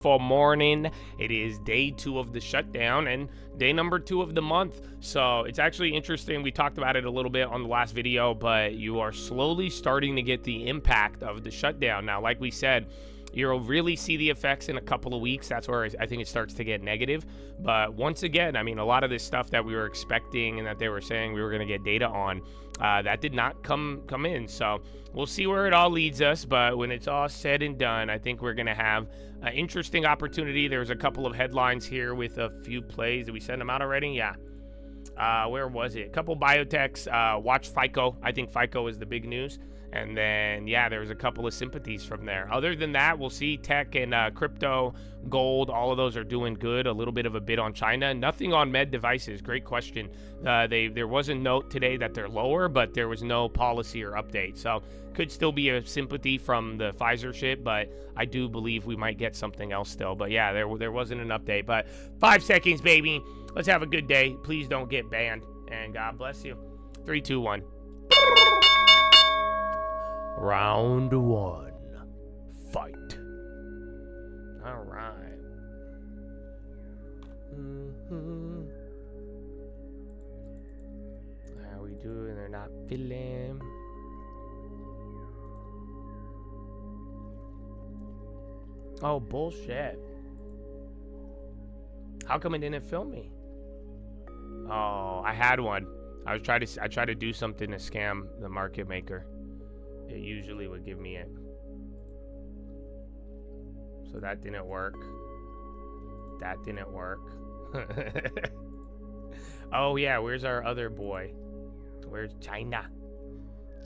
For morning. It is day 2 of the shutdown and day number 2 of the month. So it's actually interesting. We talked about it a little bit on the last video, but you are slowly starting to get the impact of the shutdown. Now, like we said, you'll really see the effects in a couple of weeks. That's where I think it starts to get negative. But once again, I mean, a lot of this stuff that we were expecting and that they were saying we were going to get data on, that did not come in. So we'll see where it all leads us. But when it's all said and done, I think we're going to have an interesting opportunity. There's a couple of headlines here with a few plays. Did we send them out already? Yeah. Where was it? A couple biotechs. Watch FICO. I think FICO is the big news. And then, yeah, there was a couple of sympathies from there. Other than that, we'll see tech and crypto, gold, all of those are doing good. A little bit of a bid on China. Nothing on med devices. Great question. There was a note today that they're lower, but there was no policy or update. So could still be a sympathy from the Pfizer shit, but I do believe we might get something else still. But yeah, there wasn't an update. But 5 seconds, baby. Let's have a good day. Please don't get banned. And God bless you. 3, 2, 1. Round 1. Fight. All right. How we doing? They're not feeling. Oh, bullshit. How come it didn't film me? Oh, I had one. I tried to do something to scam the market maker. It usually would give me it. So that didn't work. That didn't work. Oh yeah, where's our other boy? Where's China?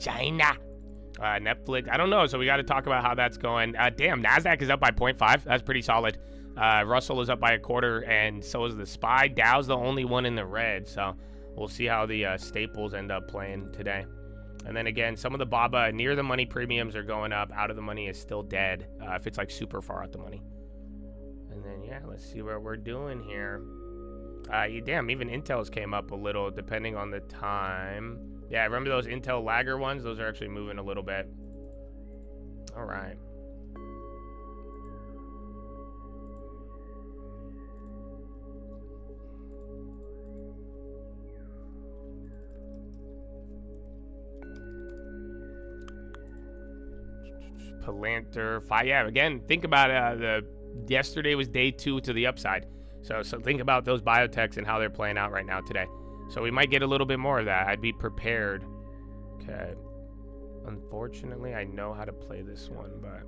Netflix. I don't know. So we got to talk about how that's going. Damn, NASDAQ is up by 0.5. That's pretty solid. Russell is up by 1/4, and so is the SPY. Dow's the only one in the red. So we'll see how the staples end up playing today. And then again, some of the BABA near the money premiums are going up. Out of the money is still dead if it's like super far out the money. And then, yeah, let's see what we're doing here. Damn, even Intel's came up a little depending on the time. Yeah, remember those Intel lagger ones? Those are actually moving a little bit. All right. Palantir, yeah, again, think about yesterday was day 2 to the upside. So think about those biotechs and how they're playing out right now today. So we might get a little bit more of that. I'd be prepared. Okay. Unfortunately, I know how to play this one, but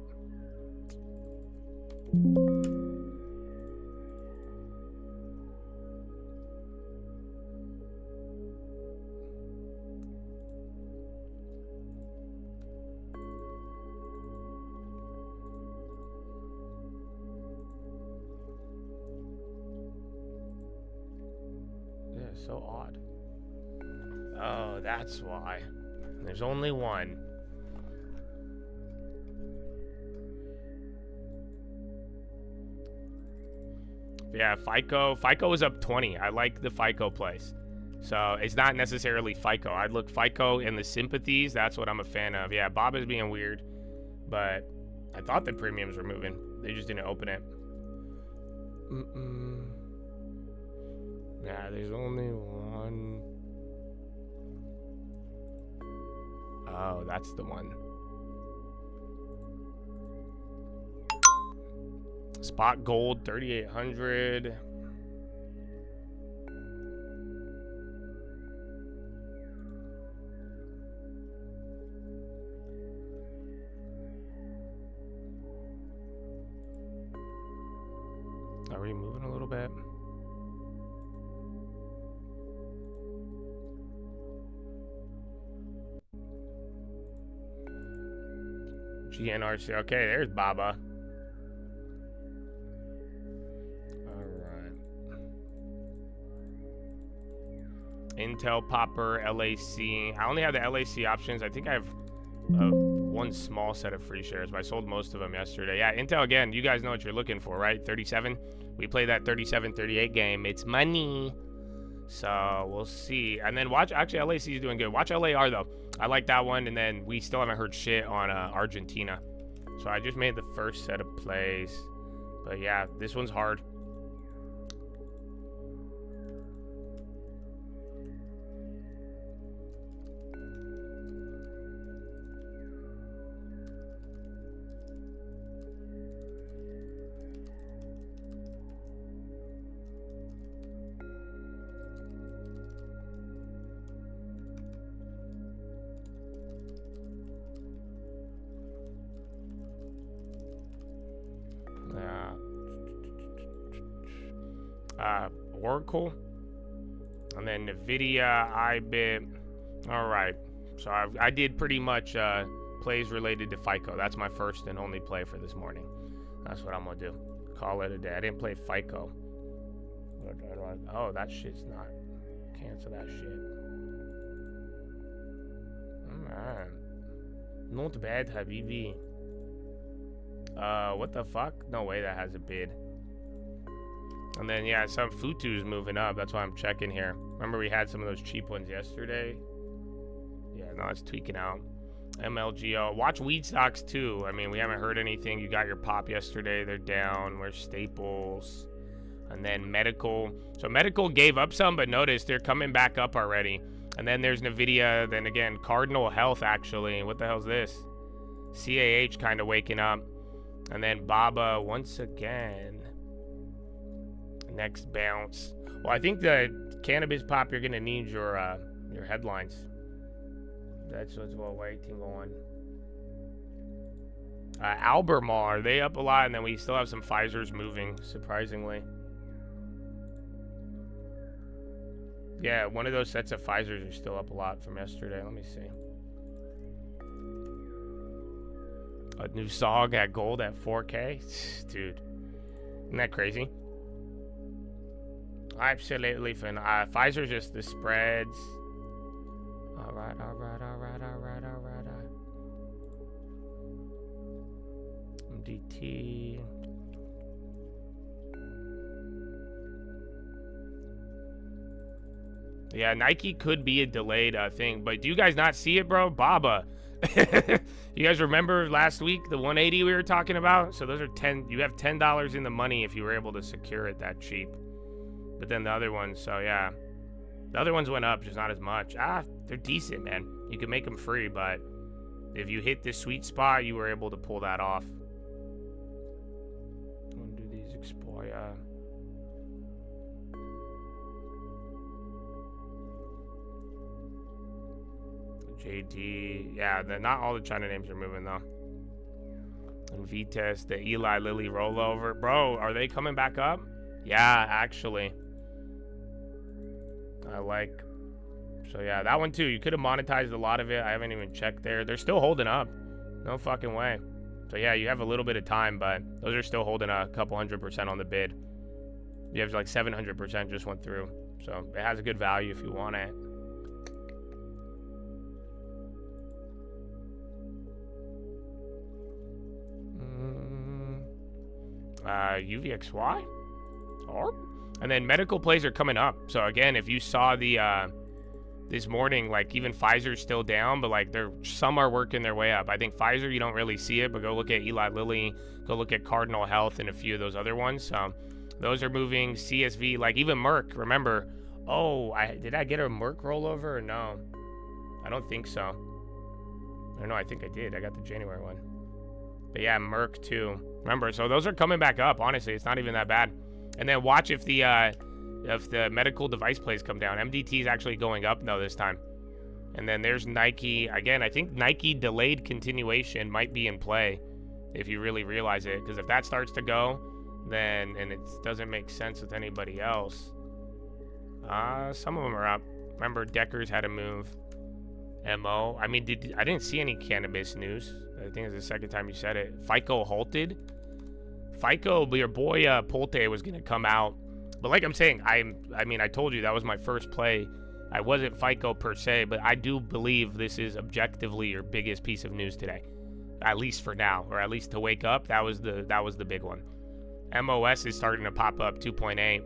so odd. Oh, that's why. There's only one. Yeah, FICO is up 20. I like the FICO place. So it's not necessarily FICO. I'd look FICO and the sympathies. That's what I'm a fan of. Yeah, Bob is being weird, but I thought the premiums were moving. They just didn't open it. Yeah, there's only one. Oh, that's the one. Spot gold, 3,800. Are we moving a little bit? GNRC. Okay, there's Baba. All right. Intel, Popper, LAC. I only have the LAC options. I think I have one small set of free shares, but I sold most of them yesterday. Yeah, Intel, again, you guys know what you're looking for, right? 37. We play that 37-38 game. It's money. So we'll see. And then watch, actually, LAC is doing good. Watch LAR, though. I like that one. And then we still haven't heard shit on Argentina. So I just made the first set of plays. But yeah, this one's hard. Oracle, and then Nvidia, IBIT. All right, so I did pretty much plays related to FICO. That's my first and only play for this morning. That's what I'm gonna do. Call it a day. I didn't play FICO. Oh, that shit's not. Cancel that shit. Man, not bad, Habibi. What the fuck? No way that has a bid. And then, yeah, some Futu's moving up. That's why I'm checking here. Remember we had some of those cheap ones yesterday? Yeah, no, it's tweaking out. MLGO. Watch weed stocks, too. I mean, we haven't heard anything. You got your pop yesterday. They're down. Where's Staples? And then medical. So medical gave up some, but notice they're coming back up already. And then there's Nvidia. Then, again, Cardinal Health, actually. What the hell's this? CAH kind of waking up. And then Baba once again. Next bounce. Well, I think the cannabis pop, you're gonna need your headlines. That's what's waiting on. Albemarle, they up a lot, and then we still have some Pfizer's moving, surprisingly. Yeah, one of those sets of Pfizer's are still up a lot from yesterday. Let me see. A new SOG at gold at 4K? Dude, isn't that crazy? Absolutely fun. Pfizer's just the spreads. All right. MDT. Yeah, Nike could be a delayed thing, but do you guys not see it, bro? Baba. You guys remember last week the 180 we were talking about? So those are 10. You have $10 in the money if you were able to secure it that cheap. But then the other ones, so yeah. The other ones went up, just not as much. They're decent, man. You can make them free, but if you hit this sweet spot, you were able to pull that off. When do these expire? JD, yeah, not all the China names are moving though. And Vitesse, the Eli Lilly rollover. Bro, are they coming back up? Yeah, actually. So yeah, that one too. You could have monetized a lot of it. I haven't even checked there. They're still holding up. No fucking way. So yeah, you have a little bit of time, but those are still holding a couple 100% on the bid. You have like 700% just went through. So it has a good value if you want it. UVXY? Or? And then medical plays are coming up. So again, if you saw the this morning, like even Pfizer's still down, but like some are working their way up. I think Pfizer, you don't really see it, but go look at Eli Lilly, go look at Cardinal Health and a few of those other ones. Those are moving. CSV, like even Merck, remember, did I get a Merck rollover or no? I don't think so. I don't know, I think I did. I got the January one. But yeah, Merck too. Remember, so those are coming back up. Honestly, it's not even that bad. And then watch if the medical device plays come down. MDT is actually going up though this time. And then there's Nike. Again, I think Nike delayed continuation might be in play if you really realize it. Because if that starts to go, then, and it doesn't make sense with anybody else. Some of them are up. Remember, Decker's had to move. MO. I mean, I didn't see any cannabis news. I think it's the second time you said it. FICO halted. FICO, your boy Polte was gonna come out, but like I'm saying, I mean, I told you that was my first play. I wasn't FICO per se, but I do believe this is objectively your biggest piece of news today, at least for now, or at least to wake up. That was the big one. MOS is starting to pop up 2.8.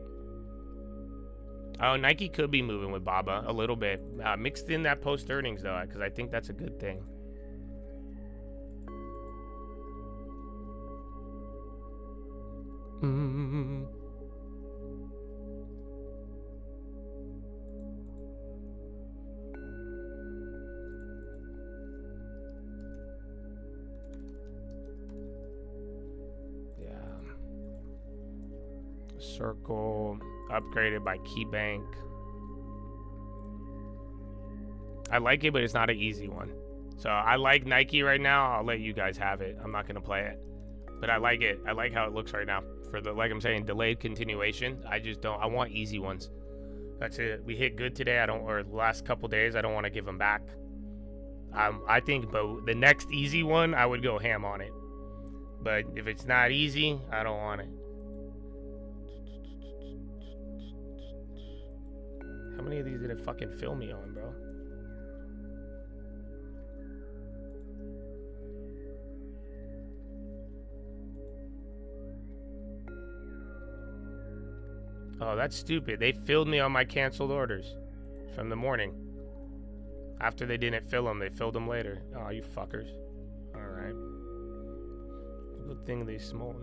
Oh, Nike could be moving with Baba a little bit, mixed in that post earnings though, because I think that's a good thing. Circle upgraded by KeyBank. I like it, but it's not an easy one. So I like Nike right now. I'll let you guys have it. I'm not gonna play it, but I like it. I like how it looks right now. For the, like I'm saying, delayed continuation. I just don't. I want easy ones. That's it. We hit good today. Or the last couple days, I don't want to give them back. I think, but the next easy one, I would go ham on it. But if it's not easy, I don't want it. How many of these did it fucking fill me on, bro? Oh, that's stupid. They filled me on my canceled orders from the morning. After they didn't fill them, they filled them later. Oh, you fuckers. Alright. Good thing they small.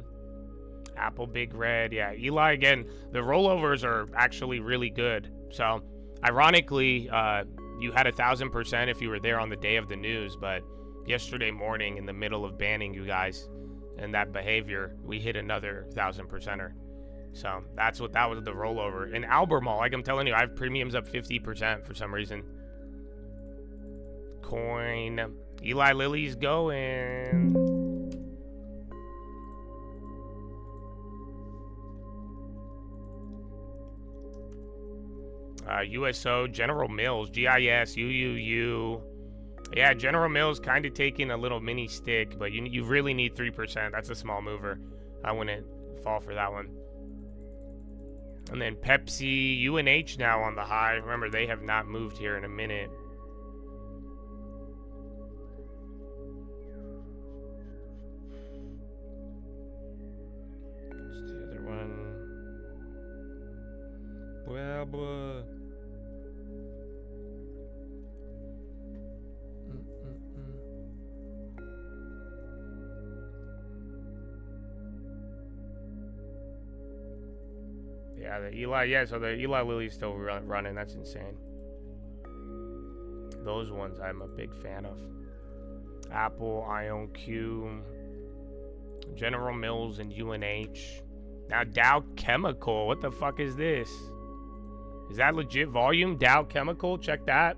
Apple Big Red. Yeah, Eli again. The rollovers are actually really good. So, ironically, you had 1,000% if you were there on the day of the news, but yesterday morning, in the middle of banning you guys and that behavior, we hit another 1,000%er. So that was the rollover. And Albemarle, like I'm telling you, I have premiums up 50% for some reason. Coin. Eli Lilly's going. USO, General Mills, GIS, UUU. Yeah, General Mills kind of taking a little mini stick, but you really need 3%. That's a small mover. I wouldn't fall for that one. And then Pepsi, UNH now on the high. Remember, they have not moved here in a minute. What's the other one? Well, boy. Yeah, the Eli, yeah, so the Eli Lilly's still running. That's insane. Those ones I'm a big fan of. Apple, IonQ, General Mills, and UNH. Now Dow Chemical, what the fuck is this? Is that legit volume? Dow Chemical, check that.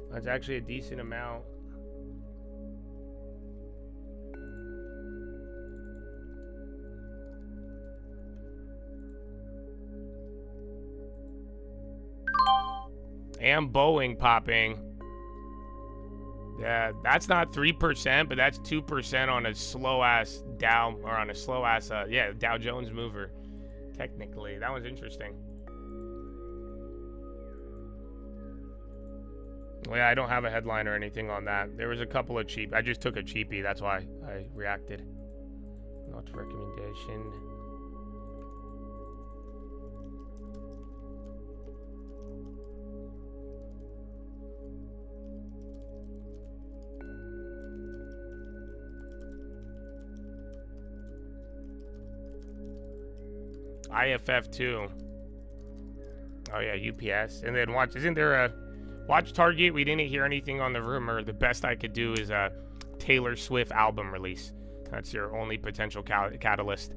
That's actually a decent amount. And Boeing popping. Yeah, that's not 3%, but that's 2% on a slow ass Dow, or on a slow ass, yeah, Dow Jones mover. Technically, that was interesting. Well, yeah, I don't have a headline or anything on that. There was a couple of cheap. I just took a cheapie. That's why I reacted. Not recommendation. IFF too. Oh yeah, UPS. And then watch, isn't there a watch Target? We didn't hear anything on the rumor. The best I could do is a Taylor Swift album release. That's your only potential catalyst.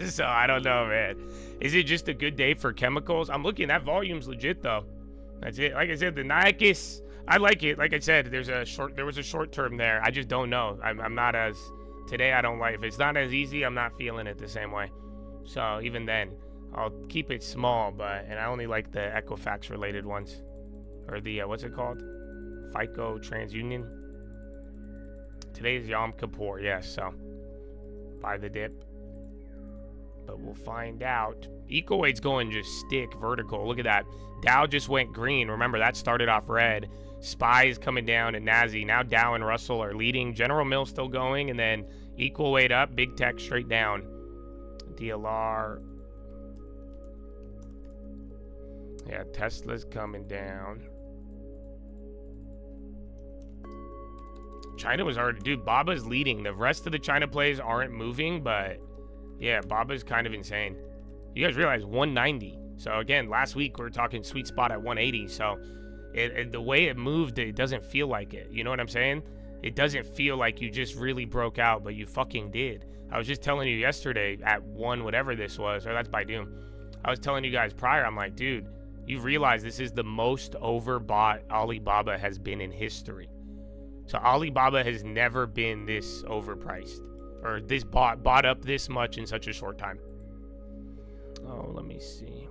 So I don't know, man. Is it just a good day for chemicals? I'm looking, that volume's legit though. That's it. Like I said, the Nikes, I like it. Like I said, there was a short term there. I just don't know. I'm not as, today I don't like, if it's not as easy, I'm not feeling it the same way. So even then, I'll keep it small, and I only like the Equifax related ones. Or the, what's it called? FICO TransUnion. Today's Yom Kippur, yes, so buy the dip. But we'll find out. Eco8's going just stick vertical. Look at that. Dow just went green. Remember, that started off red. SPY is coming down and NASI. Now Dow and Russell are leading. General Mills still going, and then Eco8 up, Big Tech straight down. DLR. Yeah, Tesla's coming down. China was already, dude, Baba's leading. The rest of the China plays aren't moving, but Yeah, Baba's kind of insane. You guys realize 190. So again, last week we were talking sweet spot at 180. So the way it moved, it doesn't feel like it. You know what I'm saying? It doesn't feel like you just really broke out, but you fucking did. I was just telling you yesterday at 1 whatever this was, or that's by Doom. I was telling you guys prior, I'm like, dude, you realize this is the most overbought Alibaba has been in history. So Alibaba has never been this overpriced, or this bought up this much in such a short time. Oh, let me see.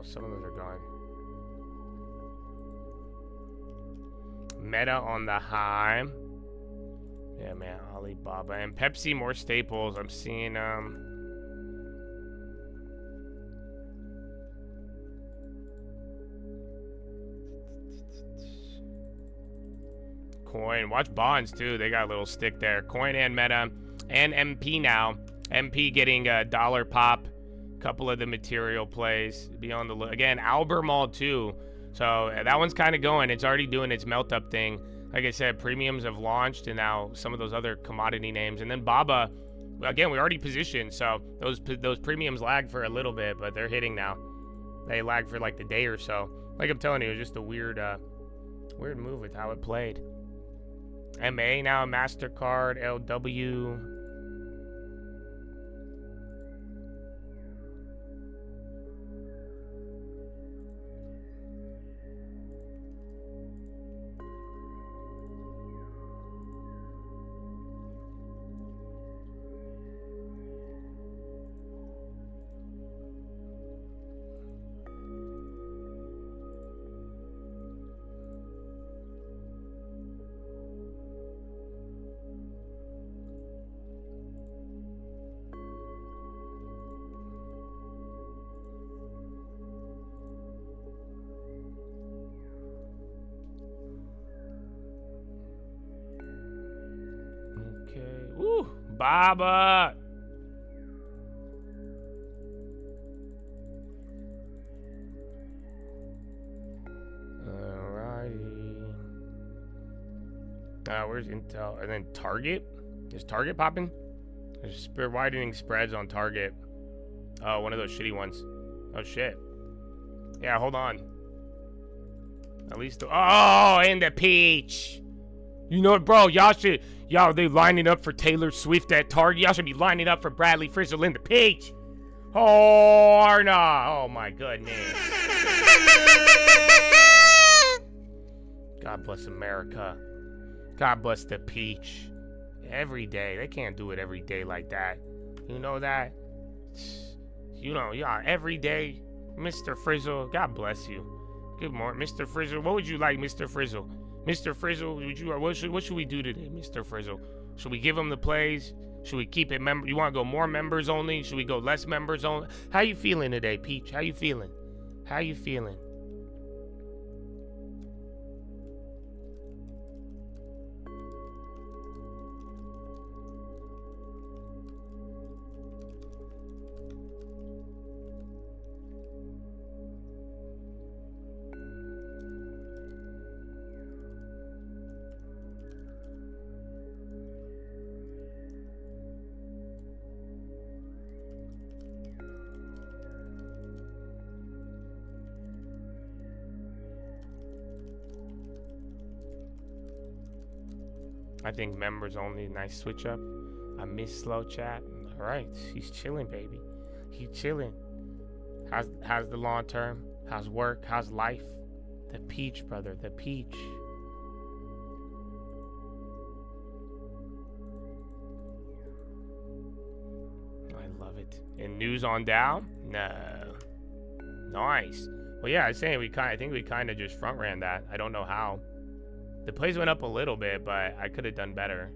Some of those are gone. Meta on the high. Yeah, man, Alibaba and Pepsi, more staples. I'm seeing Coin. Watch bonds too. They got a little stick there. Coin and Meta and MP now. MP getting a dollar pop. Couple of the material plays beyond the again Albemarle too, so that one's kind of going. It's already doing its melt up thing. Like I said, premiums have launched, and now some of those other commodity names, and then Baba again, we already positioned, so those premiums lag for a little bit, but they're hitting now. They lag for like the day or so. Like I'm telling you, it was just a weird move with how it played. MA now, MasterCard, LW. Woo, Baba. Alrighty. Where's Intel? And then Target? Is Target popping? There's widening spreads on Target. Oh, one of those shitty ones. Oh, shit. Yeah, hold on. At least... Oh, and the peach. You know what, bro? Y'all, they lining up for Taylor Swift at Target. Y'all should be lining up for Bradley Frizzle in the peach. Oh, Arna. Oh, my goodness. God bless America. God bless the peach. Every day. They can't do it every day like that. You know that? You know, yeah, every day. Mr. Frizzle, God bless you. Good morning, Mr. Frizzle. What would you like, Mr. Frizzle? Mr. Frizzle, what should we do today, Mr. Frizzle? Should we give him the plays? Should we keep it you want to go more members only? Should we go less members only? How you feeling today, Peach? How you feeling? How you feeling? I think members only, nice switch up. I miss slow chat. All right, he's chilling, baby. He's chilling. How's the long term? How's work? How's life? The peach, brother, the peach. Love it. And news on Dow? No. Nice. Well, yeah, I was saying I think we kind of just front ran that. I don't know how. The plays went up a little bit, but I could have done better.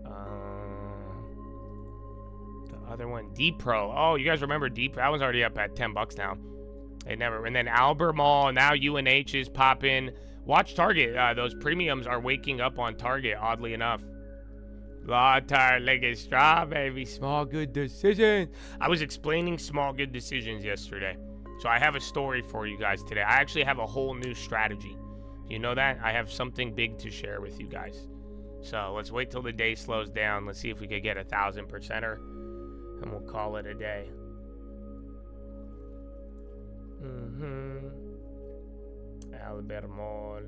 The other one, D-Pro. Oh, you guys remember D-Pro? That one's already up at $10 now. It never. And then Albemarle, now UNH is popping. Watch Target. Those premiums are waking up on Target, oddly enough. Tired-legged straw, baby. Small good decisions. I was explaining small good decisions yesterday. So I have a story for you guys today. I actually have a whole new strategy. You know that? I have something big to share with you guys. So let's wait till the day slows down. Let's see if we could get 1,000%er. And we'll call it a day. Albemarle.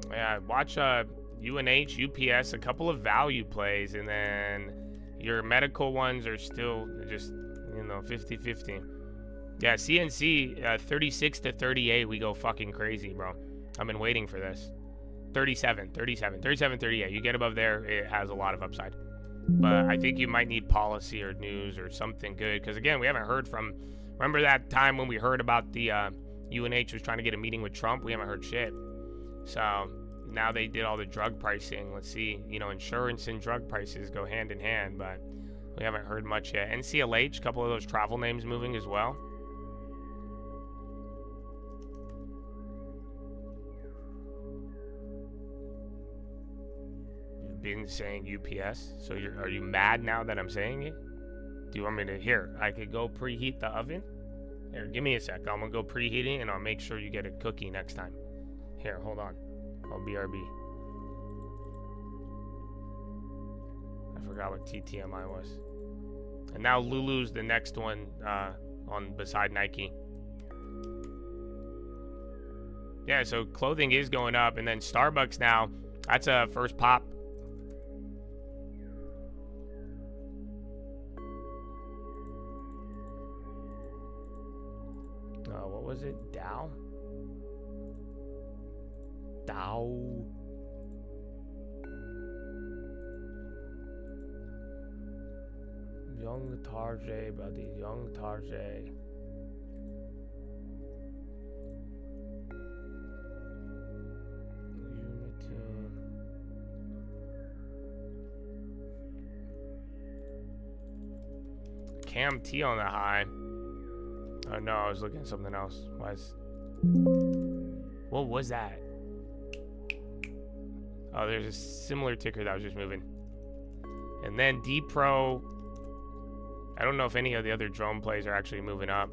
Yeah, watch UNH, UPS, a couple of value plays, and then your medical ones are still just, 50-50. Yeah, CNC, 36 to 38, we go fucking crazy, bro. I've been waiting for this. 37, 38. You get above there, it has a lot of upside. But I think you might need policy or news or something good, because again, we haven't heard from, remember that time when we heard about the UNH was trying to get a meeting with Trump? We haven't heard shit. So now they did all the drug pricing. Let's see, insurance and drug prices go hand in hand, but we haven't heard much yet. NCLH, a couple of those travel names moving as well. You've been saying UPS, so are you mad now that I'm saying it? Do you want me to, here, I could go preheat the oven? Here, give me a sec. I'm gonna go preheating and I'll make sure you get a cookie next time. Here, hold on. I'll BRB. I forgot what TTMI was. And now Lulu's the next one on beside Nike. Yeah, so clothing is going up, and then Starbucks now, that's a first pop. What was it? Dow? Young Tarjay, buddy. Young Tarjay. Cam T on the high. Oh no, I was looking at something else. What was that? Oh, there's a similar ticker that was just moving. And then D-Pro. I don't know if any of the other drone plays are actually moving up.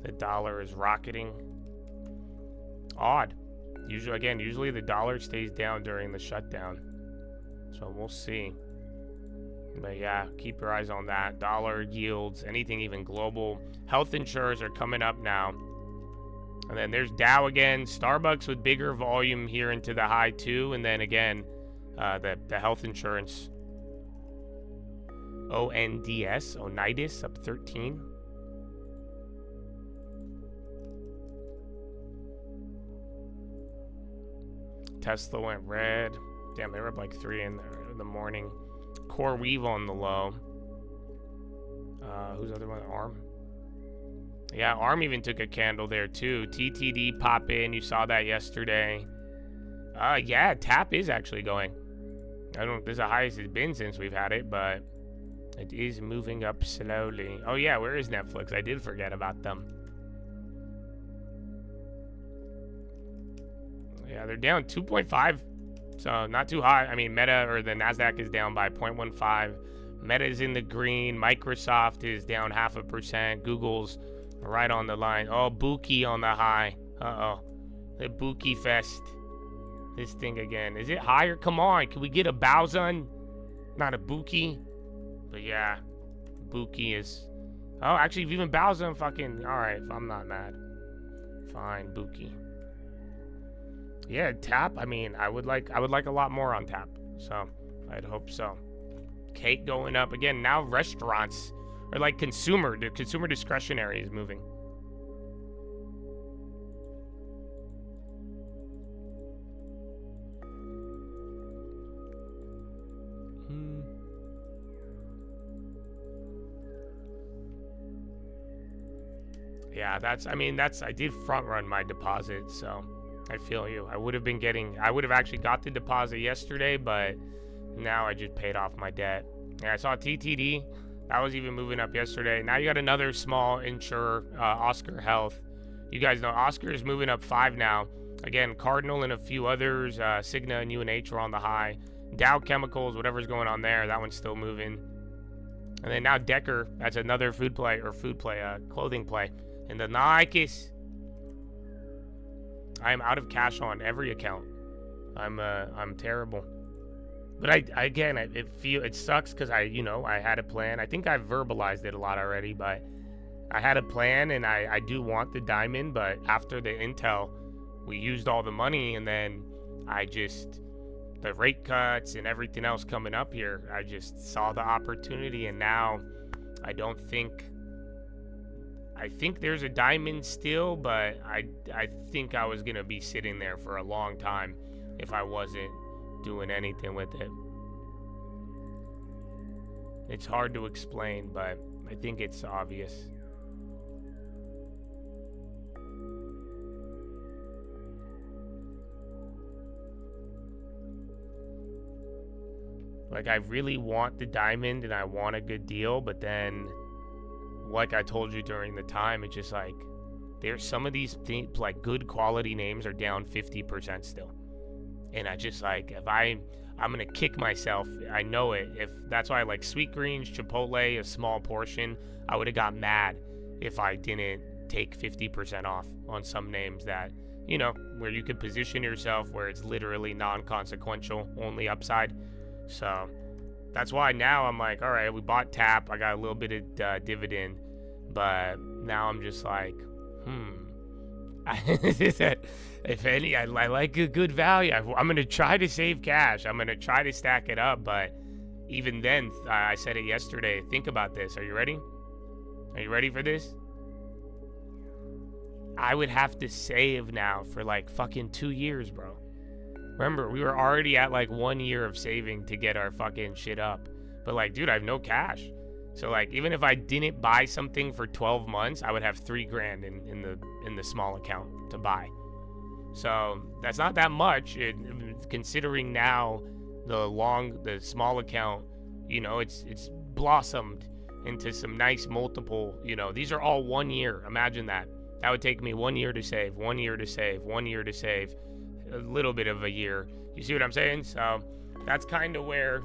The dollar is rocketing. Odd. Usually the dollar stays down during the shutdown. So we'll see. But yeah, keep your eyes on that. Dollar yields, anything even global. Health insurers are coming up now. And then there's Dow again. Starbucks with bigger volume here into the high too. And then again, the health insurance. Onidis up 13. Tesla went red. Damn, they were up like 3 in the morning. Core Weave on the low. Who's the other one? ARM. Yeah, ARM even took a candle there too. TTD pop in. You saw that yesterday. Yeah, TAP is actually going. This is the highest it's been since we've had it, but it is moving up slowly. Oh yeah, where is Netflix? I did forget about them. Yeah, they're down 2.5. So not too high. I mean, Meta or the NASDAQ is down by 0.15. Meta is in the green. Microsoft is down 0.5%. Google's right on the line. Oh, Buki on the high. Uh-oh. The Buki Fest. This thing again. Is it higher? Come on. Can we get a Baozun? Not a Buki. But yeah. Buki is... Oh, actually, even Baozun fucking... Alright, I'm not mad. Fine, Buki. Yeah, TAP. I mean, I would like a lot more on TAP. So, I'd hope so. Cake going up again. Now restaurants are like consumer discretionary is moving. Yeah, I did front run my deposit, so I feel you. I would have actually got the deposit yesterday, but now I just paid off my debt. Yeah, I saw TTD. That was even moving up yesterday. Now you got another small insurer, Oscar Health. You guys know Oscar is moving up 5 now. Again, Cardinal and a few others, Cigna and UNH are on the high. Dow Chemicals, whatever's going on there, that one's still moving. And then now Decker, that's another clothing play. And the Nikes. I am out of cash on every account. I'm terrible. But it sucks because I had a plan. I think I've verbalized it a lot already, but I had a plan and I do want the diamond, but after the intel, we used all the money, and then the rate cuts and everything else coming up here, I just saw the opportunity, and now I think there's a diamond still, but I think I was going to be sitting there for a long time if I wasn't doing anything with it. It's hard to explain, but I think it's obvious. Like, I really want the diamond and I want a good deal, but then, like I told you during the time, it's just like, there's some of these things, like good quality names are down 50% still. And I just like, if I'm going to kick myself, I know it. If that's why I like Sweet Greens, Chipotle, a small portion, I would have got mad if I didn't take 50% off on some names that, where you could position yourself where it's literally non-consequential, only upside. So that's why now I'm like, all right, we bought TAP. I got a little bit of dividend, but now I'm just like, if any, I like a good value. I'm going to try to save cash. I'm going to try to stack it up. But even then, I said it yesterday. Think about this. Are you ready? Are you ready for this? I would have to save now for like fucking 2 years, bro. Remember, we were already at like 1 year of saving to get our fucking shit up. But like, dude, I have no cash. So like, even if I didn't buy something for 12 months, I would have $3,000 in the small account to buy. So that's not that much, considering now the small account, it's blossomed into some nice multiple. These are all 1 year. Imagine that. That would take me 1 year to save, 1 year to save, 1 year to save. A little bit of a year. You see what I'm saying? So that's kind of where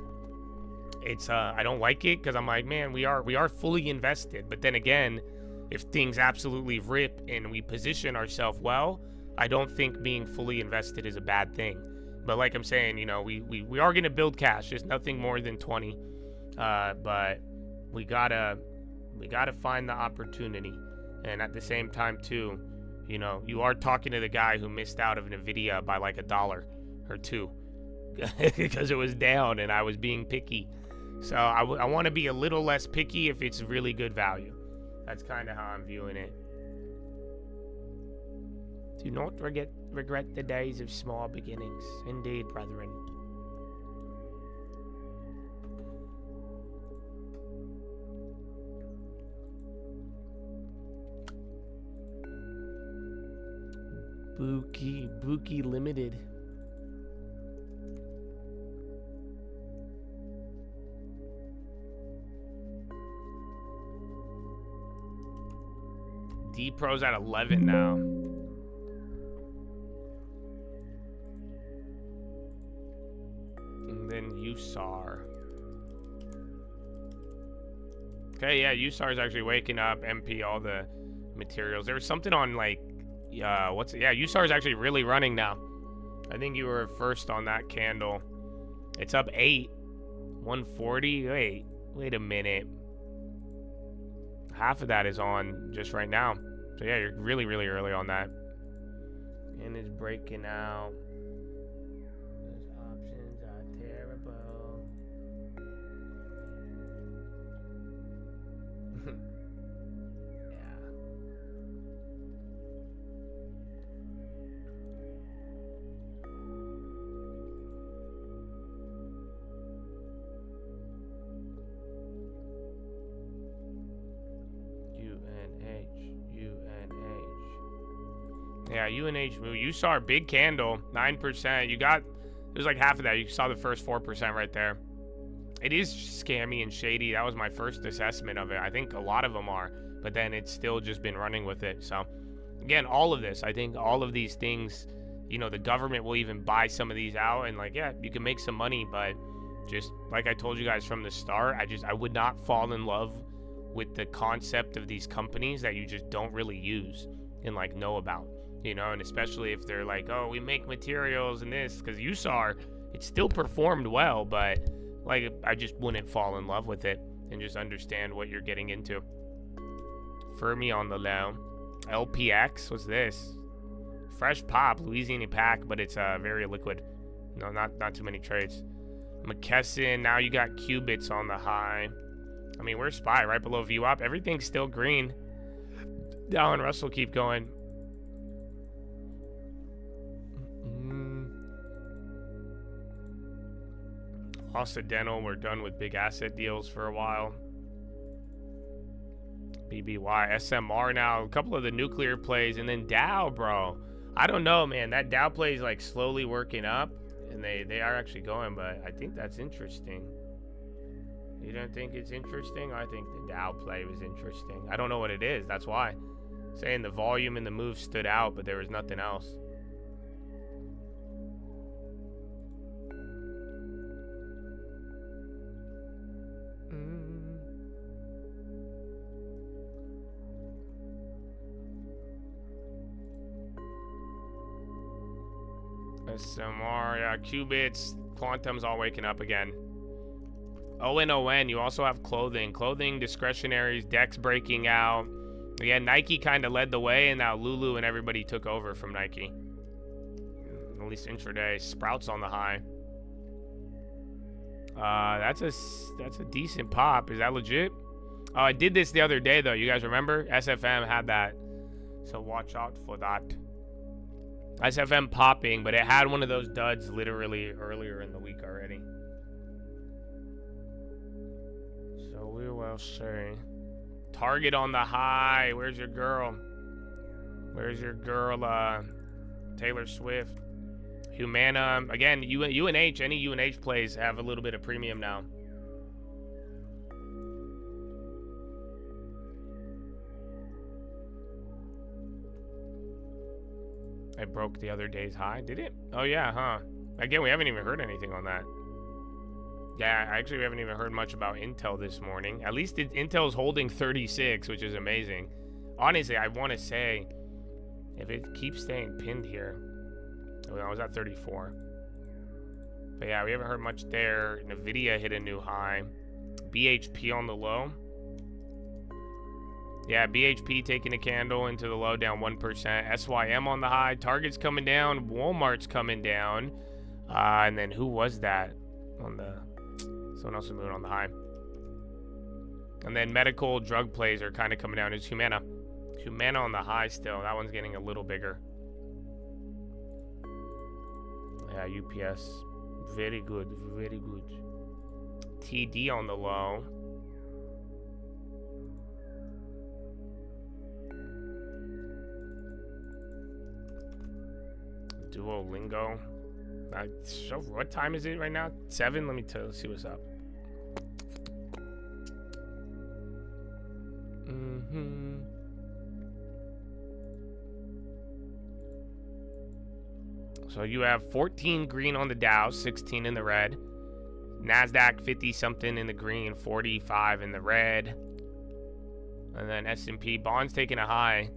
it's I don't like it, because I'm like, man, we are fully invested. But then again, if things absolutely rip and we position ourselves well, I don't think being fully invested is a bad thing. But like I'm saying, we are going to build cash, just nothing more than 20. But we gotta find the opportunity. And at the same time too, you are talking to the guy who missed out of Nvidia by like $1 or $2 because it was down and I was being picky. So I want to be a little less picky if it's really good value. That's kind of how I'm viewing it. Do not regret the days of small beginnings. Indeed, brethren. Buki Limited. D Pro's at 11 now. And then USAR. Okay, yeah, USAR is actually waking up. MP, all the materials. There was something on like, USAR is actually really running now. I think you were first on that candle. It's up 8. 140. Wait a minute. Half of that is on just right now. So yeah, you're really, really early on that. And it's breaking out. Those options are terrible. Yeah, UNH move. You saw a big candle, 9%. You got, it was like half of that. You saw the first 4% right there. It is scammy and shady. That was my first assessment of it. I think a lot of them are, but then it's still just been running with it. So again, all of this, I think all of these things, you know, the government will even buy some of these out and like, yeah, you can make some money, but just like I told you guys from the start, I would not fall in love with the concept of these companies that you just don't really use and like know about, you know, and especially if they're like, oh, we make materials and this, because you saw it still performed well, but like I just wouldn't fall in love with it and just understand what you're getting into. Fermi on the low. LPX, what's this? Fresh pop, Louisiana pack, but it's very liquid. No, not too many trades. McKesson, now you got Qubits on the high. I mean, we're SPY right below VWAP. Everything's still green. Dow and Russell keep going. Occidental, we're done with big asset deals for a while. BBY, SMR now, a couple of the nuclear plays, and then Dow, bro. I don't know, man. That Dow play is like slowly working up, and they are actually going, but I think that's interesting. You don't think it's interesting? I think the Dow play was interesting. I don't know what it is. That's why. Saying the volume and the move stood out, but there was nothing else. SMR, yeah, Qubits, Quantum's all waking up again. ONON, you also have clothing. Clothing, discretionaries, Dex breaking out. Again, Nike kind of led the way, and now Lulu and everybody took over from Nike. At least intraday. Sprouts on the high. That's a decent pop. Is that legit? Oh, I did this the other day, though. You guys remember? SFM had that. So watch out for that. SFM popping, but it had one of those duds literally earlier in the week already. So we will see. Target on the high. Where's your girl? Where's your girl, Taylor Swift? Humana. Again, UNH, any UNH plays have a little bit of premium now. It broke the other day's high. Did it? Oh, yeah, huh? Again, we haven't even heard anything on that. Yeah, actually, we haven't even heard much about Intel this morning. At least Intel's holding 36, which is amazing. Honestly, I want to say, if it keeps staying pinned here. Oh, I was at 34. But yeah, we haven't heard much there. NVIDIA hit a new high. BHP on the low. Yeah, BHP taking a candle into the low, down 1%. SYM on the high. Target's coming down. Walmart's coming down. And then who was that on the... Someone else is moving on the high. And then medical drug plays are kind of coming down. It's Humana. Humana on the high still. That one's getting a little bigger. Yeah, UPS. Very good. Very good. TD on the low. Duolingo. So what time is it right now? 7? Let me see what's up. So you have 14 green on the Dow, 16 in the red. NASDAQ 50 something in the green, 45 in the red. And then S&P bonds taking a high.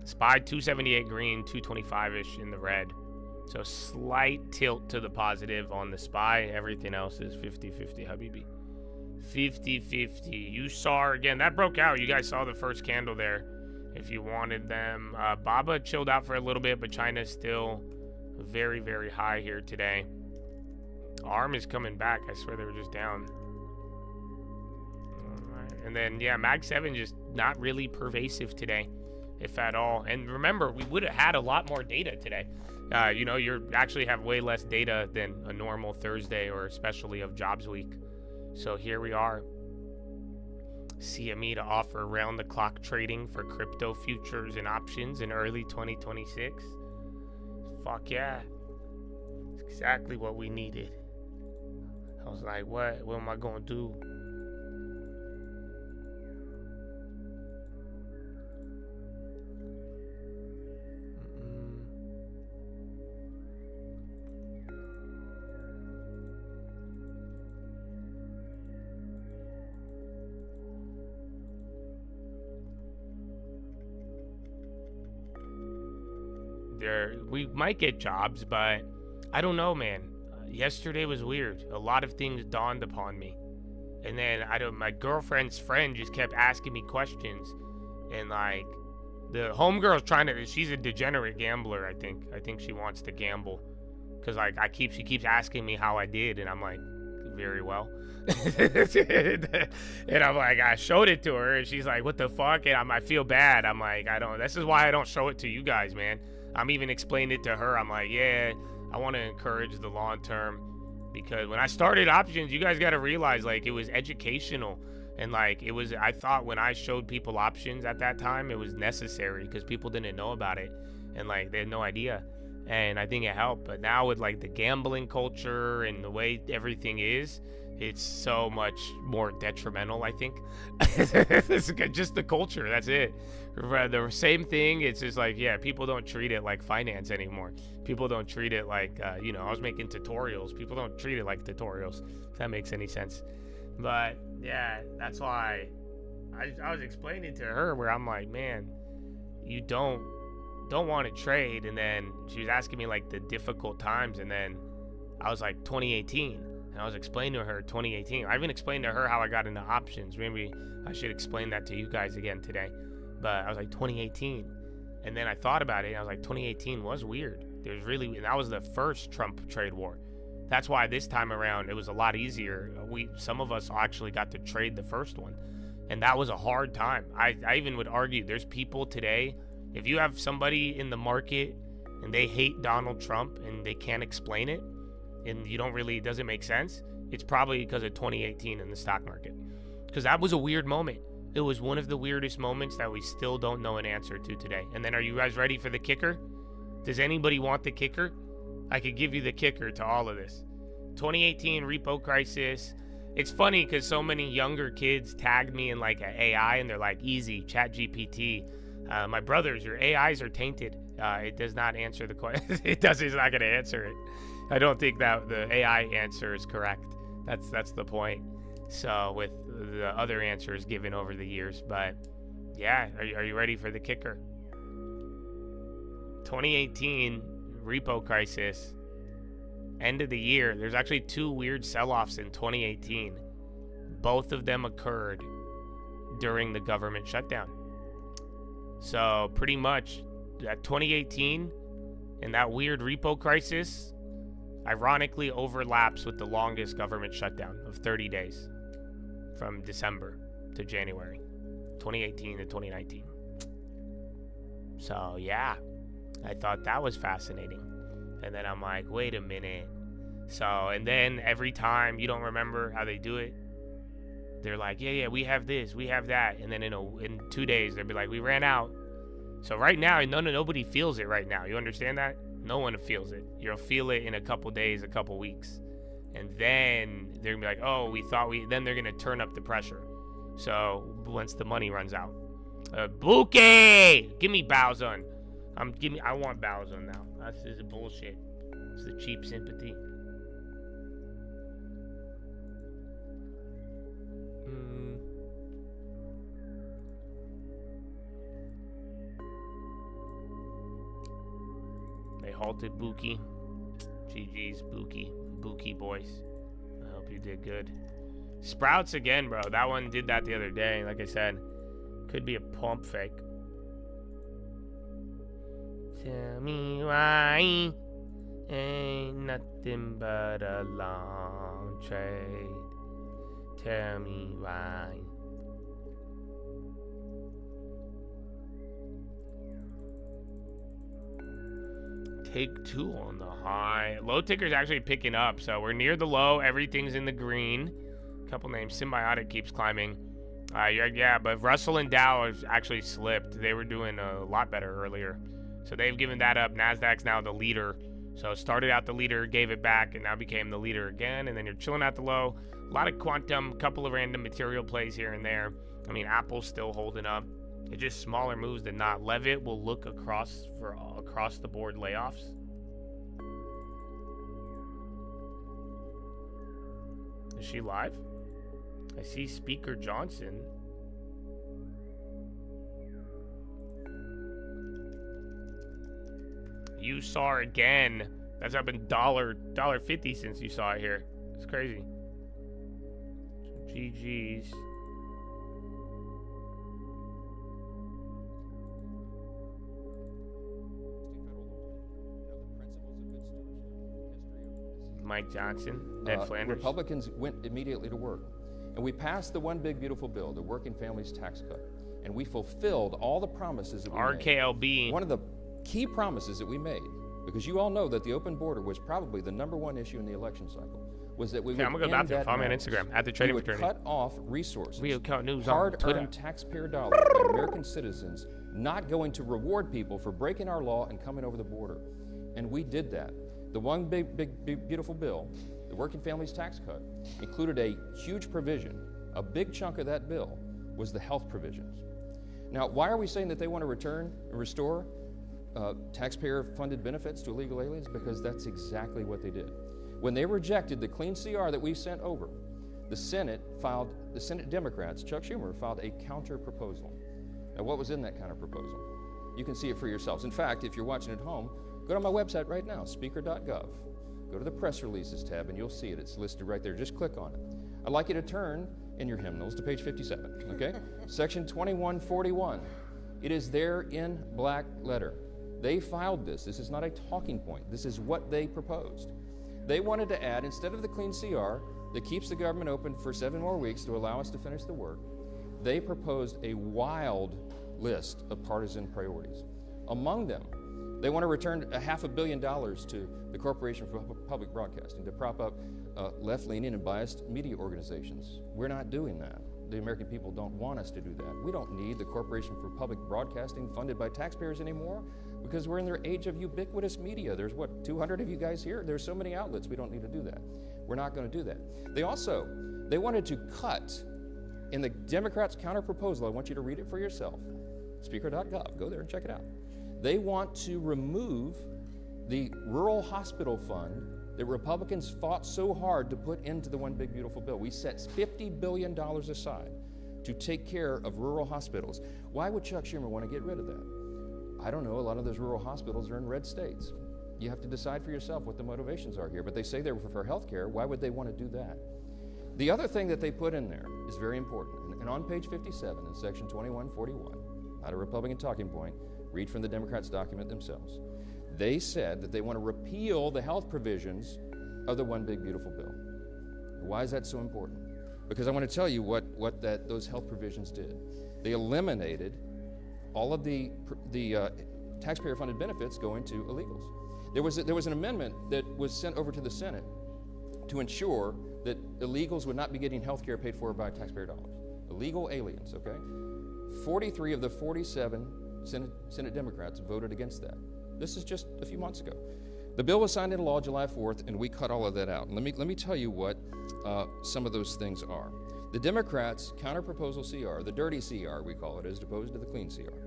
SPY 278 green, 225-ish in the red. So slight tilt to the positive on the SPY. Everything else is 50-50, Habibi. 50-50. You saw, again, that broke out. You guys saw the first candle there if you wanted them. BABA chilled out for a little bit, but China's still very, very high here today. ARM is coming back. I swear they were just down. All right. And then, yeah, Mag 7 just not really pervasive today, if at all. And remember, we would have had a lot more data today. You know, you actually have way less data than a normal Thursday or especially of jobs week. So here we are. CME to offer round-the-clock trading for crypto futures and options in early 2026. Fuck yeah. It's exactly what we needed. I was like, what? What am I going to do? We might get jobs, but I don't know, man. Yesterday was weird. A lot of things dawned upon me, and then my girlfriend's friend just kept asking me questions, and like the homegirl's she's a degenerate gambler. I think she wants to gamble, cause like she keeps asking me how I did, and I'm like, very well. And I'm like, I showed it to her, and she's like, what the fuck? And I feel bad. I'm like, this is why I don't show it to you guys, man. I'm even explaining it to her. I'm like, yeah, I want to encourage the long term, because when I started options, you guys got to realize, like, it was educational, and like I thought when I showed people options at that time, it was necessary because people didn't know about it, and like they had no idea, and I think it helped. But now with like the gambling culture and the way everything is, it's so much more detrimental, I think. It's just the culture, that's it. The same thing, it's just like, yeah, people don't treat it like finance anymore. People don't treat it like, I was making tutorials. People don't treat it like tutorials, if that makes any sense. But, yeah, that's why I was explaining to her where I'm like, man, you don't want to trade. And then she was asking me, like, the difficult times. And then I was like, 2018. And I was explaining to her 2018. I even explained to her how I got into options. Maybe I should explain that to you guys again today. But I was like, 2018. And then I thought about it, and I was like, 2018 was weird. And that was the first Trump trade war. That's why this time around, it was a lot easier. Some of us actually got to trade the first one. And that was a hard time. I even would argue there's people today, if you have somebody in the market and they hate Donald Trump and they can't explain it, and it doesn't make sense, it's probably because of 2018 in the stock market. Because that was a weird moment. It was one of the weirdest moments that we still don't know an answer to today. And then, are you guys ready for the kicker? Does anybody want the kicker? I could give you the kicker to all of this. 2018 repo crisis. It's funny because so many younger kids tagged me in like an AI, and they're like, easy, chat GPT. My brothers, your AIs are tainted. It does not answer the question. It's not going to answer it. I don't think that the AI answer is correct. That's the point. So with the other answers given over the years, but yeah, are you ready for the kicker? 2018 repo crisis, end of the year. There's actually two weird sell-offs in 2018. Both of them occurred during the government shutdown. So pretty much that 2018 and that weird repo crisis ironically overlaps with the longest government shutdown of 30 days from December to January 2018 to 2019. So yeah, I thought that was fascinating. And then I'm like, wait a minute. So, and then every time, you don't remember how they do it, they're like, yeah, we have this, we have that, and then in 2 days they'll be like, we ran out. So right now, nobody feels it right now. You understand that? No one feels it. You'll feel it in a couple days, a couple weeks. And then they're gonna be like, oh, then they're gonna turn up the pressure. So once the money runs out. Buki! Give me Bowzone. I want Bowzone now. This is bullshit. It's the cheap sympathy. They halted Buki. GG's Buki boys. I hope you did good. Sprouts again, bro. That one did that the other day. Like I said, could be a pump fake. Tell me why ain't nothing but a long trade. Tell me why. Take two on the high. Low ticker's actually picking up, so we're near the low. Everything's in the green. Couple names. Symbiotic keeps climbing. Yeah, but Russell and Dow has actually slipped. They were doing a lot better earlier. So they've given that up. NASDAQ's now the leader. So started out the leader, gave it back, and now became the leader again. And then you're chilling at the low. A lot of quantum, couple of random material plays here and there. I mean, Apple's still holding up. It's just smaller moves than not. Levitt will look across the board layoffs. Is she live? I see Speaker Johnson. You saw her again. That's up in $1.50 since you saw it here. It's crazy. GG's. Mike Johnson, Ned Flanders. Republicans went immediately to work. And we passed the one big beautiful bill, the Working Families Tax Cut. And we fulfilled all the promises that we RKLB. made. One of the key promises that we made, because you all know that the open border was probably the #1 issue in the election cycle, was that we would I'm going to go back there. Follow me on Instagram, at the Trading Fraternity. We would cut off resources, news hard-earned taxpayer dollars by American citizens not going to reward people for breaking our law and coming over the border. And we did that. The one big beautiful bill, the Working Families Tax Cut, included a huge provision. A big chunk of that bill was the health provisions. Now, why are we saying that they want to return and restore taxpayer-funded benefits to illegal aliens? Because that's exactly what they did. When they rejected the clean CR that we sent over, the Senate Democrats, Chuck Schumer, filed a counter-proposal. Now, what was in that counter-proposal? You can see it for yourselves. In fact, if you're watching at home, go to my website right now, speaker.gov. Go to the press releases tab and you'll see it. It's listed right there. Just click on it. I'd like you to turn in your hymnals to page 57, okay? Section 2141. It is there in black letter. They filed this. This is not a talking point. This is what they proposed. They wanted to add, instead of the clean CR that keeps the government open for 7 more weeks to allow us to finish the work, they proposed a wild list of partisan priorities. Among them, they want to return $500 million to the Corporation for Public Broadcasting to prop up left-leaning and biased media organizations. We're not doing that. The American people don't want us to do that. We don't need the Corporation for Public Broadcasting funded by taxpayers anymore because we're in their age of ubiquitous media. There's, 200 of you guys here? There's so many outlets. We don't need to do that. We're not going to do that. They wanted to cut, in the Democrats' counter-proposal, I want you to read it for yourself, speaker.gov. Go there and check it out. They want to remove the rural hospital fund that Republicans fought so hard to put into the one big beautiful bill. We set $50 billion aside to take care of rural hospitals. Why would Chuck Schumer want to get rid of that? I don't know. A lot of those rural hospitals are in red states. You have to decide for yourself what the motivations are here. But they say they're for health care. Why would they want to do that? The other thing that they put in there is very important. And on page 57 in section 2141, not a Republican talking point, read from the Democrats' document themselves. They said that they want to repeal the health provisions of the one big beautiful bill. Why is that so important? Because I want to tell you what those health provisions did. They eliminated all of the taxpayer-funded benefits going to illegals. There was an amendment that was sent over to the Senate to ensure that illegals would not be getting health care paid for by taxpayer dollars. Illegal aliens, okay? 43 of the 47 Senate Democrats voted against that. This is just a few months ago. The bill was signed into law July 4th, and we cut all of that out. And let me tell you what some of those things are. The Democrats' counter-proposal CR, the dirty CR we call it, as opposed to the clean CR,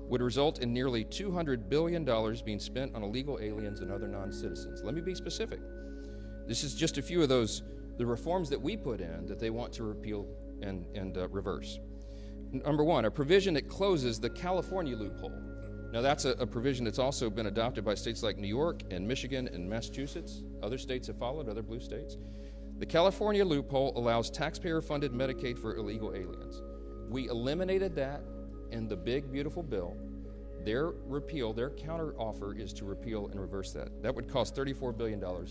would result in nearly $200 billion being spent on illegal aliens and other non-citizens. Let me be specific. This is just a few of the reforms that we put in that they want to repeal and reverse. Number one, a provision that closes the California loophole. Now that's a provision that's also been adopted by states like New York and Michigan and Massachusetts. Other states have followed, other blue states. The California loophole allows taxpayer-funded Medicaid for illegal aliens. We eliminated that in the big, beautiful bill. Their counter-offer is to repeal and reverse that. That would cost $34 billion of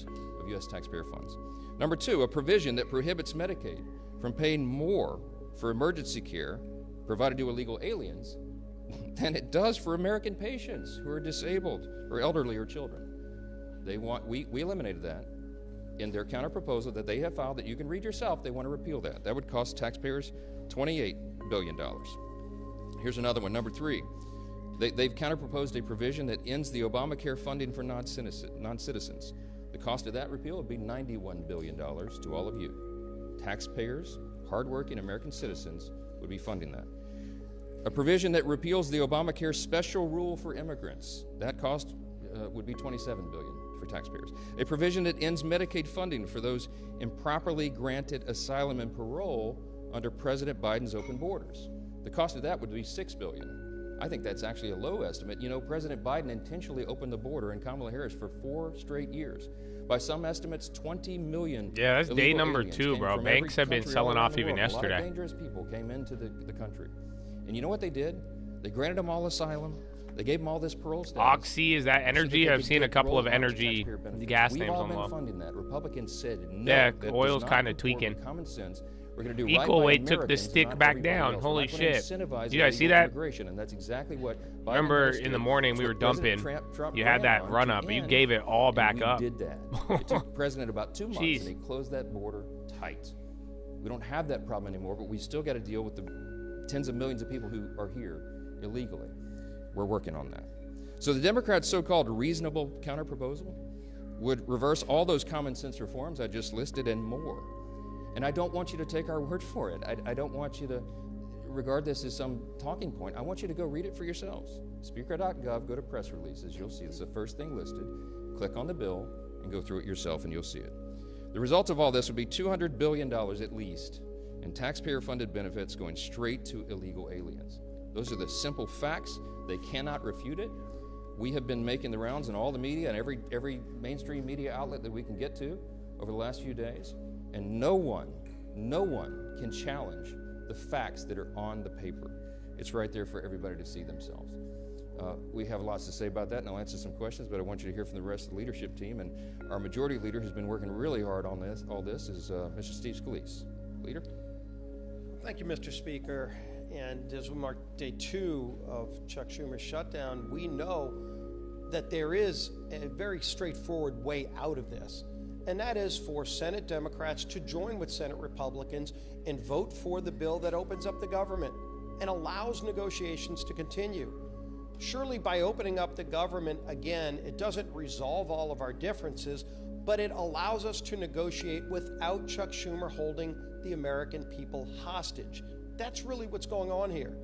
U.S. taxpayer funds. Number two, a provision that prohibits Medicaid from paying more for emergency care provided to illegal aliens than it does for American patients who are disabled or elderly or children. We eliminated that. in their counterproposal that they have filed that you can read yourself, they want to repeal that. That would cost taxpayers $28 billion. Here's another one, number 3. They've counterproposed a provision that ends the Obamacare funding for non-citizens. The cost of that repeal would be $91 billion to all of you. Taxpayers, hardworking American citizens would be funding that. A provision that repeals the Obamacare special rule for immigrants. That cost would be $27 billion for taxpayers. A provision that ends Medicaid funding for those improperly granted asylum and parole under President Biden's open borders. The cost of that would be $6 billion. I think that's actually a low estimate. You know, President Biden intentionally opened the border and Kamala Harris for 4 straight years. By some estimates, 20 million. Yeah, that's day number 2, bro. Banks have been selling off even yesterday. A lot of dangerous people came into the country. And you know what they did? They granted them all asylum. They gave them all this parole status. Oxy, is that energy? I've seen a couple of energy gas names on We've all low. been funding that. Republicans said no. Yeah, that oil's does not kind of comport tweaking. with common sense. We're going to do Equal right by weight took the Americans, stick not back everybody down. else. Holy We're not gonna shit. incentivize You guys see illegal that? immigration, and that's exactly what Biden Remember wants to in the do. morning It's we were what President dumping. Trump You had that ran run on up, to but you end, gave it all and back we up. did that. It took the president about 2 months, Jeez. and he closed that border tight. We don't have that problem anymore, but we still got to deal with the tens of millions of people who are here illegally. We're working on that. So the Democrats' so-called reasonable counterproposal would reverse all those common sense reforms I just listed and more. And I don't want you to take our word for it. I don't want you to regard this as some talking point. I want you to go read it for yourselves. Speaker.gov, go to press releases. You'll see it's the first thing listed. Click on the bill and go through it yourself and you'll see it. The result of all this would be $200 billion at least in taxpayer-funded benefits going straight to illegal aliens. Those are the simple facts. They cannot refute it. We have been making the rounds in all the media and every mainstream media outlet that we can get to over the last few days. And no one can challenge the facts that are on the paper. It's right there for everybody to see themselves. We have lots to say about that, and I'll answer some questions, but I want you to hear from the rest of the leadership team. And our majority leader who's been working really hard on all this is Mr. Steve Scalise. Leader? Thank you, Mr. Speaker. And as we mark day 2 of Chuck Schumer's shutdown, we know that there is a very straightforward way out of this. And that is for Senate Democrats to join with Senate Republicans and vote for the bill that opens up the government and allows negotiations to continue. Surely by opening up the government again, it doesn't resolve all of our differences, but it allows us to negotiate without Chuck Schumer holding the American people hostage. That's really what's going on here.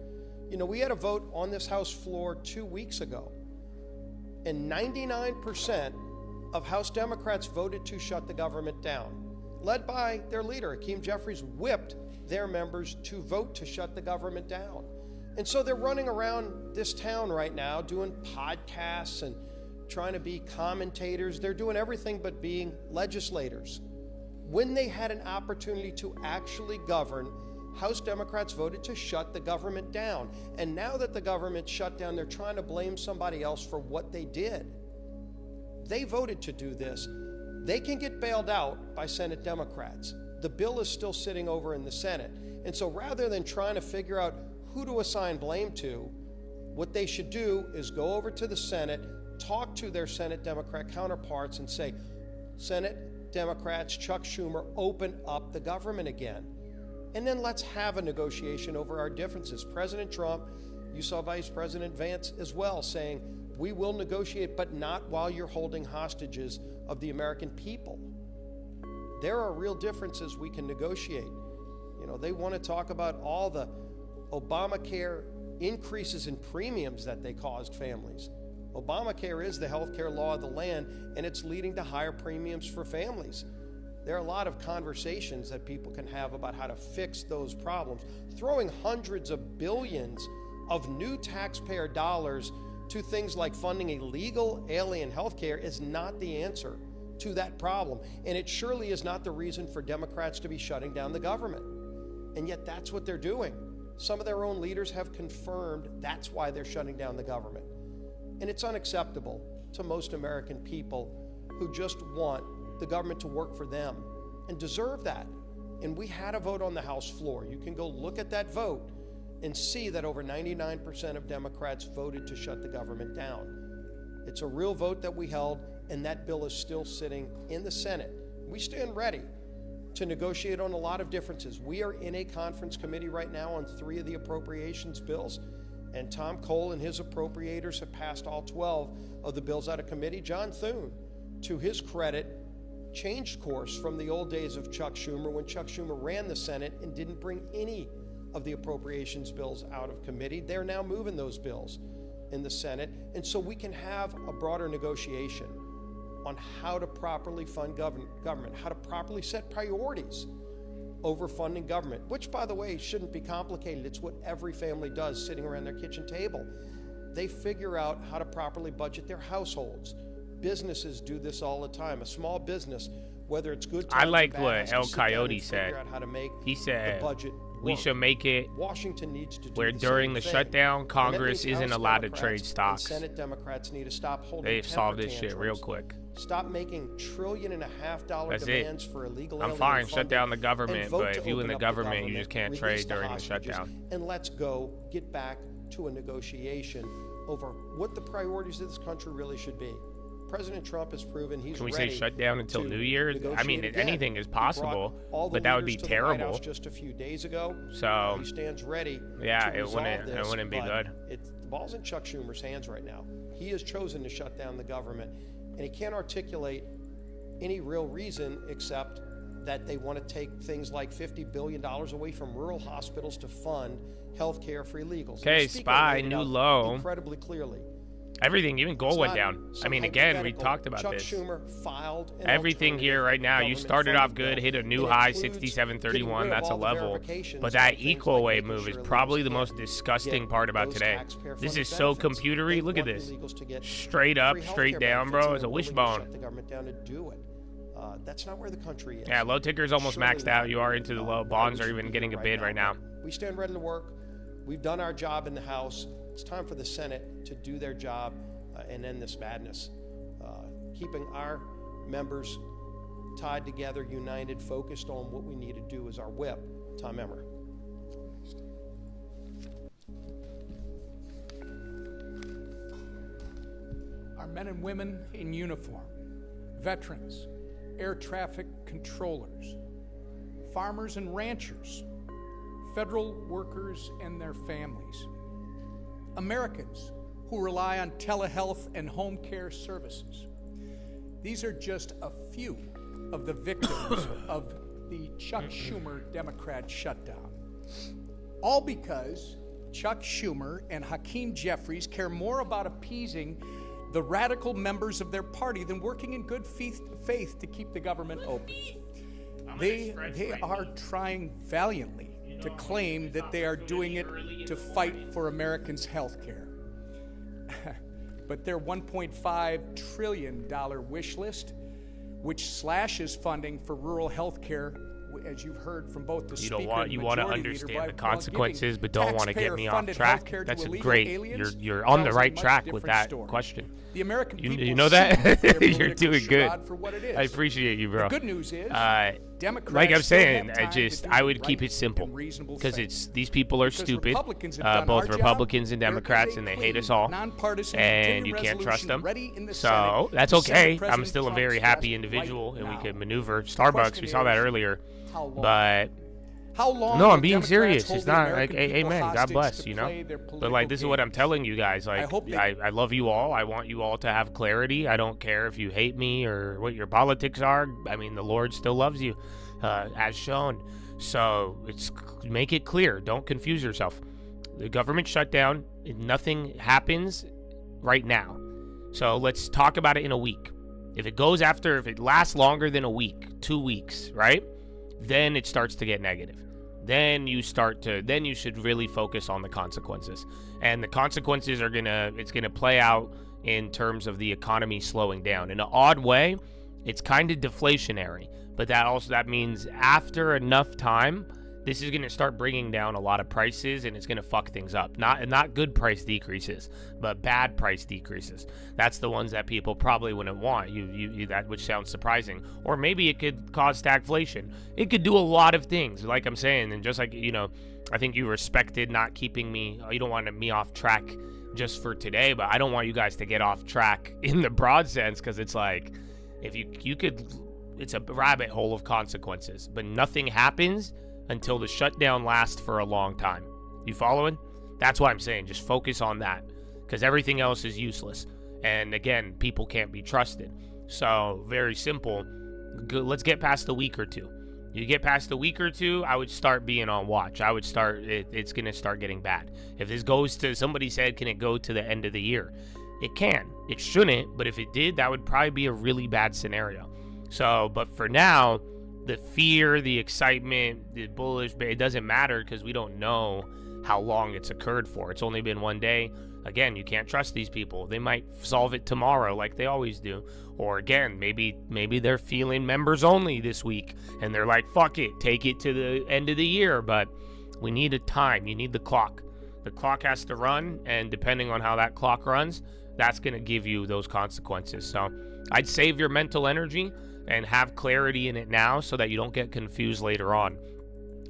You know, we had a vote on this House floor 2 weeks ago, and 99% of House Democrats voted to shut the government down. Led by their leader, Hakeem Jeffries, whipped their members to vote to shut the government down. And so they're running around this town right now doing podcasts and trying to be commentators. They're doing everything but being legislators. When they had an opportunity to actually govern, House Democrats voted to shut the government down. And now that the government shut down, they're trying to blame somebody else for what they did. They voted to do this. They can get bailed out by Senate Democrats. The bill is still sitting over in the Senate. And so rather than trying to figure out who to assign blame to, what they should do is go over to the Senate, talk to their Senate Democrat counterparts and say, Senate Democrats, Chuck Schumer, open up the government again. And then let's have a negotiation over our differences. President Trump, you saw Vice President Vance as well saying, we will negotiate, but not while you're holding hostages of the American people. There are real differences we can negotiate. You know, they want to talk about all the Obamacare increases in premiums that they caused families. Obamacare is the health care law of the land, and it's leading to higher premiums for families. There are a lot of conversations that people can have about how to fix those problems. Throwing hundreds of billions of new taxpayer dollars to things like funding illegal alien health care is not the answer to that problem. And it surely is not the reason for Democrats to be shutting down the government. And yet that's what they're doing. Some of their own leaders have confirmed that's why they're shutting down the government. And it's unacceptable to most American people who just want the government to work for them and deserve that. And we had a vote on the House floor. You can go look at that vote and see that over 99% of Democrats voted to shut the government down. It's a real vote that we held, and that bill is still sitting in the Senate. We stand ready to negotiate on a lot of differences. We are in a conference committee right now on 3 of the appropriations bills, and Tom Cole and his appropriators have passed all 12 of the bills out of committee. John Thune, to his credit, changed course from the old days of Chuck Schumer, when Chuck Schumer ran the Senate and didn't bring any of the appropriations bills out of committee. They're now moving those bills in the Senate, and so we can have a broader negotiation on how to properly fund government, how to properly set priorities over funding government, which, by the way, shouldn't be complicated. It's what every family does sitting around their kitchen table. They figure out how to properly budget their households. Businesses do this all the time. A small business, whether it's good times I like or bad, what has to El sit down Coyote and said. figure out how to make He said the budget we work. should make it Washington needs to do where the during same the thing. shutdown, And that Congress means isn't House allowed to Democrats trade and stocks. Senate Democrats need to stop holding They've solved temper this shit real tantrums. quick. Stop making $1.5 trillion That's it. demands for illegal I'm alien fine, shut funding, down the and government, vote but to if you in open the up government, you just can't release trade the during the hostages, shutdown. and let's go get back to a negotiation over what the priorities of this country really should be. President Trump has proven he's Can we ready say shut down until to New Year's? I mean, negotiate again. anything is He possible, brought all the but that would be leaders to the White terrible. House just a few days ago. So, He stands ready. yeah, to it resolve wouldn't- it this, wouldn't be but good. The ball's in Chuck Schumer's hands right now. He has chosen to shut down the government, and he can't articulate any real reason except that they want to take things like $50 billion away from rural hospitals to fund health care for illegals. And Okay, the Speaker Spy, laid it new out low. incredibly clearly. Everything, even gold It's went not down. I some mean, again, we hypothetical. talked about Chuck this. Schumer filed an Everything here alternative right now, you government started off funding good, bill. hit a new It high, includes 67.31, getting rid of that's a all the level. verifications But that on things equal like weight making move is sure probably illegals the most can't disgusting get part about those today. taxpayer-funded This is so benefits. computery. They Look at want this. illegals to get Straight up, free straight healthcare down, benefits, bro. and It's a they're willing to wishbone. shut the government down to do it. That's not where the country is. Yeah, low ticker's almost Surely maxed out. You are into the low. why Bonds we are should even be getting a here bid right now. But we stand ready to work. We've done our job in the House. It's time for the Senate to do their job and end this madness. Keeping our members tied together, united, focused on what we need to do as our whip. Tom Emmer. Our men and women in uniform, veterans, air traffic controllers, farmers and ranchers, federal workers and their families, Americans who rely on telehealth and home care services. These are just a few of the victims of the Chuck Schumer Democrat shutdown. All because Chuck Schumer and Hakeem Jeffries care more about appeasing the radical members of their party than working in good faith to keep the government open. They are trying valiantly to claim that they are doing it to fight for Americans' health care. But their $1.5 trillion wish list, which slashes funding for rural health care, as you've heard from both the speaker and You want to majority leader, understand the while consequences, giving but don't want to get me off taxpayer-funded track. healthcare to That's a illegal great. aliens You're on the tells a right much track with different that story. question. The American people You know that? see their You're political doing good. charade for what it is. I appreciate you, bro. The good news is, Democrats like I'm still have saying, time to do I would right keep it simple and reasonable because thing. it's these people are Because stupid, Republicans have done both our job. Republicans and There is Democrats, a and they clean, hate us all, nonpartisan and you continuing can't trust them. resolution ready in the So Senate that's to send okay. I'm President still a Trump's very happy desk individual, right and we now. can maneuver. Starbucks, question we saw that is, earlier, how long? but. How long No, will I'm being Democrats serious. hold It's the not American like, people amen, God hostage bless, to you know. play their But political like, this is what I'm games? telling you guys. Like, hope they- I love you all. I want you all to have clarity. I don't care if you hate me or what your politics are. I mean, the Lord still loves you, as shown. So make it clear. Don't confuse yourself. The government shutdown. Nothing happens right now. So let's talk about it in a week. If it lasts longer than a week, 2 weeks, right? Then it starts to get negative. Then you should really focus on the consequences. And the consequences it's gonna play out in terms of the economy slowing down. In an odd way, it's kind of deflationary, but that means after enough time, this is going to start bringing down a lot of prices, and it's going to fuck things up. Not good price decreases, but bad price decreases. That's the ones that people probably wouldn't want. That which sounds surprising. Or maybe it could cause stagflation. It could do a lot of things, like I'm saying. And just like, I think you respected not keeping me. You don't want me off track just for today, but I don't want you guys to get off track in the broad sense, because it's like, if you could it's a rabbit hole of consequences, but nothing happens until the shutdown lasts for a long time. You following? That's why I'm saying just focus on that, because everything else is useless. And again, people can't be trusted. So very simple. Let's get past a week or two. You get past a week or two, I would start being on watch. I would start, it's going to start getting bad. If this goes to, somebody said, can it go to the end of the year? It can. It shouldn't, but if it did, that would probably be a really bad scenario. So, but for now, the fear, the excitement, the bullish, it doesn't matter because we don't know how long it's occurred for. It's only been one day. Again, you can't trust these people. They might solve it tomorrow like they always do. Or again, maybe they're feeling members only this week and they're like, fuck it, take it to the end of the year. But we need a time. You need the clock. The clock has to run, and depending on how that clock runs, that's going to give you those consequences. So I'd save your mental energy and have clarity in it now so that you don't get confused later on.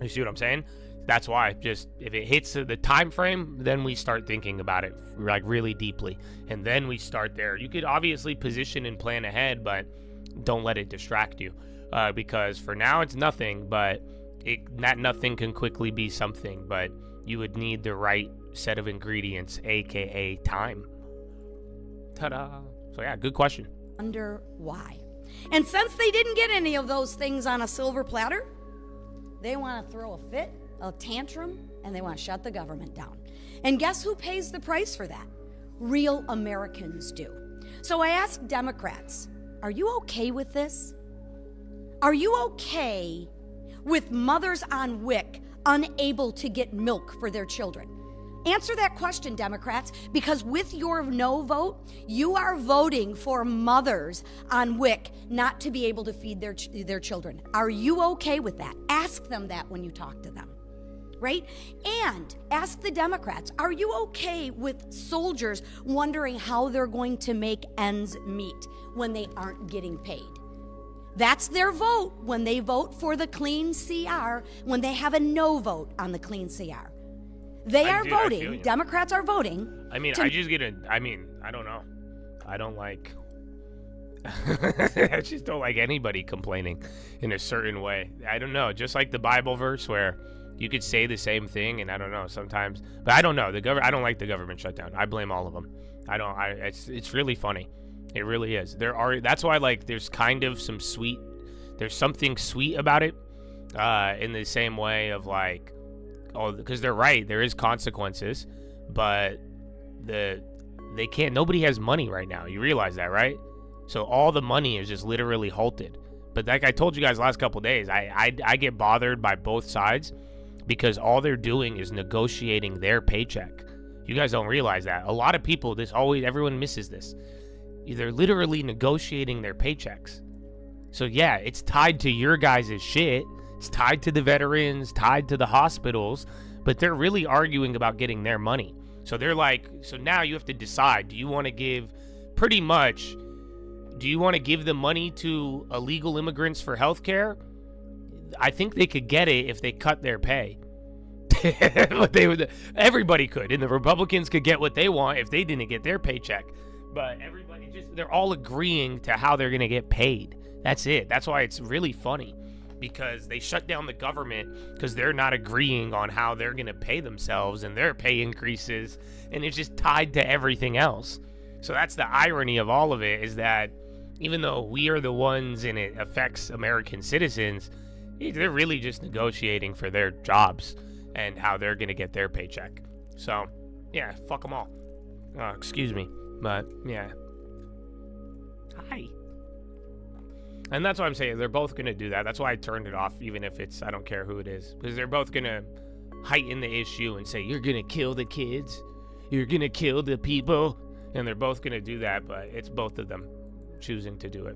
You see what I'm saying? That's why, just if it hits the time frame, then we start thinking about it like really deeply, and then we start there. You could obviously position and plan ahead, but don't let it distract you, because for now it's nothing, but that nothing can quickly be something. But you would need the right set of ingredients, aka time. Ta-da! So yeah, good question. Wonder why. And since they didn't get any of those things on a silver platter, they want to throw a fit, a tantrum, and they want to shut the government down. And guess who pays the price for that? Real Americans do. So I ask Democrats, are you okay with this? Are you okay with mothers on WIC unable to get milk for their children? Answer that question, Democrats, because with your no vote, you are voting for mothers on WIC not to be able to feed their children. Are you okay with that? Ask them that when you talk to them, right? And ask the Democrats, are you okay with soldiers wondering how they're going to make ends meet when they aren't getting paid? That's their vote when they vote for the clean CR, when they have a no vote on the clean CR. They are voting. Democrats are voting. I mean, I don't know. I don't like. I just don't like anybody complaining in a certain way. I don't know. Just like the Bible verse where you could say the same thing, and I don't know sometimes. But I don't know. I don't like the government shutdown. I blame all of them. It's really funny. It really is. That's why there's kind of some sweet. There's something sweet about it, in the same way of like. Oh, because they're right. There is consequences, but nobody has money right now. You realize that, right? So all the money is just literally halted. But like I told you guys last couple days, I get bothered by both sides because all they're doing is negotiating their paycheck. You guys don't realize that. A lot of people, everyone misses this. They're literally negotiating their paychecks. So yeah, it's tied to your guys' shit. It's tied to the veterans, tied to the hospitals, but they're really arguing about getting their money. So they're like, so now you have to decide, do you want to give the money to illegal immigrants for healthcare? I think they could get it if they cut their pay. But everybody could, and the Republicans could get what they want if they didn't get their paycheck. But they're all agreeing to how they're going to get paid. That's it. That's why it's really funny. Because they shut down the government because they're not agreeing on how they're going to pay themselves and their pay increases, and it's just tied to everything else. So that's the irony of all of it, is that even though we are the ones and it affects American citizens, they're really just negotiating for their jobs and how they're going to get their paycheck. So, yeah, fuck them all. Excuse me, but yeah. Hi. And that's what I'm saying. They're both going to do that. That's why I turned it off, even if I don't care who it is. Because they're both going to heighten the issue and say, you're going to kill the kids. You're going to kill the people. And they're both going to do that, but it's both of them choosing to do it.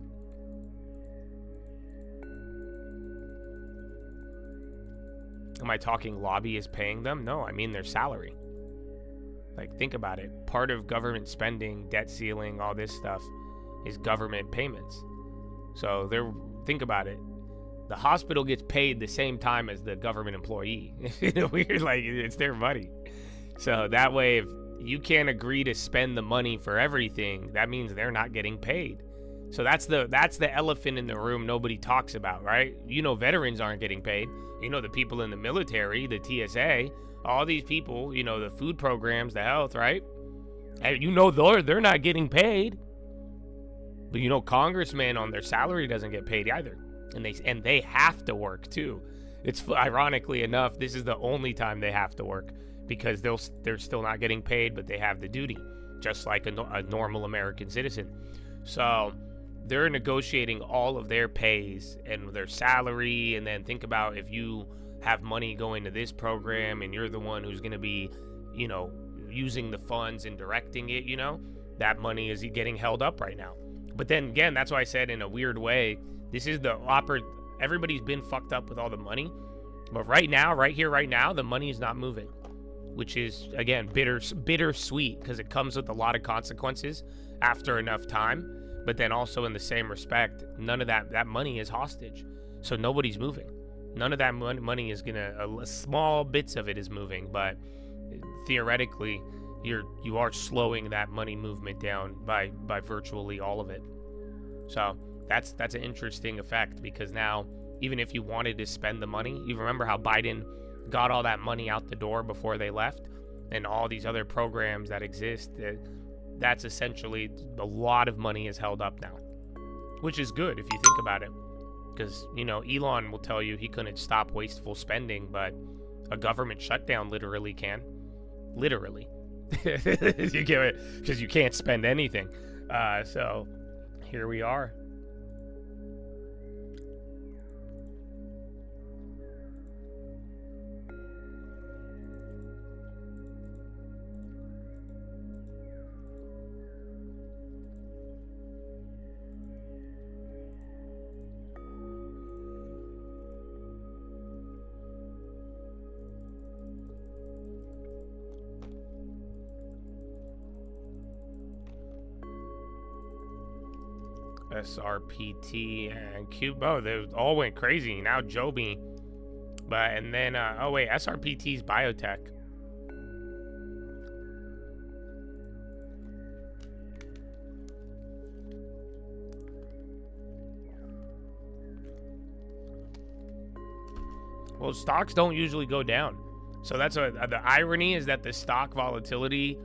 Am I talking lobbyists paying them? No, I mean their salary. Like, think about it. Part of government spending, debt ceiling, all this stuff is government payments. So think about it. The hospital gets paid the same time as the government employee. Weird, like it's their money. So that way, if you can't agree to spend the money for everything, that means they're not getting paid. So that's the elephant in the room nobody talks about, right? You know, veterans aren't getting paid. You know, the people in the military, the TSA, all these people, you know, the food programs, the health, right? And you know, they're not getting paid. But you know, congressmen on their salary doesn't get paid either. And they have to work too. It's ironically enough, this is the only time they have to work because they're still not getting paid, but they have the duty, just like a normal American citizen. So they're negotiating all of their pays and their salary. And then think about if you have money going to this program and you're the one who's going to be, you know, using the funds and directing it, you know, that money is getting held up right now. But then again, that's why I said in a weird way, this is the everybody's been fucked up with all the money. But right now, right here, right now, the money is not moving, which is, again, bittersweet because it comes with a lot of consequences after enough time. But then also in the same respect, none of that money is hostage. So nobody's moving. None of that money is small bits of it is moving, but theoretically, you are slowing that money movement down by virtually all of it. So that's an interesting effect because now, even if you wanted to spend the money, you remember how Biden got all that money out the door before they left, and all these other programs that exist, that's essentially a lot of money is held up now, which is good if you think about it. Because, you know, Elon will tell you he couldn't stop wasteful spending, but a government shutdown literally can. Literally. You get it? Because you can't spend anything. So here we are. SRPT and Cubo, they all went crazy. Now Joby, and then oh wait, SRPT's Biotech. Well, stocks don't usually go down, so that's what the irony is, that the stock volatility,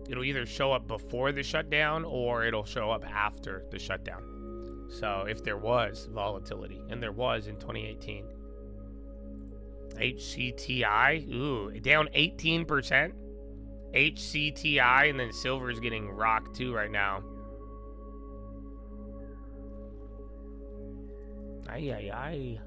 it'll either show up before the shutdown or it'll show up after the shutdown. So if there was volatility, and there was in 2018. HCTI, ooh, down 18%. HCTI, and then silver is getting rocked too right now. Ay, ay, ay.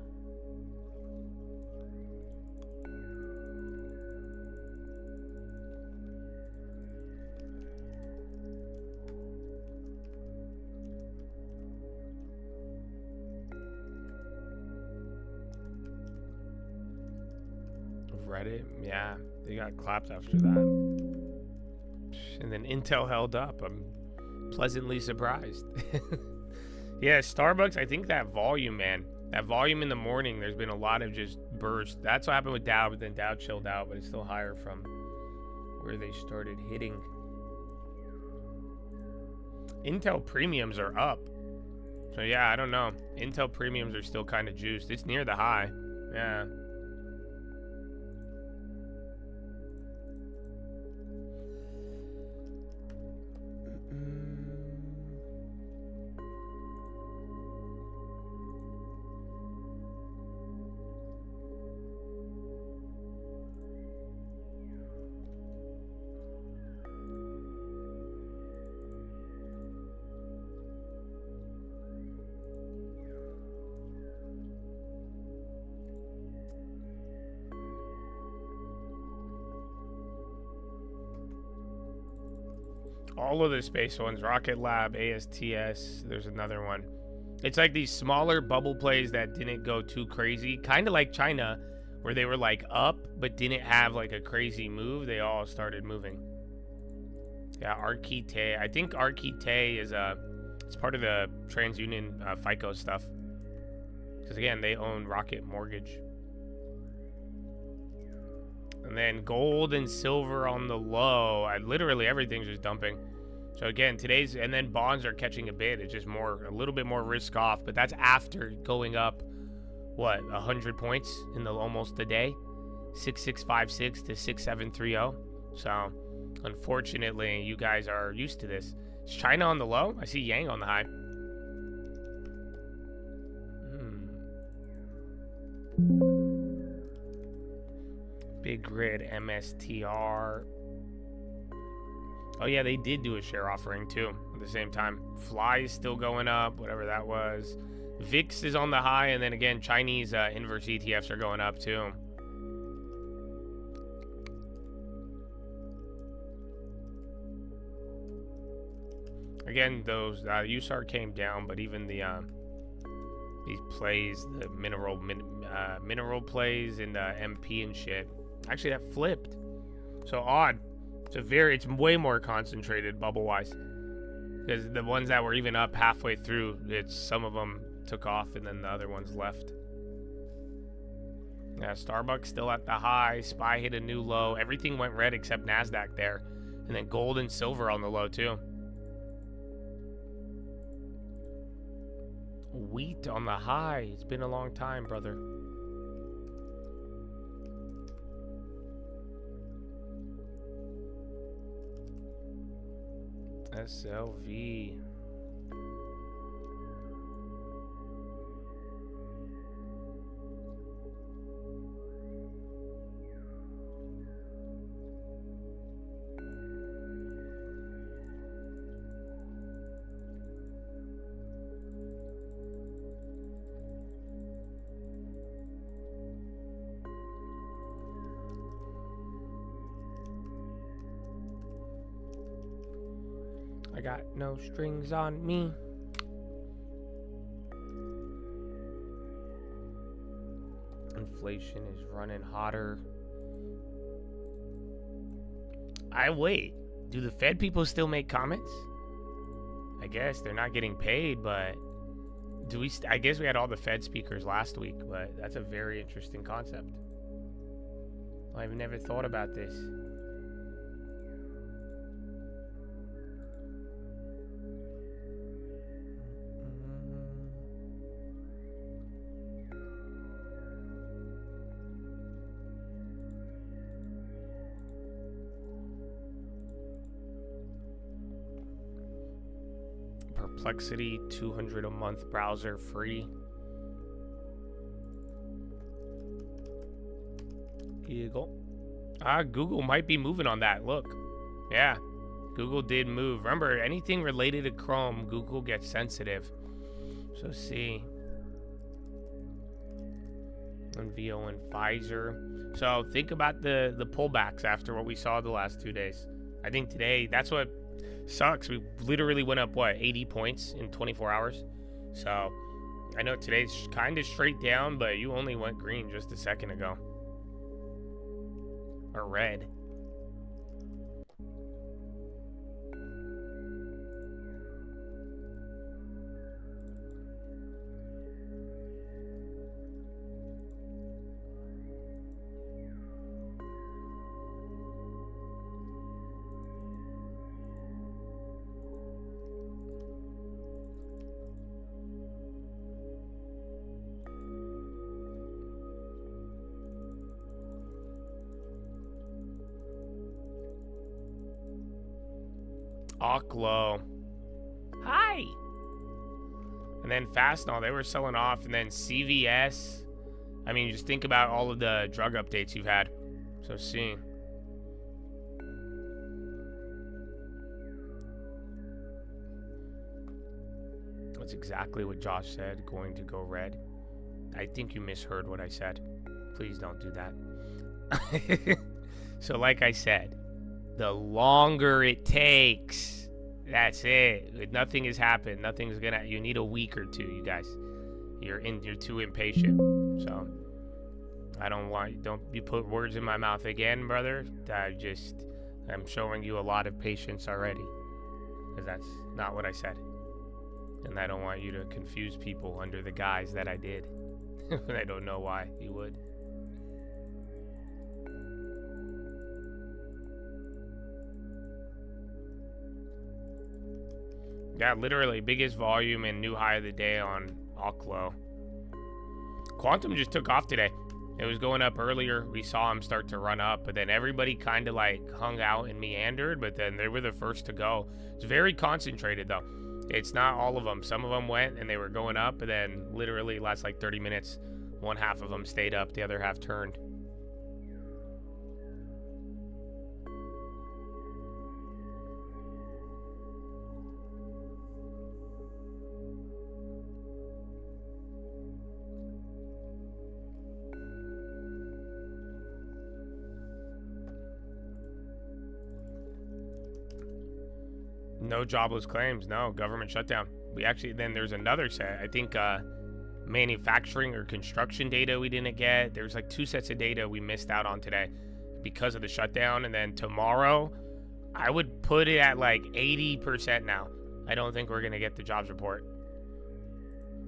Reddit, yeah, they got clapped after that. And then Intel held up. I'm pleasantly surprised. Yeah, Starbucks, I think that volume, man, that volume in the morning, there's been a lot of just burst. That's what happened with Dow, but then Dow chilled out, but it's still higher from where they started hitting. Intel premiums are up. So yeah, I don't know. Intel premiums are still kind of juiced. It's near the high. Yeah. All of the space ones, Rocket Lab, ASTS, there's another one. It's like these smaller bubble plays that didn't go too crazy, kind of like China, where they were like up but didn't have like a crazy move. They all started moving. Yeah, Arquite. I think Arquite is it's part of the TransUnion FICO stuff, because again, they own Rocket Mortgage. And then gold and silver on the low. Literally everything's just dumping. So again, today's, and then bonds are catching a bid. It's just a little bit more risk off, but that's after going up, what, 100 points in almost a day, 6656 to 6730. So unfortunately, you guys are used to this. Is China on the low? I see Yang on the high. Big Grid, MSTR. Oh yeah, they did do a share offering too at the same time. Fly is still going up, whatever that was. VIX is on the high, and then again, Chinese inverse ETFs are going up too. Again, those USAR came down, but even the these plays, the mineral plays and MP and shit, actually that flipped. So odd. It's way more concentrated bubble wise, because the ones that were even up halfway through, some of them took off and then the other ones left. Yeah, Starbucks still at the high. SPY hit a new low. Everything went red except NASDAQ there, and then gold and silver on the low too. Wheat on the high. It's been a long time, brother. SLV. I got no strings on me. Inflation is running hotter. Wait. Do the Fed people still make comments? I guess they're not getting paid, but I guess we had all the Fed speakers last week, but that's a very interesting concept. I've never thought about this. Perplexity, 200 a month browser free. Here you go. Google might be moving on that. Look. Yeah. Google did move. Remember, anything related to Chrome, Google gets sensitive. So see. And VO and Pfizer. So think about the pullbacks after what we saw the last 2 days. I think today, that's what sucks. We literally went up, 80 points in 24 hours. So I know today's kind of straight down, but you only went green just a second ago. Or red. Low. Hi. And then Fastenal, they were selling off, and then CVS. I mean, just think about all of the drug updates you've had. So see. That's exactly what Josh said, going to go red. I think you misheard what I said. Please don't do that. So like I said, the longer it takes, that's it. Nothing has happened. Nothing's gonna. You need a week or two, you guys. You're too impatient. So don't you put words in my mouth again, brother. I'm showing you a lot of patience already, because that's not what I said, and I don't want you to confuse people under the guise that I did. I don't know why you would. Yeah, literally biggest volume and new high of the day on Oklo. Quantum just took off today. It was going up earlier. We saw him start to run up, but then everybody kind of like hung out and meandered, but then they were the first to go. It's very concentrated though. It's not all of them. Some of them went and they were going up, but then literally last like 30 minutes, one half of them stayed up, the other half turned. No jobless claims, no government shutdown. We actually, then there's another set, I think manufacturing or construction data we didn't get. There's like 2 sets of data we missed out on today because of the shutdown. And then tomorrow, I would put it at like 80% now. I don't think we're gonna get the jobs report.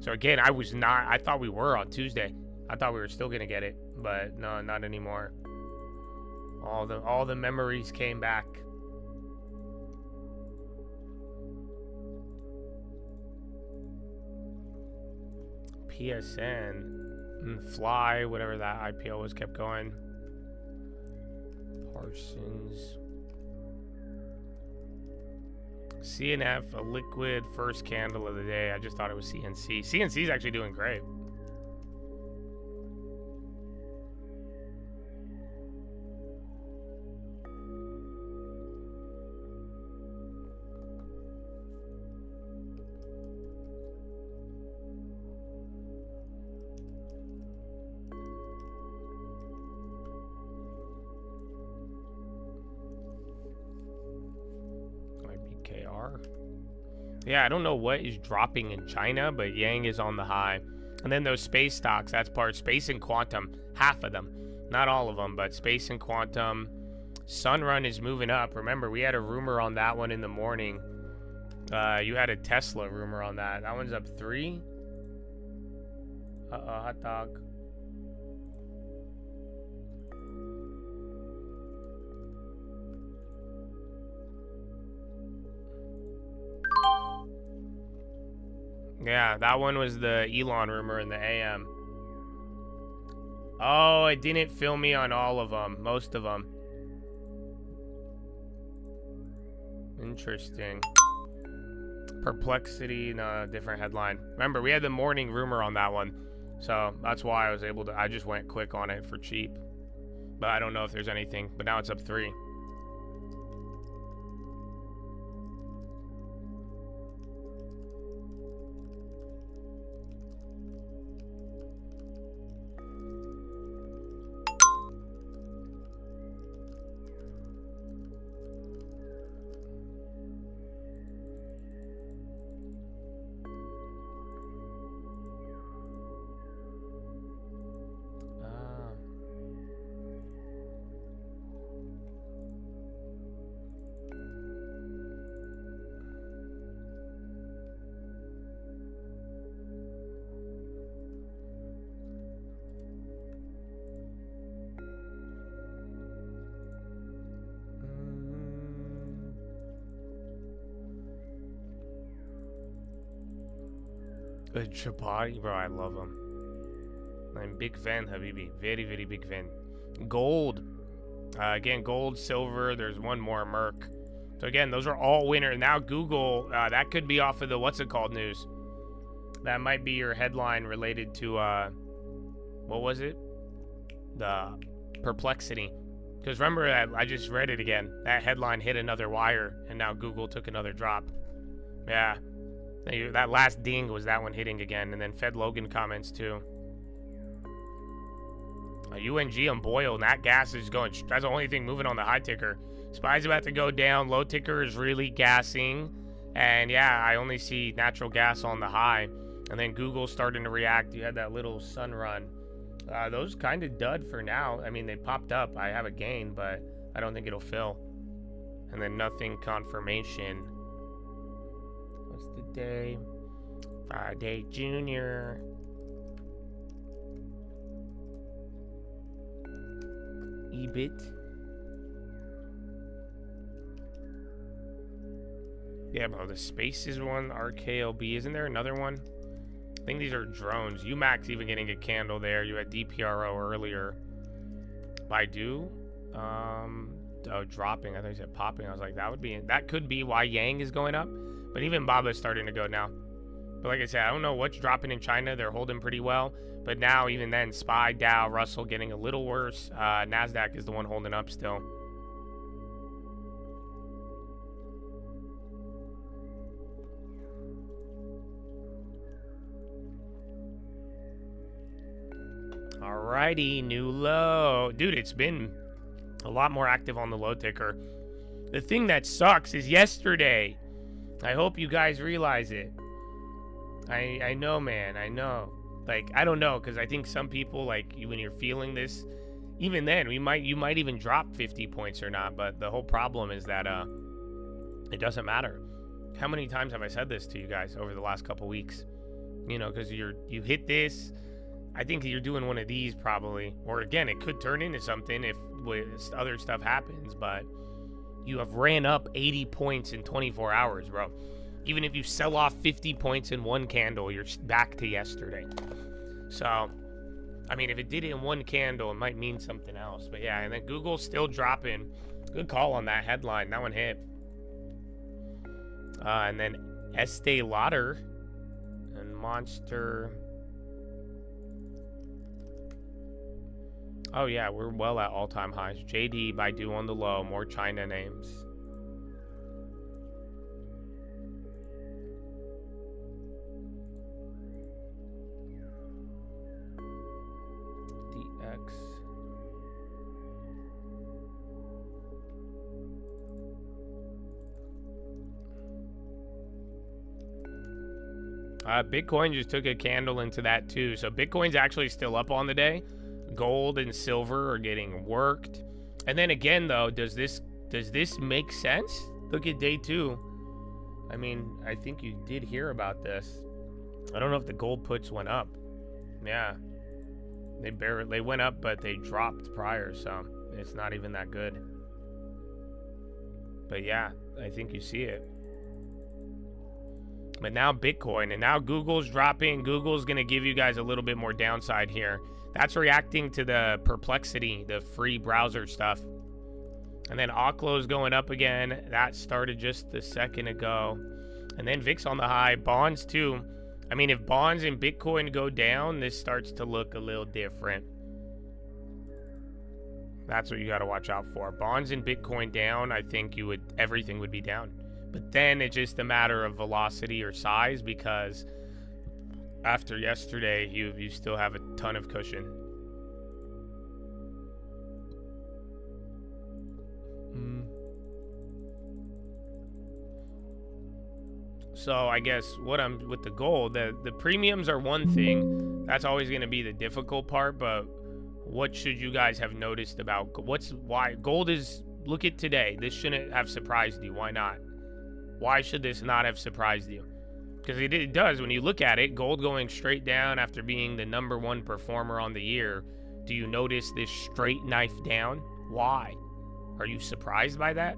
So again, I thought we were on Tuesday. I thought we were still gonna get it, but no, not anymore. All the memories came back. PSN, Fly, whatever that IPO was, kept going. Parsons. CNF, a liquid first candle of the day. I just thought it was CNC. CNC is actually doing great. Yeah, I don't know what is dropping in China, but Yang is on the high. And then those space stocks, that's part. Space and quantum, half of them. Not all of them, but space and quantum. Sunrun is moving up. Remember, we had a rumor on that one in the morning. You had a Tesla rumor on that. That one's up 3. Hot dog. Yeah, that one was the Elon rumor in the AM. Oh, it didn't fill me on all of them. Most of them. Interesting. Perplexity, no, different headline. Remember, we had the morning rumor on that one. So that's why I was able to, I just went quick on it for cheap. But I don't know if there's anything. But now it's up 3. Chapati, bro, I love him. I'm big fan, Habibi. Very, very big fan. Gold. Again, gold, silver. There's one more, Merc. So again, those are all winners. Now Google, that could be off of the what's it called news. That might be your headline related to, what was it? The Perplexity. Because remember, I just read it again. That headline hit another wire, and now Google took another drop. Yeah. That last ding was that one hitting again, and then Fed Logan comments too. UNG on Boyle, Nat Gas is going. That's the only thing moving on the high ticker. SPY's about to go down. Low ticker is really gassing, and yeah, I only see natural gas on the high, and then Google's starting to react. You had that little sun run. Those kind of dud for now. I mean, they popped up. I have a gain, but I don't think it'll fill. And then nothing confirmation. What's the day? Friday Junior. EBIT. Yeah, bro, the Spaces one, RKLB. Isn't there another one? I think these are drones. UMAX even getting a candle there. You had DPRO earlier. Baidu, dropping. I thought you said popping. I was like, that could be why Yang is going up. But even Baba's starting to go now. But like I said, I don't know what's dropping in China. They're holding pretty well. But now, even then, SPY, Dow, Russell getting a little worse. NASDAQ is the one holding up still. Alrighty, new low. Dude, it's been a lot more active on the low ticker. The thing that sucks is yesterday. I hope you guys realize it. I know, man. I know. Like, I don't know, because I think some people, like, when you're feeling this, even then, you might even drop 50 points or not. But the whole problem is that it doesn't matter. How many times have I said this to you guys over the last couple weeks? You know, because you hit this. I think you're doing one of these probably. Or again, it could turn into something if other stuff happens. But you have ran up 80 points in 24 hours, bro. Even if you sell off 50 points in one candle, you're back to yesterday. So, I mean, if it did it in one candle, it might mean something else. But yeah, and then Google's still dropping. Good call on that headline. That one hit. And then Estee Lauder and Monster. Oh yeah, we're well at all-time highs. JD, Baidu on the low. More China names. DX. Bitcoin just took a candle into that too. So Bitcoin's actually still up on the day. Gold and silver are getting worked. And then again though, does this make sense? Look at day 2. I mean, I think you did hear about this. I don't know if the gold puts went up. Yeah. They went up, but they dropped prior, so it's not even that good. But yeah, I think you see it. But now Bitcoin, and now Google's dropping. Google's going to give you guys a little bit more downside here. That's reacting to the Perplexity, the free browser stuff. And then Oklo's going up again. That started just a second ago. And then VIX on the high. Bonds too. I mean, if bonds and Bitcoin go down, this starts to look a little different. That's what you got to watch out for. Bonds and Bitcoin down, I think everything would be down. But then it's just a matter of velocity or size, because after yesterday, you still have a ton of cushion. So I guess with the gold, the premiums are one thing. That's always going to be the difficult part. But what should you guys have noticed about why gold is? Look at today. This shouldn't have surprised you. Why not? Why should this not have surprised you? Because it does. When you look at it, gold going straight down after being the #1 performer on the year. Do you notice this straight knife down? Why? Are you surprised by that?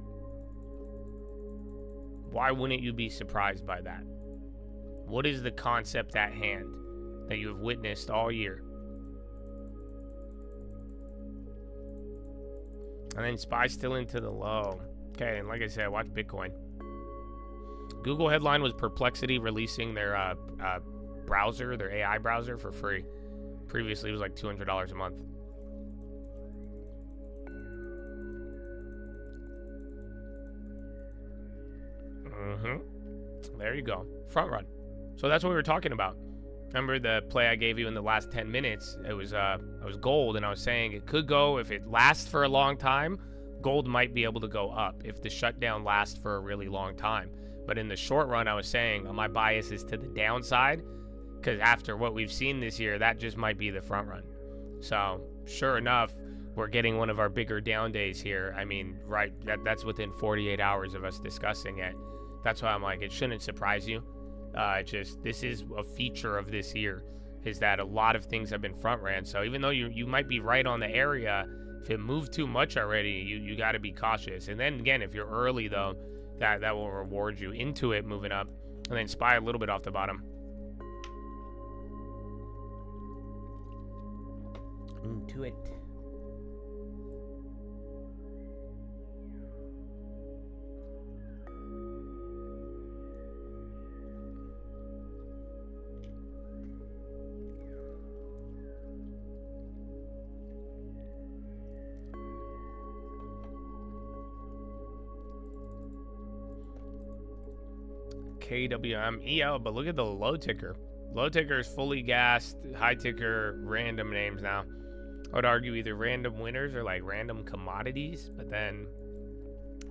Why wouldn't you be surprised by that? What is the concept at hand that you have witnessed all year? And then SPY still into the low. Okay, and like I said, watch Bitcoin. Google headline was Perplexity releasing their browser, their AI browser, for free. Previously, it was like $200 a month. There you go. Front run. So that's what we were talking about. Remember the play I gave you in the last 10 minutes? It was gold, and I was saying it could go, if it lasts for a long time, gold might be able to go up if the shutdown lasts for a really long time. But in the short run, I was saying my bias is to the downside, because after what we've seen this year, that just might be the front run. So sure enough, we're getting one of our bigger down days here. I mean, right, that's within 48 hours of us discussing it. That's why I'm like, it shouldn't surprise you. This is a feature of this year, is that a lot of things have been front ran. So even though you might be right on the area, if it moved too much already, you got to be cautious. And then again, if you're early though, that will reward you. Into it, moving up, and then SPY a little bit off the bottom. Into it. KWM but look at the low ticker. Low ticker is fully gassed, high ticker random names now. I would argue either random winners or like random commodities, but then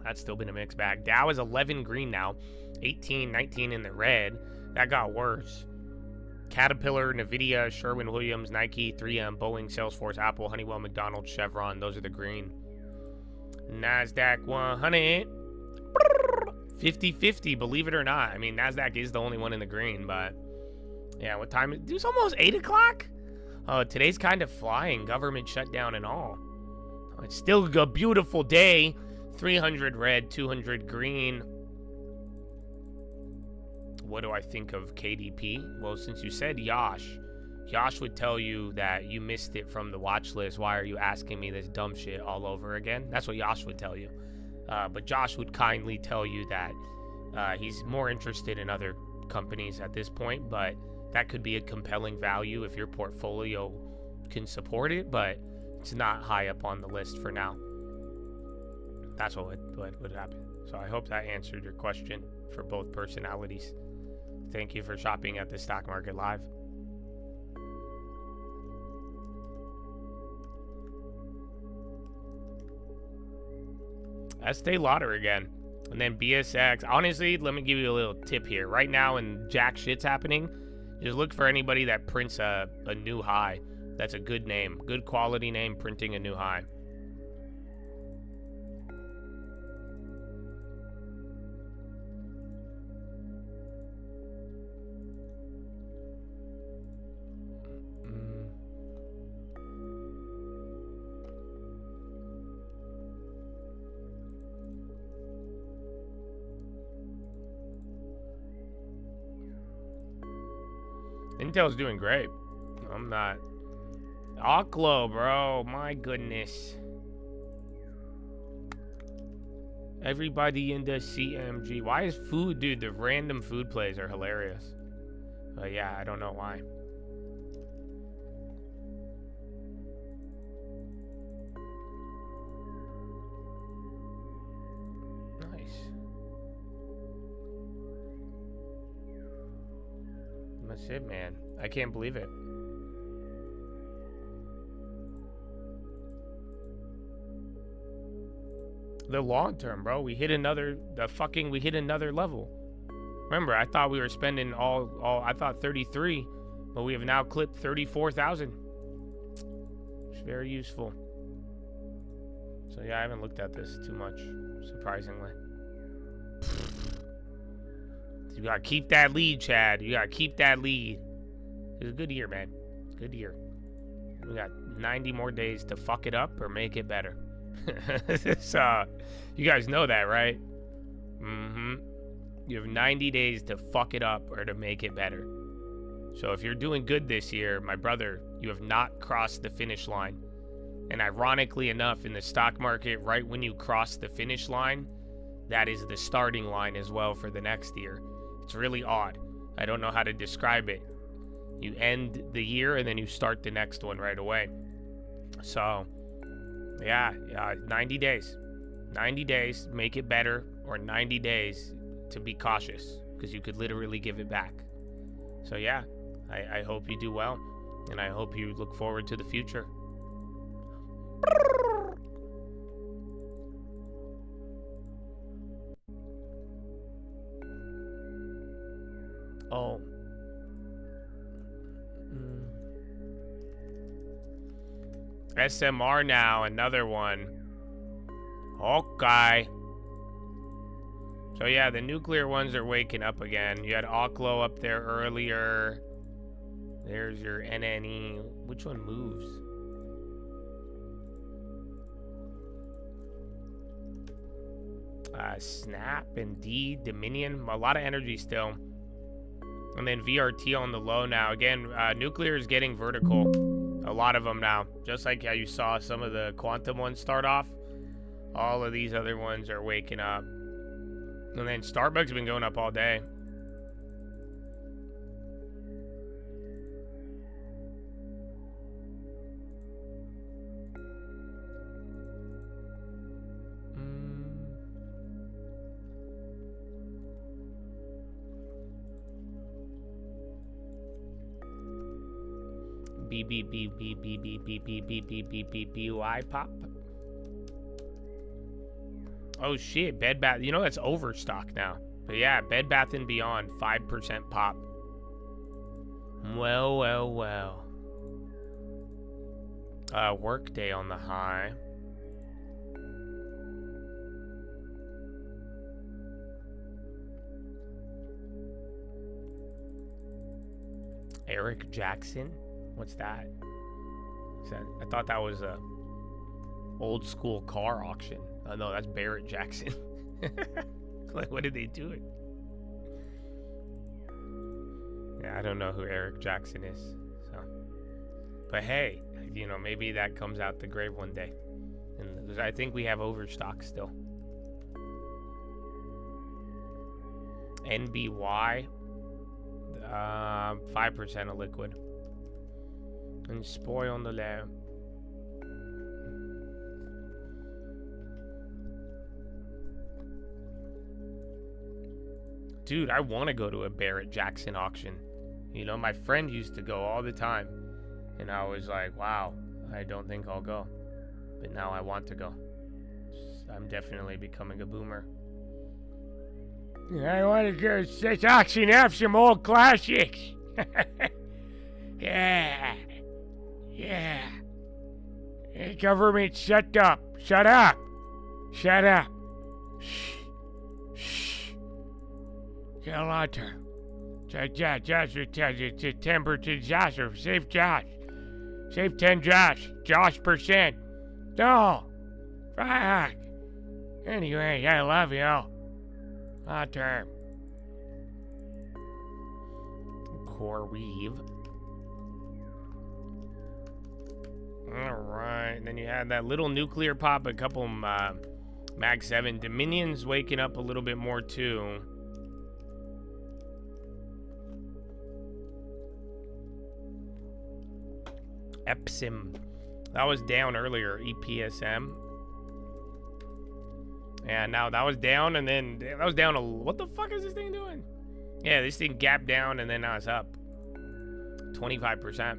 that's still been a mixed bag. Dow is 11 green now, 18, 19 in the red. That got worse. Caterpillar, Nvidia, Sherwin-Williams, Nike, 3M, Boeing, Salesforce, Apple, Honeywell, McDonald's, Chevron. Those are the green. NASDAQ 100. 50-50, believe it or not. I mean, NASDAQ is the only one in the green, but yeah, what time is it? It's almost 8 o'clock? Oh, today's kind of flying, government shutdown and all. Oh, it's still a beautiful day. 300 red, 200 green. What do I think of KDP? Well, since you said Yash would tell you that you missed it from the watch list. Why are you asking me this dumb shit all over again? That's what Yash would tell you. But Josh would kindly tell you that he's more interested in other companies at this point, but that could be a compelling value if your portfolio can support it, but it's not high up on the list for now. That's what would happen. So I hope that answered your question for both personalities. Thank you for shopping at the Stock Market Live. Estee Lauder again. And then BSX. Honestly, let me give you a little tip here. Right now, when jack shit's happening, just look for anybody that prints a new high. That's a good name. Good quality name printing a new high. Intel's doing great. I'm not. Oklo, bro. My goodness. Everybody in the CMG. Why is food, dude? The random food plays are hilarious. But yeah, I don't know why. That's it, man. I can't believe it. The long term, bro. We hit another level. Remember, I thought we were spending I thought 33, but we have now clipped 34,000. It's very useful. So yeah, I haven't looked at this too much, surprisingly. You gotta keep that lead, Chad. You gotta keep that lead. It's a good year, man. Good year. We got 90 more days to fuck it up or make it better. So, you guys know that, right? You have 90 days to fuck it up or to make it better. So if you're doing good this year, my brother, you have not crossed the finish line. And ironically enough, in the stock market, right when you cross the finish line, that is the starting line as well for the next year. It's really odd. I don't know how to describe it. You end the year and then you start the next one right away. So, yeah, 90 days. 90 days, make it better, or 90 days to be cautious, because you could literally give it back. So, yeah, I hope you do well, and I hope you look forward to the future. Oh. SMR now, another one. Okay. So yeah, the nuclear ones are waking up again. You had Oklo up there earlier. There's your NNE. Which one moves? Snap, Indeed, Dominion, a lot of energy still. And then VRT on the low now. Again, nuclear is getting vertical. A lot of them now. Just like how you saw some of the quantum ones start off. All of these other ones are waking up. And then Starbucks has been going up all day. B-B-B-B-B-B-B-B-B-B-B-B-B-Y pop. Oh shit, Bed Bath. You know that's overstock now. But yeah, Bed Bath & Beyond, 5% pop. Well, well, well. Workday on the high. Eric Jackson? What's that? I thought that was a old school car auction. Oh no, that's Barrett Jackson. Like, what did they do it? Yeah, I don't know who Eric Jackson is. So, but hey, you know, maybe that comes out the grave one day. And I think we have overstock still. NBY, 5% of liquid. And spoil on the left. Dude, I want to go to a Barrett Jackson auction. You know, my friend used to go all the time. And I was like, wow, I don't think I'll go. But now I want to go. I'm definitely becoming a boomer. I want to go to this auction, have some old classics. Yeah. Yeah. Hey, government, shut up. Shut up. Shut up. Shh. Shh. Get a letter. Josh, September to Josh. Save Josh. Save 10 Josh. Josh %. No. Fuck. Anyway, I love you. Long term. Core Weave. Alright, then you had that little nuclear pop, a couple Mag 7. Dominion's waking up a little bit more too. Epsim. That was down earlier, EPSM. And now that was down, and then that was down. What the fuck is this thing doing? Yeah, this thing gapped down, and then now it's up 25%.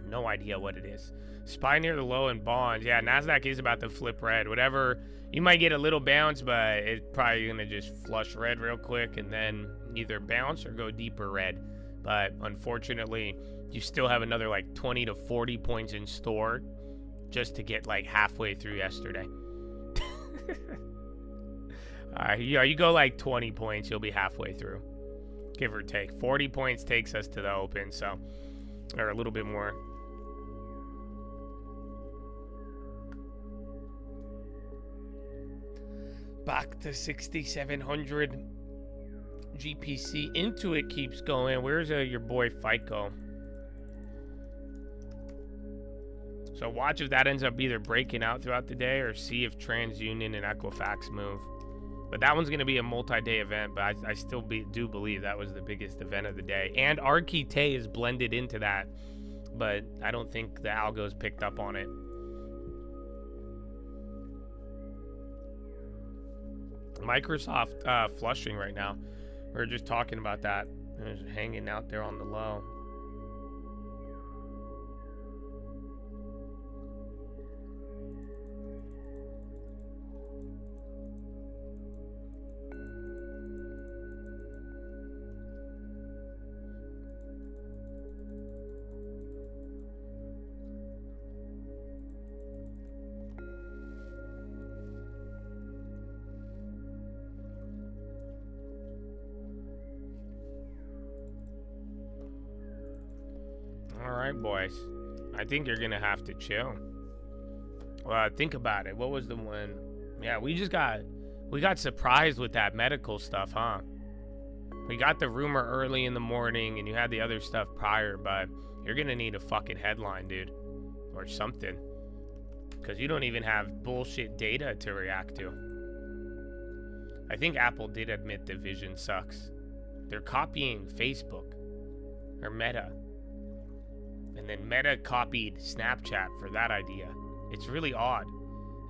No idea what it is. Spy near the low in bonds. Yeah, NASDAQ is about to flip red. Whatever, you might get a little bounce, but it's probably gonna just flush red real quick, and then either bounce or go deeper red. But unfortunately, you still have another like 20 to 40 points in store just to get like halfway through yesterday. Alright, you go like 20 points, you'll be halfway through, give or take. 40 points takes us to the open, so, or a little bit more. Back to 6,700 GPC. Into it keeps going. Where's your boy FICO? So watch if that ends up either breaking out throughout the day or see if TransUnion and Equifax move. But that one's going to be a multi-day event, but I still do believe that was the biggest event of the day. And Archite is blended into that, but I don't think the algos picked up on it. Microsoft flushing right now. We were just talking about that. It's hanging out there on the low. Boys, I think you're gonna have to chill. Well, think about it. What was the one? Yeah, we We got surprised with that medical stuff, huh? We got the rumor early in the morning and you had the other stuff prior, but you're gonna need a fucking headline, dude. Or something. Because you don't even have bullshit data to react to. I think Apple did admit the vision sucks. They're copying Facebook. Or Meta. And then Meta copied Snapchat for that idea. It's really odd.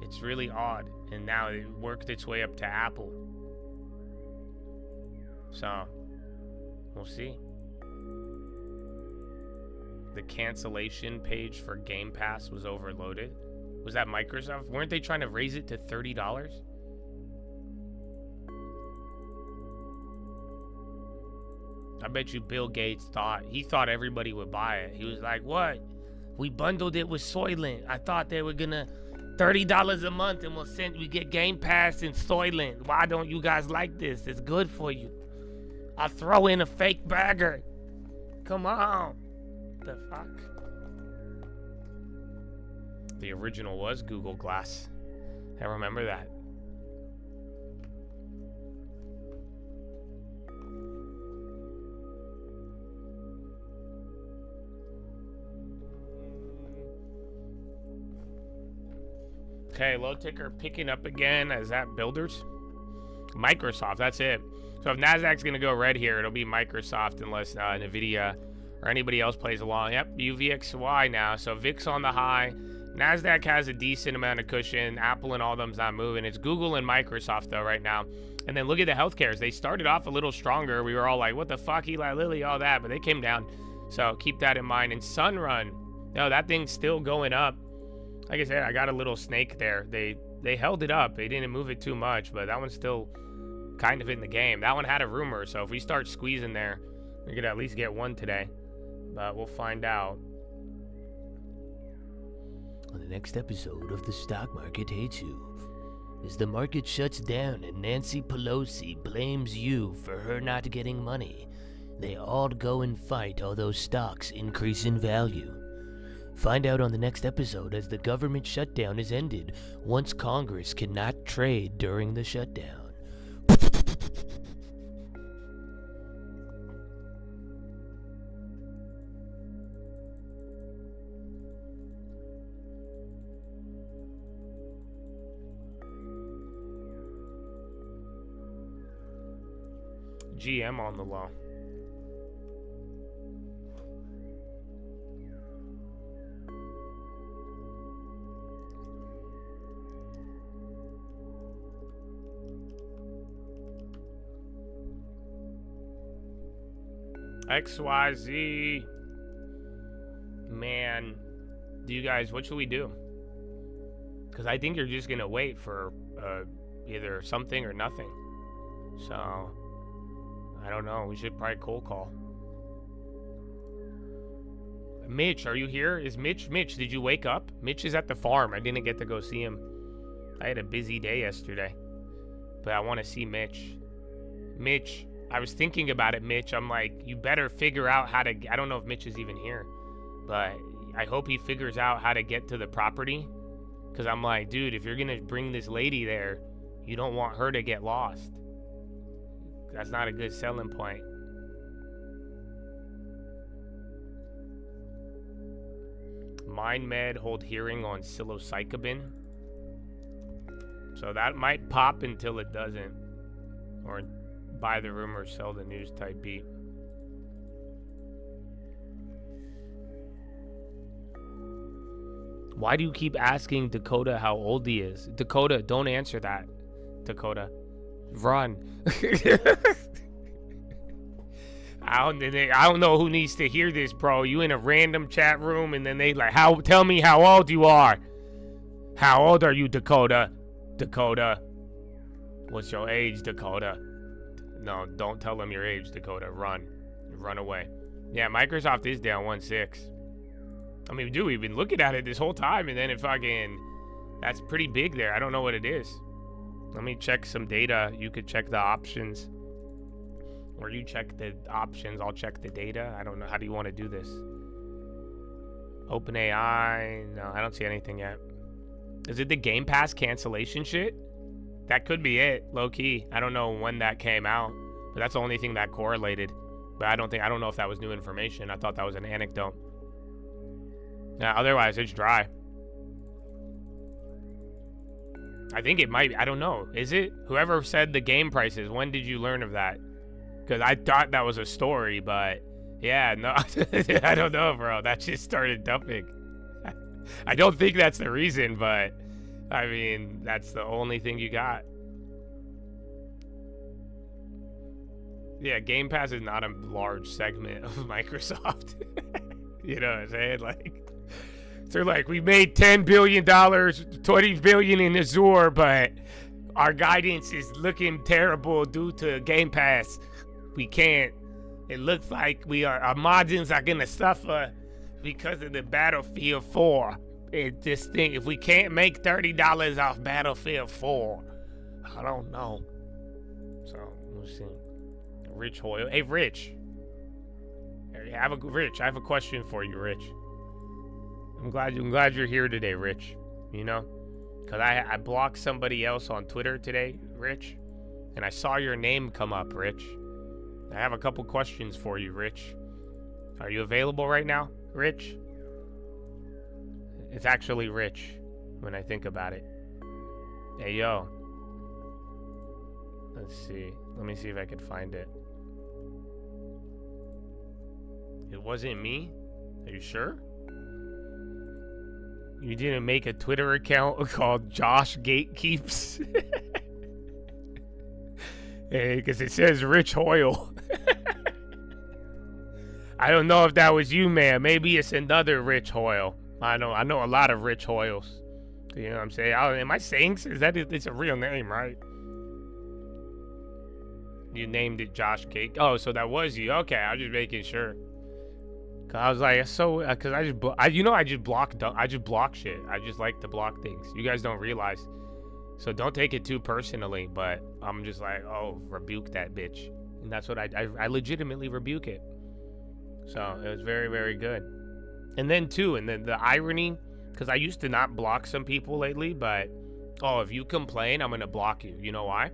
It's really odd. And now it worked its way up to Apple. So, we'll see. The cancellation page for Game Pass was overloaded. Was that Microsoft? Weren't they trying to raise it to $30? I bet you Bill Gates thought everybody would buy it. He was like, what? We bundled it with Soylent. I thought they were gonna $30 a month and we get Game Pass and Soylent. Why don't you guys like this? It's good for you. I'll throw in a fake burger. Come on. The fuck? The original was Google Glass. I remember that. Okay, low ticker picking up again. Is that builders? Microsoft, that's it. So if NASDAQ's going to go red here, it'll be Microsoft unless NVIDIA or anybody else plays along. Yep, UVXY now. So VIX on the high. NASDAQ has a decent amount of cushion. Apple and all of them's not moving. It's Google and Microsoft, though, right now. And then look at the healthcares. They started off a little stronger. We were all like, what the fuck, Eli Lilly, all that. But they came down. So keep that in mind. And Sunrun, no, that thing's still going up. Like I said, I got a little snake there. They held it up. They didn't move it too much, but that one's still kind of in the game. That one had a rumor, so if we start squeezing there, we could at least get one today. But we'll find out. On the next episode of The Stock Market Hates You, as the market shuts down and Nancy Pelosi blames you for her not getting money, they all go and fight all those stocks increase in value. Find out on the next episode as the government shutdown is ended once Congress cannot trade during the shutdown. GM on the low. XYZ. Man, do you guys, what should we do? Because I think you're just going to wait for either something or nothing. So, I don't know. We should probably cold call. Mitch, are you here? Is Mitch, did you wake up? Mitch is at the farm. I didn't get to go see him. I had a busy day yesterday. But I want to see Mitch. Mitch, I was thinking about it, Mitch. I'm like, you better figure out how to... I don't know if Mitch is even here. But I hope he figures out how to get to the property. Because I'm like, dude, if you're going to bring this lady there, you don't want her to get lost. That's not a good selling point. MindMed hold hearing on psilocybin. So that might pop until it doesn't. Or buy the rumor, sell the news type beat. Why do you keep asking Dakota how old he is? Dakota, don't answer that. Dakota, run. I don't know who needs to hear this, bro. You in a random chat room and then they like, tell me how old you are. How old are you, Dakota? Dakota. What's your age, Dakota? No, don't tell them your age, Dakota. Run away. Yeah, Microsoft is down 1.6. I mean, dude, we've been looking at it this whole time, and then it fucking... That's pretty big there. I don't know what it is. Let me check some data. You could check the options. Or you check the options. I'll check the data. I don't know. How do you want to do this? OpenAI. No, I don't see anything yet. Is it the Game Pass cancellation shit? That could be it, low key. I don't know when that came out, but that's the only thing that correlated. But I don't know if that was new information. I thought that was an anecdote. Yeah, otherwise it's dry. I think it might. I don't know. Is it? Whoever said the game prices, when did you learn of that? Because I thought that was a story, but yeah, no. I don't know, bro. That just started dumping. I don't think that's the reason, but I mean, that's the only thing you got. Yeah, Game Pass is not a large segment of Microsoft. You know what I'm saying? Like, they're like, we made $10 billion, $20 billion in Azure, but our guidance is looking terrible due to Game Pass. We can't. It looks like our margins are gonna suffer because of the Battlefield 4. If we can't make $30 off Battlefield 4, I don't know. So we'll see. Rich Hoyle. Hey, Rich. I have a question for you, Rich. I'm glad you're here today, Rich. You know, because I blocked somebody else on Twitter today, Rich, and I saw your name come up, Rich. I have a couple questions for you, Rich. Are you available right now, Rich? It's actually Rich when I think about it. Hey, yo. Let's see. Let me see if I can find it. It wasn't me? Are you sure? You didn't make a Twitter account called Josh Gatekeeps? Hey, because it says Rich Hoyle. I don't know if that was you, man. Maybe it's another Rich Hoyle. I know a lot of Rich Hoyles. You know what I'm saying? Am I saying it's a real name, right? You named it Josh Gate. Oh, so that was you. Okay, I was just making sure. Cause I was like, cause I just block shit. I just like to block things. You guys don't realize, so don't take it too personally. But I'm just like, oh, rebuke that bitch, and that's what I legitimately rebuke it. So it was very, very good. And then the irony, cause I used to not block some people lately, but if you complain, I'm gonna block you. You know why?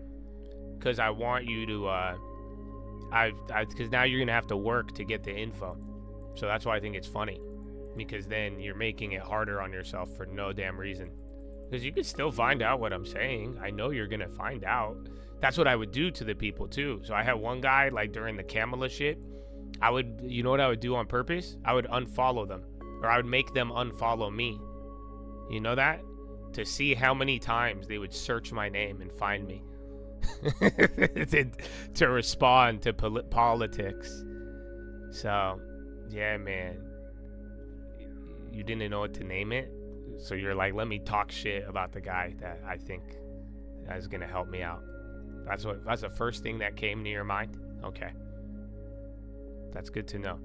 Cause I want you to, cause now you're gonna have to work to get the info. So that's why I think it's funny, because then you're making it harder on yourself for no damn reason. Because you can still find out what I'm saying. I know you're gonna find out. That's what I would do to the people too. So I had one guy, like during the Kamala shit, you know what I would do on purpose? I would unfollow them, or I would make them unfollow me. You know that? To see how many times they would search my name and find me. to respond to politics. So yeah, man, you didn't know what to name it, so you're like, let me talk shit about the guy that I think is gonna help me out. That's the first thing that came to your mind. Okay, that's good to know.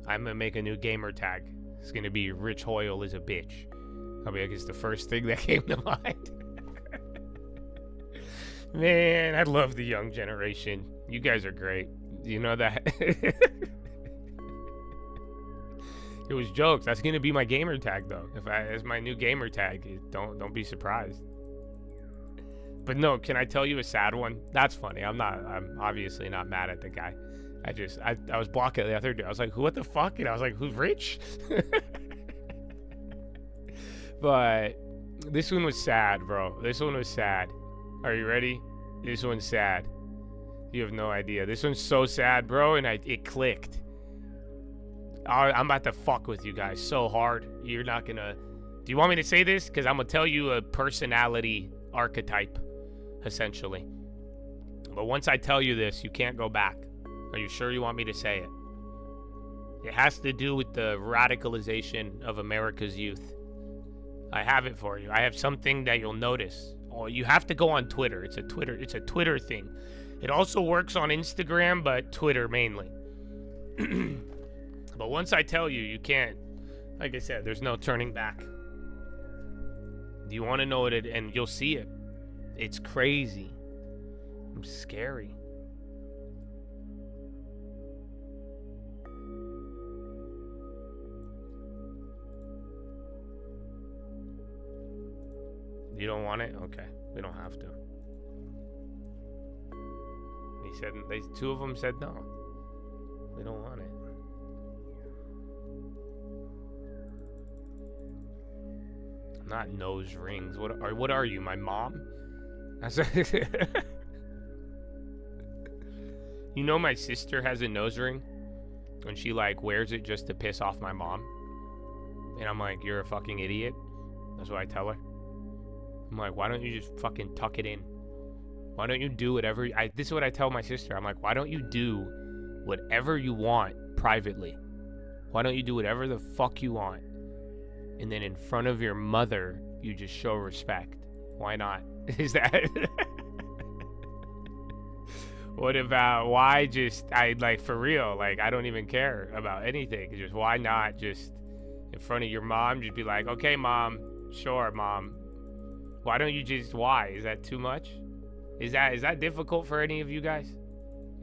I'm gonna make a new gamer tag. It's gonna be Rich Hoyle is a bitch. I'll be like, it's the first thing that came to mind. Man, I love the young generation. You guys are great. You know that. It was jokes. That's gonna be my gamer tag, though. It's my new gamer tag. Don't be surprised. But no, can I tell you a sad one? That's funny. I'm obviously not mad at the guy. I was blocking the other day. I was like, what the fuck? And I was like, who's Rich? But this one was sad, bro. This one was sad. Are you ready? This one's sad. You have no idea. This one's so sad, bro, and it clicked. I'm about to fuck with you guys so hard. You're not gonna... Do you want me to say this? Because I'm gonna tell you a personality archetype, essentially. But once I tell you this, you can't go back. Are you sure you want me to say it? It has to do with the radicalization of America's youth. I have it for you. I have something that you'll notice. Oh, you have to go on Twitter. It's a Twitter thing. It also works on Instagram, but Twitter mainly. But once I tell you, you can't. Like I said, there's no turning back. Do you want to know it? And you'll see it. It's crazy. It's scary. You don't want it? Okay. We don't have to. Two of them said no. We don't want it. Not nose rings. What are you, my mom? You know my sister has a nose ring, and she like wears it just to piss off my mom. And I'm like, you're a fucking idiot. That's what I tell her. I'm like, why don't you just fucking tuck it in? Why don't you do whatever? This is what I tell my sister. I'm like, why don't you do whatever you want privately? Why don't you do whatever the fuck you want? And then in front of your mother, you just show respect. Why not? Is that... What about, why just, for real, like, I don't even care about anything. Just why not just in front of your mom, just be like, okay, mom, sure, mom. Why don't you just, why? Is that too much? Is that difficult for any of you guys?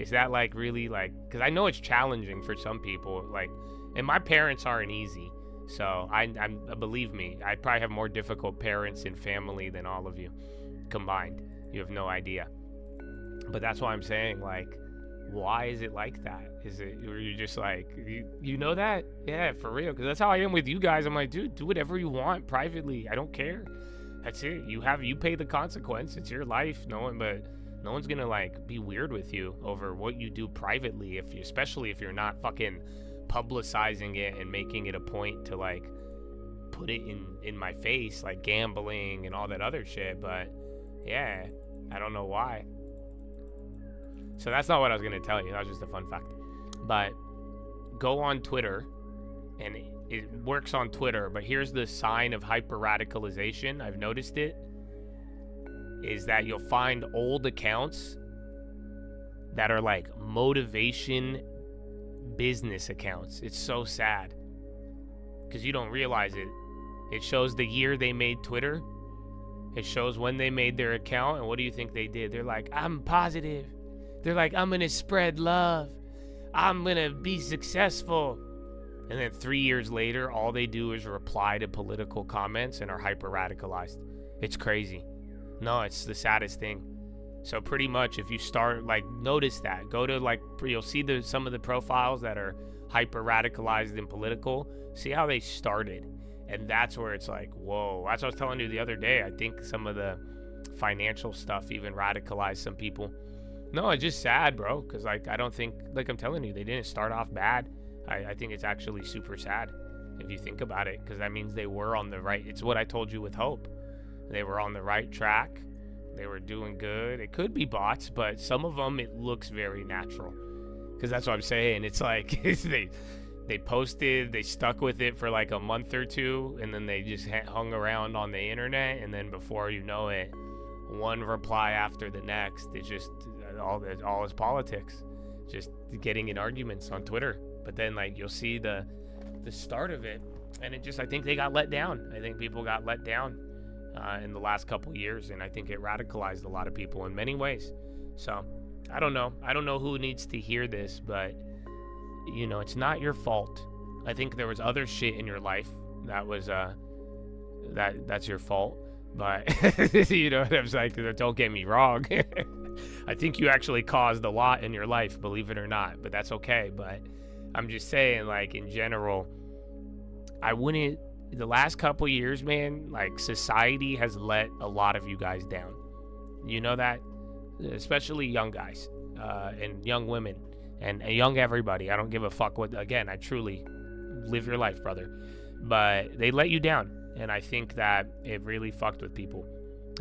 Is that like really like, because I know it's challenging for some people, like, and my parents aren't easy. So I'm believe me, I probably have more difficult parents and family than all of you combined. You have no idea. But that's why I'm saying, like, why is it like that? Is it, or you're just like, you know that? Yeah, for real. Because that's how I am with you guys. I'm like, dude, do whatever you want privately. I don't care. That's it. You pay the consequence. It's your life. No one's gonna like be weird with you over what you do privately. Especially if you're not fucking publicizing it and making it a point to like put it in my face, like gambling and all that other shit. But yeah, I don't know why. So that's not what I was going to tell you. That was just a fun fact. But go on Twitter, and it works on Twitter. But here's the sign of hyper-radicalization. I've noticed it. Is that you'll find old accounts that are like motivation business accounts. It's so sad. Because you don't realize it. It shows the year they made Twitter. It shows when they made their account. And what do you think they did? They're like, I'm positive. They're like, I'm going to spread love. I'm going to be successful. And then 3 years later, all they do is reply to political comments and are hyper-radicalized. It's crazy. No, it's the saddest thing. So pretty much if you start, like, notice that. Go to, like, you'll see some of the profiles that are hyper-radicalized and political. See how they started. And that's where it's like, whoa. That's what I was telling you the other day. I think some of the financial stuff even radicalized some people. No, it's just sad, bro, because, like, I don't think, like I'm telling you, they didn't start off bad. I think it's actually super sad if you think about it, because that means they were on the right, it's what I told you with Hope. They were on the right track. They were doing good. It could be bots, but some of them, it looks very natural, because that's what I'm saying. It's like, they posted, they stuck with it for like a month or two, and then they just hung around on the internet, and then before you know it, one reply after the next. It's just all is politics, just getting in arguments on Twitter. But then, like, you'll see the start of it, and I think they got let down. I think people got let down in the last couple years, and I think it radicalized a lot of people in many ways. So I don't know who needs to hear this, but you know, it's not your fault. I think there was other shit in your life that was that's your fault. But you know what I'm saying? Don't get me wrong. I think you actually caused a lot in your life, believe it or not, but that's okay. But I'm just saying, like, in general, the last couple years, man, like, society has let a lot of you guys down. You know that? Especially young guys and young women and young everybody. I don't give a fuck again, I truly live your life, brother. But they let you down. And I think that it really fucked with people.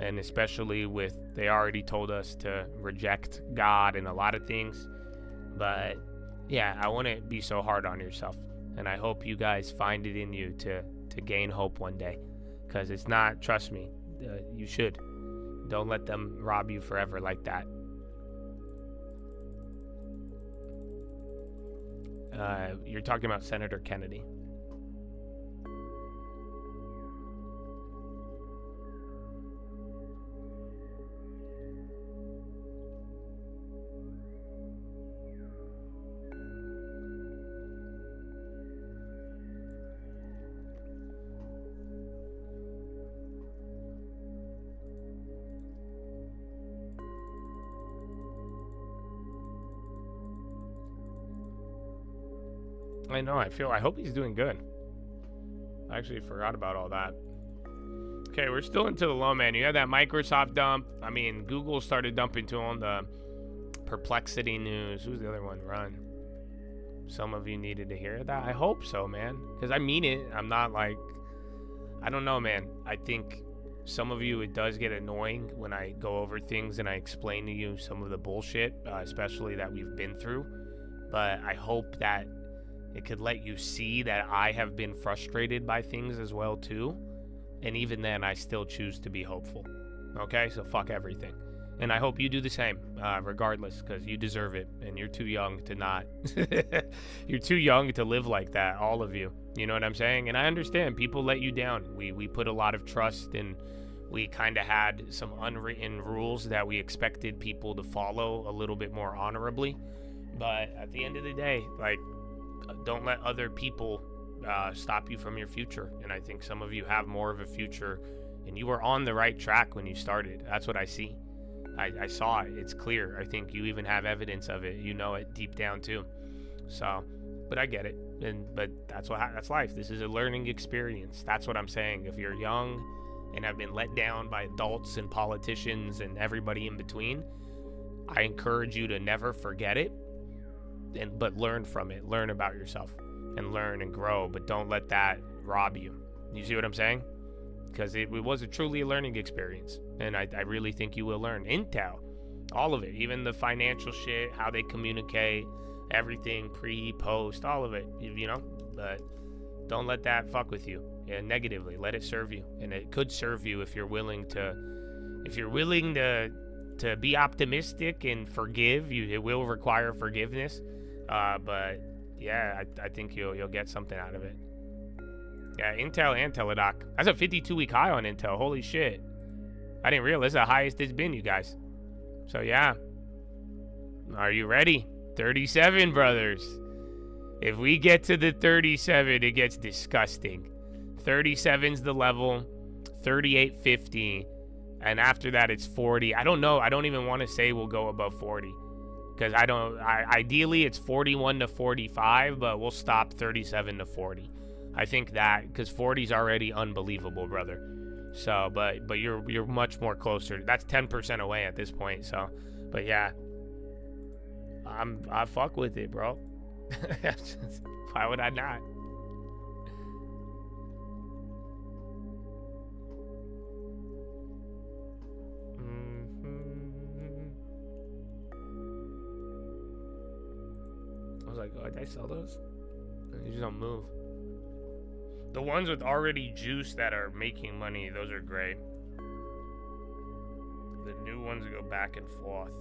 And especially they already told us to reject God and a lot of things. But yeah, I wouldn't be so hard on yourself. And I hope you guys find it in you to gain hope one day. Because it's not, trust me, you should. Don't let them rob you forever like that. You're talking about Senator Kennedy. I know. I hope he's doing good. I actually forgot about all that. Okay, we're still into the low, man. You had that Microsoft dump. I mean, Google started dumping too on the Perplexity news. Who's the other one? Run. Some of you needed to hear that. I hope so, man. Because I mean it. I'm not like... I don't know, man. I think some of you, it does get annoying when I go over things and I explain to you some of the bullshit, especially that we've been through. But I hope that it could let you see that I have been frustrated by things as well, too. And even then, I still choose to be hopeful. Okay? So fuck everything. And I hope you do the same, regardless, because you deserve it. And you're too young to not. You're too young to live like that, all of you. You know what I'm saying? And I understand people let you down. We put a lot of trust and we kind of had some unwritten rules that we expected people to follow a little bit more honorably. But at the end of the day, like, don't let other people stop you from your future. And I think some of you have more of a future and you were on the right track when you started. That's what I see. I saw it. It's clear. I think you even have evidence of it. You know it deep down too. So, but I get it. But that's life. This is a learning experience. That's what I'm saying. If you're young and have been let down by adults and politicians and everybody in between, I encourage you to never forget it, but learn from it. Learn about yourself and learn and grow, but don't let that rob you. You see what I'm saying? Because it was truly a learning experience, and I really think you will learn. Intel, all of it, even the financial shit, how they communicate, everything, pre, post, all of it, you know. But don't let that fuck with you negatively. Let it serve you, and it could serve you if you're willing to be optimistic and forgive. It will require forgiveness, but yeah, I think you'll get something out of it. Yeah, Intel and Teladoc. That's a 52-week high on Intel. Holy shit. I didn't realize the highest it's been, you guys. So, yeah. Are you ready? 37, brothers. If we get to the 37, it gets disgusting. 37's the level. 38.50. And after that, it's 40. I don't know. I don't even want to say we'll go above 40. Because ideally, it's 41 to 45, but we'll stop 37 to 40. I think that, because 40's already unbelievable, brother. So, but you're much more closer. That's 10% away at this point. So, but yeah, I fuck with it, bro. Why would I not? I was like, oh, did I sell those? You just don't move. The ones with already juice that are making money, those are great. The new ones go back and forth.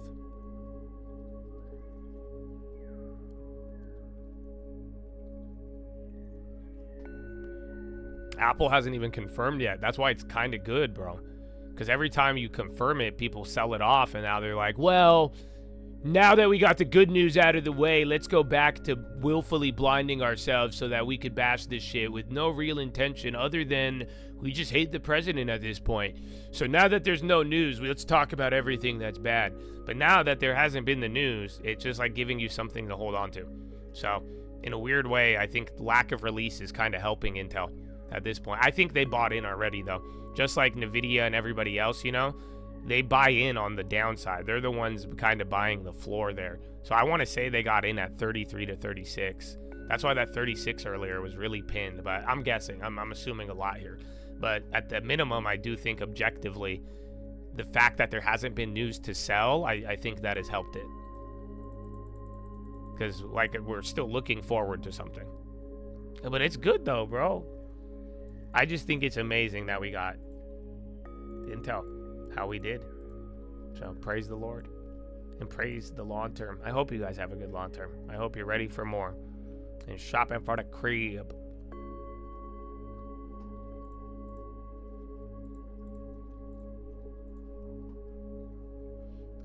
Apple hasn't even confirmed yet. That's why it's kind of good, bro. Because every time you confirm it, people sell it off, and now they're like, well, now that we got the good news out of the way, let's go back to willfully blinding ourselves so that we could bash this shit with no real intention other than we just hate the president at this point. So now that there's no news, let's talk about everything that's bad. But now that there hasn't been the news, it's just like giving you something to hold on to. So in a weird way, I think lack of release is kind of helping Intel at this point. I think they bought in already, though. Just like NVIDIA and everybody else, you know? They buy in on the downside. They're the ones kind of buying the floor there. So I want to say they got in at 33 to 36. That's why that 36 earlier was really pinned. But I'm guessing. I'm assuming a lot here. But at the minimum, I do think objectively, the fact that there hasn't been news to sell, I think that has helped it. Because, like, we're still looking forward to something. But it's good, though, bro. I just think it's amazing that we got Intel. How we did. So praise the Lord and praise the long term. I hope you guys have a good long term. I hope you're ready for more and shopping for the crib.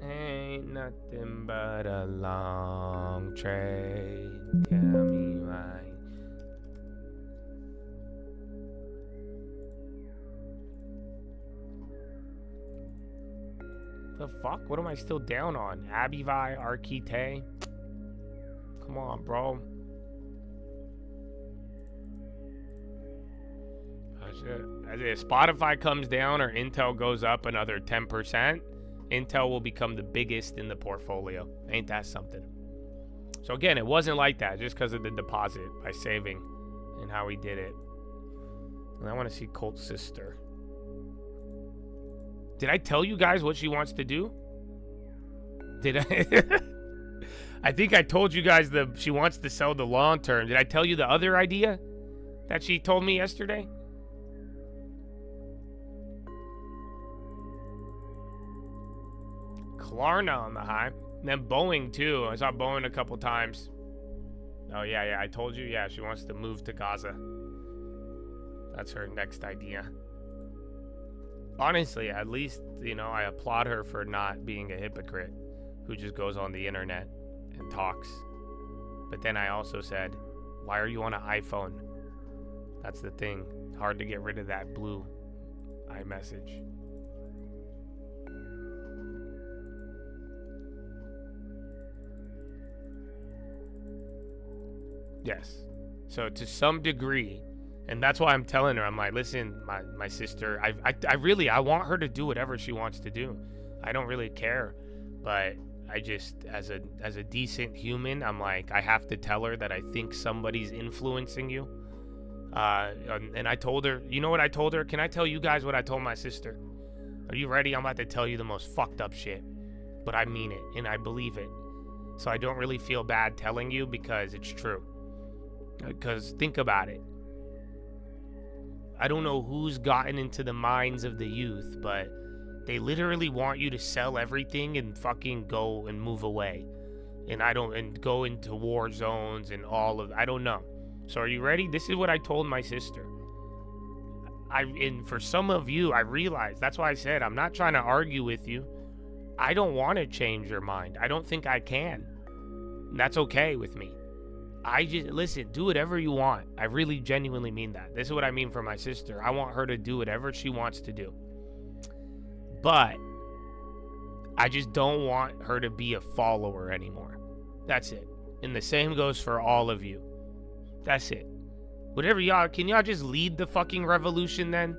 Ain't nothing but a long trade. Tell me why. The fuck? What am I still down on? Abivi, Archite? Come on, bro. shit. If Spotify comes down or Intel goes up another 10%, Intel will become the biggest in the portfolio. Ain't that something? So again, it wasn't like that just because of the deposit by saving and how he did it. And I want to see Colt's sister. Did I tell you guys what she wants to do? Did I? I think I told you guys she wants to sell the long term. Did I tell you the other idea that she told me yesterday? Klarna on the high. And then Boeing too. I saw Boeing a couple times. Oh yeah, I told you. Yeah, she wants to move to Gaza. That's her next idea. Honestly, at least, I applaud her for not being a hypocrite who just goes on the internet and talks. But then I also said, why are you on an iPhone? That's the thing. Hard to get rid of that blue iMessage. Yes. So to some degree, and that's why I'm telling her, I'm like, listen, my sister, I want her to do whatever she wants to do. I don't really care. But I just, as a decent human, I'm like, I have to tell her that I think somebody's influencing you. And I told her, you know what I told her? Can I tell you guys what I told my sister? Are you ready? I'm about to tell you the most fucked up shit. But I mean it, and I believe it. So I don't really feel bad telling you because it's true. Because think about it. I don't know who's gotten into the minds of the youth, but they literally want you to sell everything and fucking go and move away. And go into war zones and I don't know. So are you ready? This is what I told my sister. And for some of you, I realize, that's why I said, I'm not trying to argue with you. I don't want to change your mind. I don't think I can. And that's okay with me. Listen, do whatever you want. I really genuinely mean that. This is what I mean for my sister. I want her to do whatever she wants to do. But I just don't want her to be a follower anymore. That's it. And the same goes for all of you. That's it. Whatever can y'all just lead the fucking revolution then?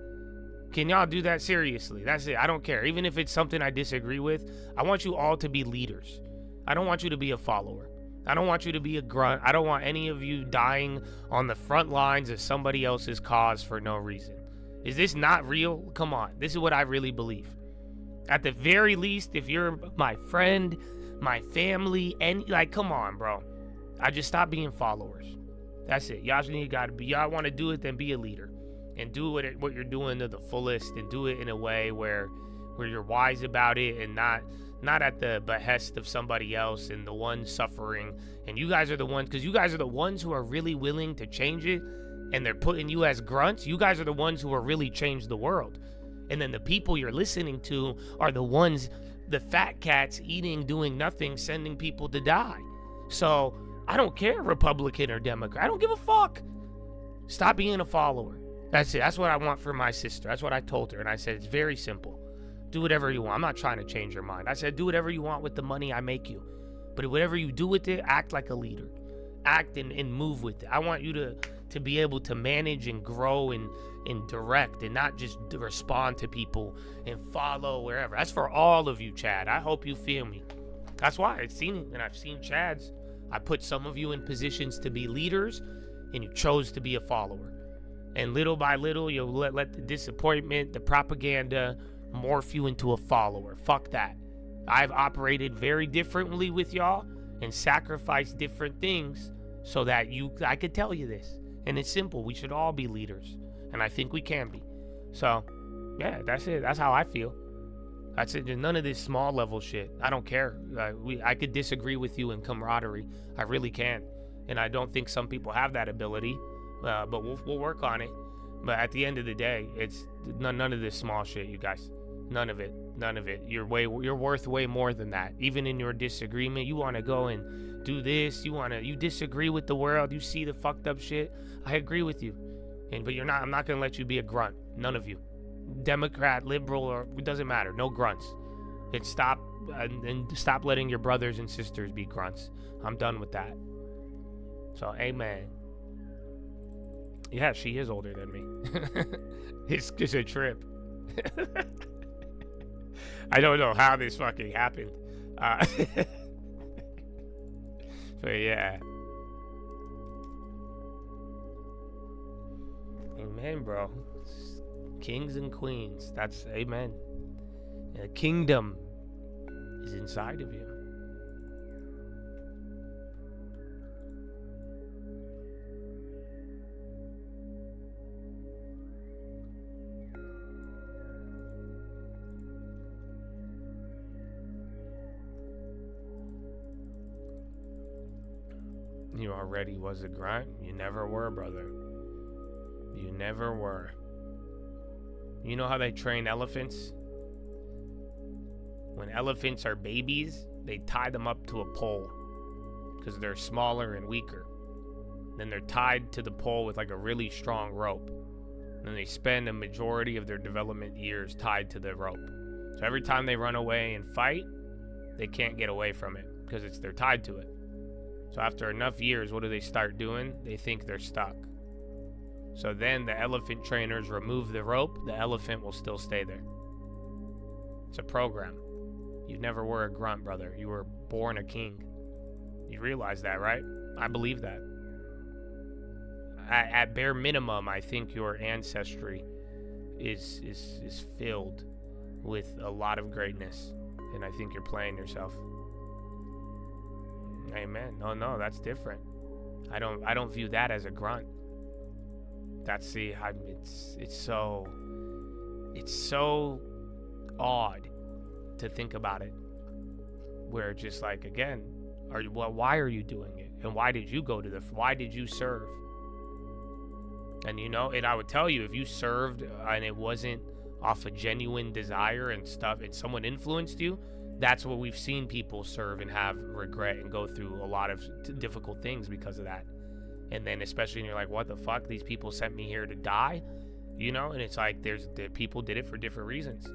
Can y'all do that seriously? That's it. I don't care. Even if it's something I disagree with, I want you all to be leaders. I don't want you to be a follower. I don't want you to be a grunt. I don't want any of you dying on the front lines of somebody else's cause for no reason. Is this not real? Come on. This is what I really believe. At the very least, if you're my friend, my family, and come on, bro. I just stop being followers. That's it. Y'all want to do it, then be a leader. And do what you're doing to the fullest, and do it in a way where you're wise about it and not at the behest of somebody else and the one suffering. And you guys are the ones, because you guys are the ones who are really willing to change it, and they're putting you as grunts. You guys are the ones who are really changed the world. And then the people you're listening to are the ones, the fat cats eating, doing nothing, sending people to die. So I don't care, Republican or Democrat. I don't give a fuck. Stop being a follower. That's it. That's what I want for my sister. That's what I told her. And I said, it's very simple. Do whatever you want. I'm not trying to change your mind. I said, do whatever you want with the money I make you. But whatever you do with it, act like a leader. Act and move with it. I want you to be able to manage and grow and direct, and not just respond to people and follow wherever. That's for all of you, Chad. I hope you feel me. That's why I've seen it, and I've seen Chad's. I put some of you in positions to be leaders, and you chose to be a follower. And little by little, you'll let the disappointment, the propaganda, morph you into a follower. Fuck that. I've operated very differently with y'all and sacrificed different things so that I could tell you this. And it's simple. We should all be leaders. And I think we can be. So, yeah, that's it. That's how I feel. That's it. There's none of this small level shit. I don't care. I could disagree with you in camaraderie. I really can. And I don't think some people have that ability. But we'll work on it. But at the end of the day, it's none of this small shit, you guys. None of it. You're worth way more than that. Even in your disagreement, you want to go and do this. You disagree with the world. You see the fucked up shit. I agree with you. But I'm not gonna let you be a grunt. None of you. Democrat, liberal, or it doesn't matter. No grunts. And stop letting your brothers and sisters be grunts. I'm done with that. So, amen. Yeah, she is older than me. It's just a trip. I don't know how this fucking happened. But yeah. Amen, bro. Kings and queens. That's amen. The kingdom is inside of you. You already was a grunt. You never were, brother. You never were. You know how they train elephants? When elephants are babies, they tie them up to a pole because they're smaller and weaker. Then they're tied to the pole with like a really strong rope. And they spend a majority of their development years tied to the rope. So every time they run away and fight, they can't get away from it because they're tied to it. So after enough years, what do they start doing? They think they're stuck. So then the elephant trainers remove the rope, the elephant will still stay there. It's a program. You never were a grunt, brother. You were born a king. You realize that, right? I believe that. At bare minimum, I think your ancestry is filled with a lot of greatness. And I think you're playing yourself. Amen. No, that's different. I don't view that as a grunt. It's so odd to think about it. Where just like, again, why are you doing it? And why did you why did you serve? And and I would tell you, if you served and it wasn't off a genuine desire and stuff, and someone influenced you, that's what we've seen people serve and have regret and go through a lot of difficult things because of that. And then especially when you're like, what the fuck? These people sent me here to die, And it's like the people did it for different reasons.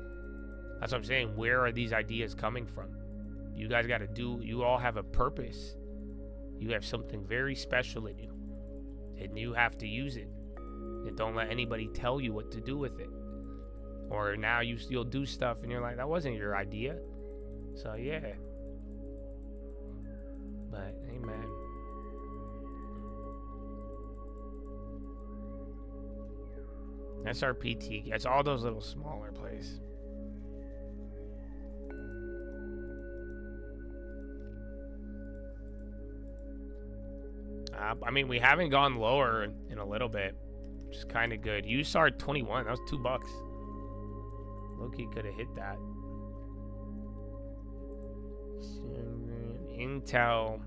That's what I'm saying. Where are these ideas coming from? You guys got to you all have a purpose. You have something very special in you. And you have to use it. And don't let anybody tell you what to do with it. Or now you'll do stuff and you're like, that wasn't your idea. So yeah, but amen. SRPT, it's all those little smaller places. I mean, we haven't gone lower in a little bit, which is kind of good. USAR 21, that was $2. Loki could have hit that. Intel,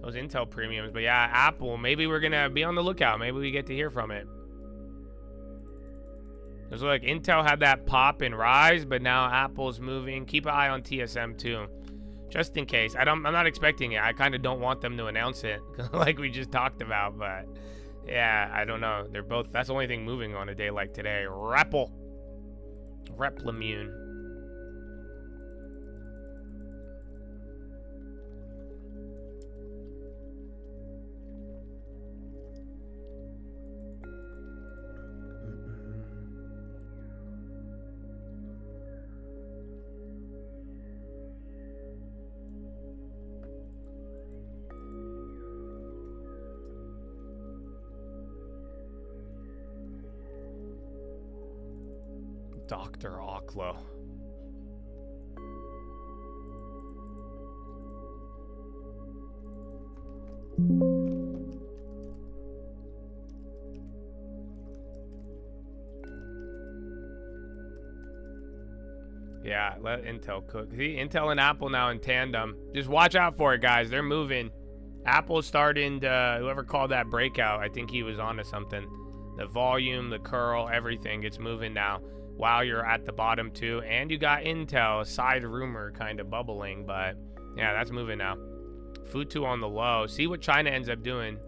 those Intel premiums, but yeah, Apple, maybe we're gonna be on the lookout. Maybe we get to hear from it. There's like Intel had that pop and rise, but now Apple's moving. Keep an eye on TSM too, just in case. I'm not expecting it. I kind of don't want them to announce it, like we just talked about. But yeah, I don't know. They're both. That's the only thing moving on a day like today. Replimune. Dr. Oklo. Yeah, let Intel cook. See, Intel and Apple now in tandem. Just watch out for it, guys. They're moving. Apple's starting to, whoever called that breakout, I think he was onto something. The volume, the curl, everything, it's moving now. While you're at the bottom too. And you got Intel, a side rumor kind of bubbling, but yeah, that's moving now. Futu on the low. See what China ends up doing.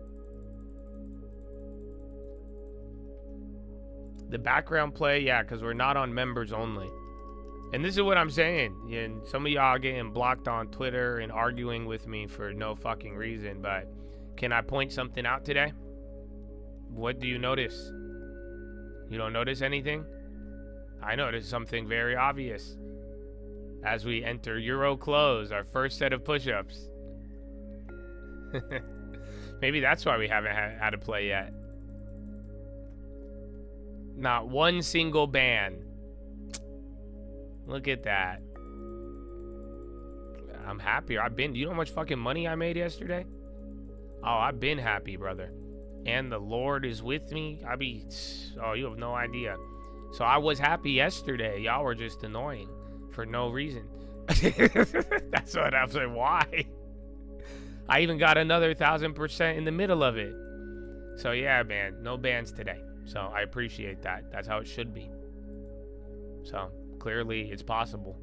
The background play, yeah, because we're not on members only. And this is what I'm saying. And some of y'all getting blocked on Twitter and arguing with me for no fucking reason, but can I point something out today? What do you notice? You don't notice anything? I noticed something very obvious. As we enter Euro close, our first set of push-ups. Maybe that's why we haven't had to play yet. Not one single ban. Look at that. I'm happy. Do you know how much fucking money I made yesterday? Oh, I've been happy, brother. And the Lord is with me. Oh, you have no idea. So I was happy yesterday. Y'all were just annoying for no reason. That's what I was like, why? I even got another 1,000% in the middle of it. So yeah, man, no bans today. So I appreciate that. That's how it should be. So clearly it's possible.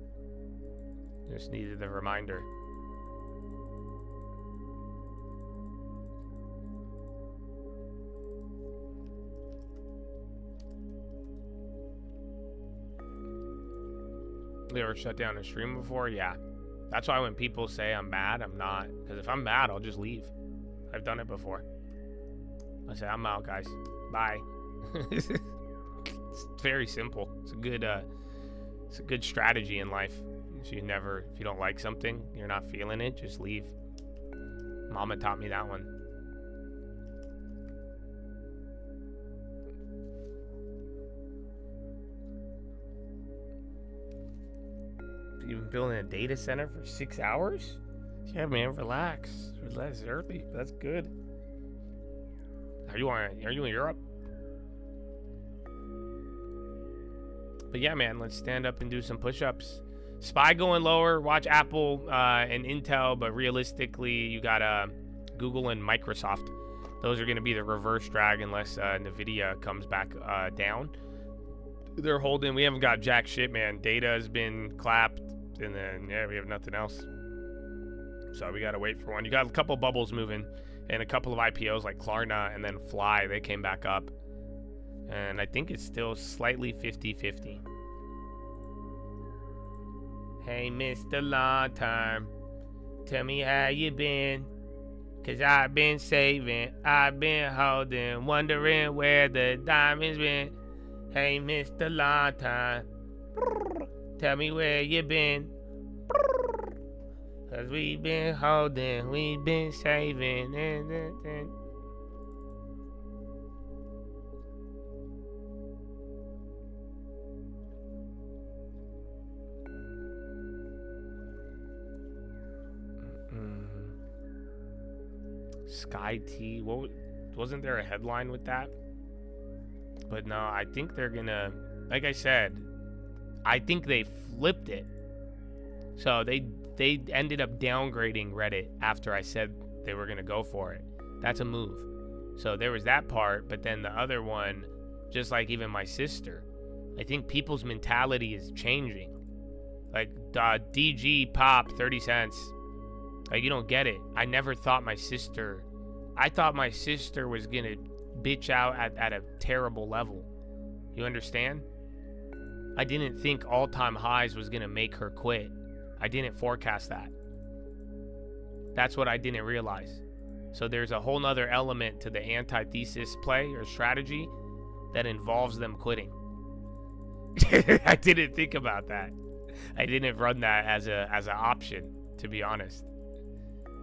Just needed the reminder. You ever shut down a stream before? Yeah. That's why when people say I'm mad, I'm not. Because if I'm mad, I'll just leave. I've done it before. I say, I'm out, guys. Bye. It's very simple. It's a good strategy in life. So if you don't like something, you're not feeling it, just leave. Mama taught me that one. You've been building a data center for 6 hours? Yeah, man, relax. Relax early. That's good. Are you in Europe? But yeah, man, let's stand up and do some push-ups. SPY going lower. Watch Apple and Intel, but realistically, you got Google and Microsoft. Those are going to be the reverse drag unless NVIDIA comes back down. They're holding. We haven't got jack shit, man. Data has been clapped, and then yeah, we have nothing else. So we gotta wait for one. You got a couple bubbles moving, and a couple of IPOs like Klarna and then Fly. They came back up, and I think it's still slightly 50-50. Hey, Mr. Long Term, tell me how you been. 'Cause I've been saving, I've been holding, wondering where the diamonds been. Hey, Mr. Long Time, tell me where you been. 'Cause we've been holding, we've been saving. Sky T, wasn't there a headline with that? But no, I think they're gonna, like I said, I think they flipped it. So they ended up downgrading Reddit after I said they were gonna go for it. That's a move. So there was that part, but then the other one, just like even my sister, I think people's mentality is changing. Like DG pop 30 cents. Like, you don't get it. I never thought my sister, I thought my sister was gonna bitch out at a terrible level. You understand? I didn't think all-time highs was gonna make her quit. I didn't forecast that. That's what I didn't realize. So there's a whole nother element to the antithesis play or strategy that involves them quitting. I didn't think about that. I didn't run that as an option, to be honest.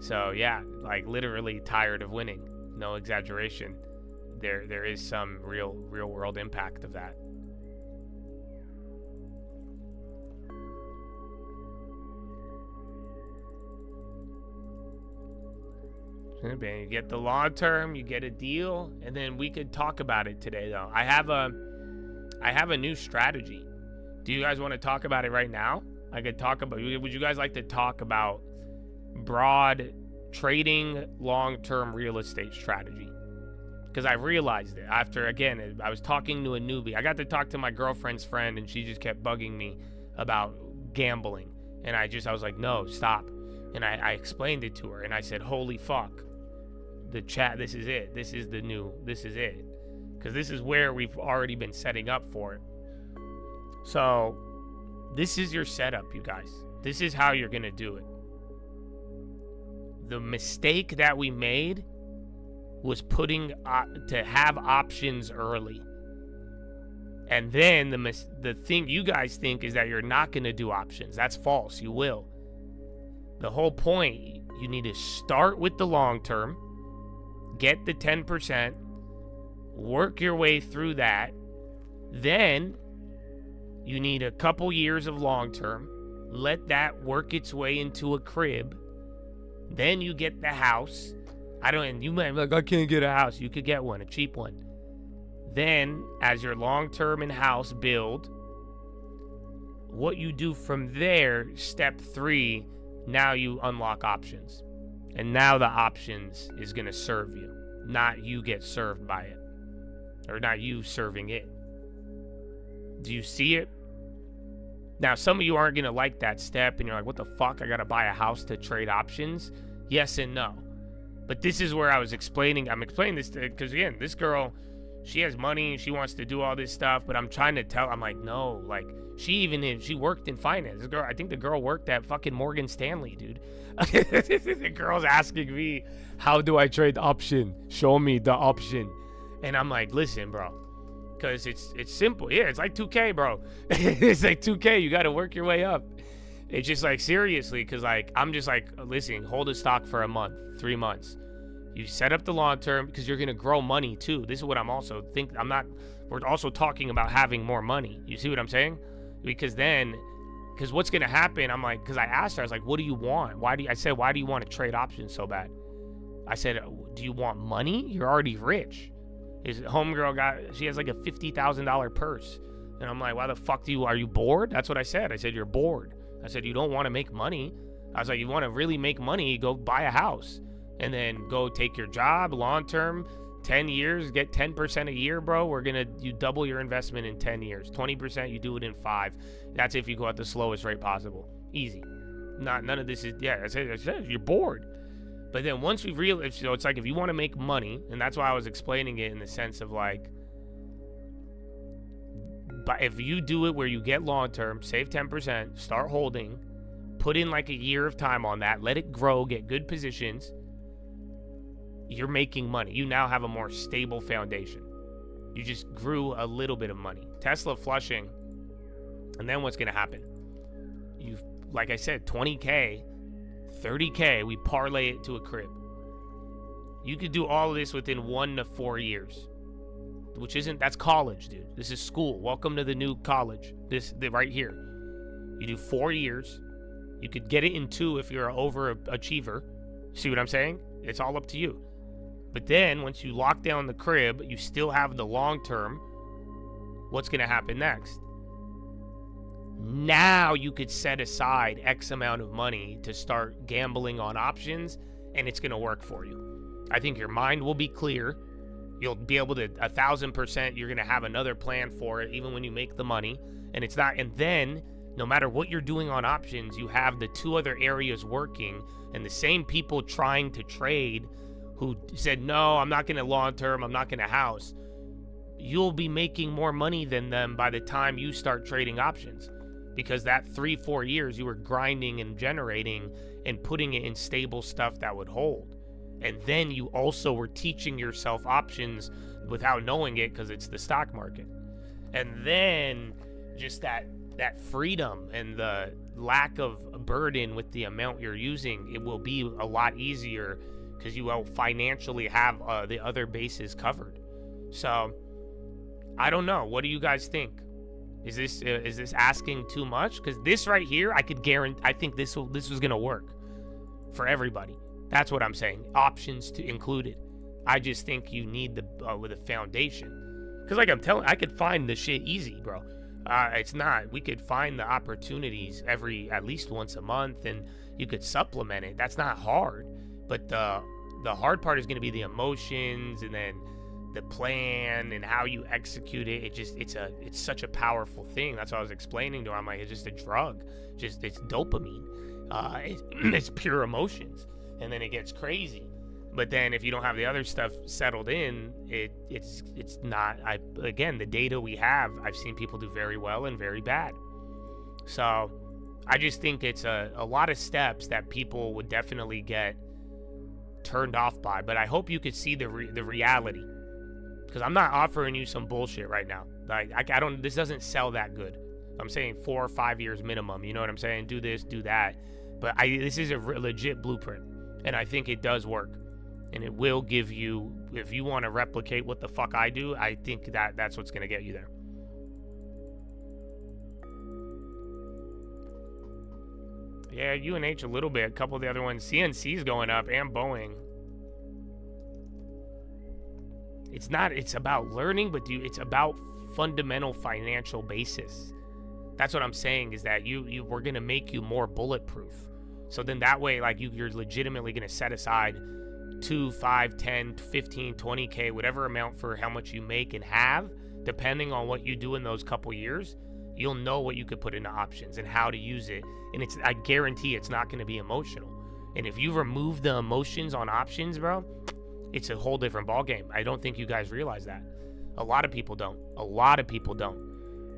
So yeah, like literally tired of winning. No exaggeration. There is some real world impact of that. You get the long term, you get a deal, and then we could talk about it today though. I have a new strategy. Do you guys want to talk about it right now? I could talk about, would you guys like to talk about broad trading long-term real estate strategy? Because I realized it after, again, I was talking to a newbie. I got to talk to my girlfriend's friend, and she just kept bugging me about gambling. And I was like, no, stop. And I explained it to her, and I said, holy fuck. The chat, this is it. This is it. Because this is where we've already been setting up for it. So, this is your setup, you guys. This is how you're going to do it. The mistake that we made was putting to have options early. And then the thing you guys think is that you're not going to do options. That's false. You will. The whole point, you need to start with the long term, get the 10%, work your way through that. Then you need a couple years of long term. Let that work its way into a crib. Then you get the house. You might be like, I can't get a house. You could get one, a cheap one. Then, as your long-term and house build, what you do from there, step 3, now you unlock options. And now the options is going to serve you, not you get served by it. Or not you serving it. Do you see it? Now, some of you aren't going to like that step, and you're like, what the fuck? I got to buy a house to trade options? Yes and no. But this is where I'm explaining this because, again, this girl, she has money and she wants to do all this stuff, but I'm trying to tell, I'm like, no, like, she worked in finance. This girl, I think the girl worked at fucking Morgan Stanley, dude. The girl's asking me, how do I trade option? Show me the option. And I'm like, listen, bro, because it's simple. Yeah, it's like 2K, bro. It's like 2K. You got to work your way up. It's just like, seriously, because like, I'm just like, listen, hold a stock for a month, 3 months. You set up the long term because you're going to grow money too. This is what we're also talking about having more money. You see what I'm saying? Because what's going to happen, I'm like, because I asked her, I was like, what do you want? Why do you want to trade options so bad? I said, do you want money? You're already rich. His homegirl she has like a $50,000 purse. And I'm like, why the fuck are you bored? That's what I said. I said, you're bored. I said, you don't want to make money. I was like, you want to really make money, go buy a house. And then go take your job, long term, 10 years, get 10% a year, bro. You double your investment in 10 years. 20%, you do it in 5. That's if you go at the slowest rate possible. Easy. None of this is, I said, you're bored. But then once we realize, so it's like if you want to make money, and that's why I was explaining it in the sense of like, but if you do it where you get long term, save 10%, start holding, put in like a year of time on that, let it grow, get good positions, you're making money. You now have a more stable foundation. You just grew a little bit of money. Tesla flushing, and then what's going to happen? Like I said, 20K, 30K, we parlay it to a crib. You could do all of this within 1 to 4 years, that's college, dude. This is school. Welcome to the new college. Right here. You do 4 years. You could get it in 2 if you're an overachiever. See what I'm saying? It's all up to you. But then once you lock down the crib, you still have the long term. What's going to happen next? Now you could set aside X amount of money to start gambling on options, and it's going to work for you. I think your mind will be clear. You'll be able to 1,000%. You're going to have another plan for it, even when you make the money. And then no matter what you're doing on options, you have the 2 other areas working, and the same people trying to trade who said, no, I'm not going to long term, I'm not going to house. You'll be making more money than them by the time you start trading options, because that 3-4 years you were grinding and generating and putting it in stable stuff that would hold. And then you also were teaching yourself options without knowing it, because it's the stock market. And then just that freedom and the lack of burden with the amount you're using, it will be a lot easier because you will financially have the other bases covered. So I don't know. What do you guys think? Is this asking too much? Because this right here, I could guarantee. I think this was gonna work for everybody. That's what I'm saying. Options included. I just think you need with a foundation. Because like I'm telling, I could find the shit easy, bro. It's not. We could find the opportunities at least once a month, and you could supplement it. That's not hard. But the hard part is going to be the emotions, and then the plan and how you execute it. It's such a powerful thing. That's what I was explaining to her. I'm like, it's just a drug. It's dopamine. It's pure emotions, and then it gets crazy. But then if you don't have the other stuff settled in, it's not. Again, the data we have, I've seen people do very well and very bad. So I just think it's a lot of steps that people would definitely get turned off by, but I hope you could see the reality, because I'm not offering you some bullshit right now. Like I don't, this doesn't sell that good. I'm saying 4 or 5 years minimum, you know what I'm saying? Do this, do that. But this is a legit blueprint, and I think it does work, and it will give you, if you want to replicate what the fuck I do, I think that's what's going to get you there. Yeah, UNH a little bit. A couple of the other ones. CNC's going up, and Boeing. It's about learning, but it's about fundamental financial basis. That's what I'm saying, is that we're going to make you more bulletproof. So then that way, like, you're legitimately going to set aside 2, 5, 10, 15, 20K, whatever amount for how much you make and have, depending on what you do in those couple years. You'll know what you could put into options and how to use it. And I guarantee it's not going to be emotional. And if you remove the emotions on options, bro, it's a whole different ballgame. I don't think you guys realize that. A lot of people don't.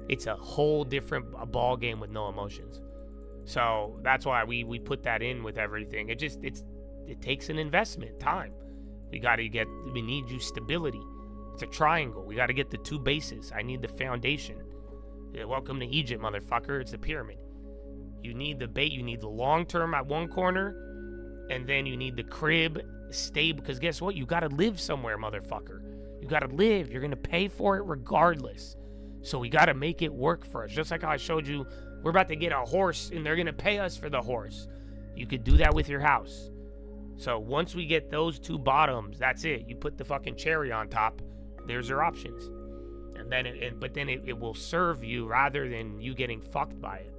It's a whole different ballgame with no emotions. So that's why we put that in with everything. It takes an investment, time. We need you stability. It's a triangle. We got to get the 2 bases. I need the foundation. Yeah, welcome to Egypt, motherfucker. It's the pyramid. You need the bait. You need the long term at one corner, and then you need the crib stable. Because guess what? You got to live somewhere, motherfucker. You got to live. You're going to pay for it regardless. So we got to make it work for us. Just like how I showed you, we're about to get a horse, and they're going to pay us for the horse. You could do that with your house. So once we get those 2 bottoms, that's it. You put the fucking cherry on top. There's your options. And then it will serve you rather than you getting fucked by it.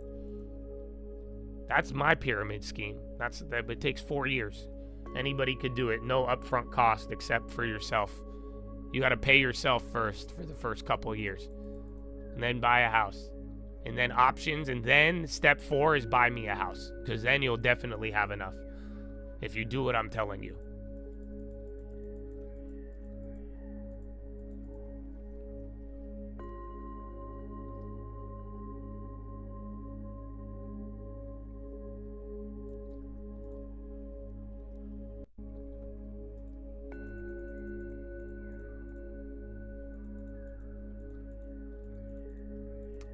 That's my pyramid scheme. It takes 4 years. Anybody could do it. No upfront cost except for yourself. You got to pay yourself first for the first couple of years, and then buy a house, and then options, and then step 4 is buy me a house, because then you'll definitely have enough if you do what I'm telling you.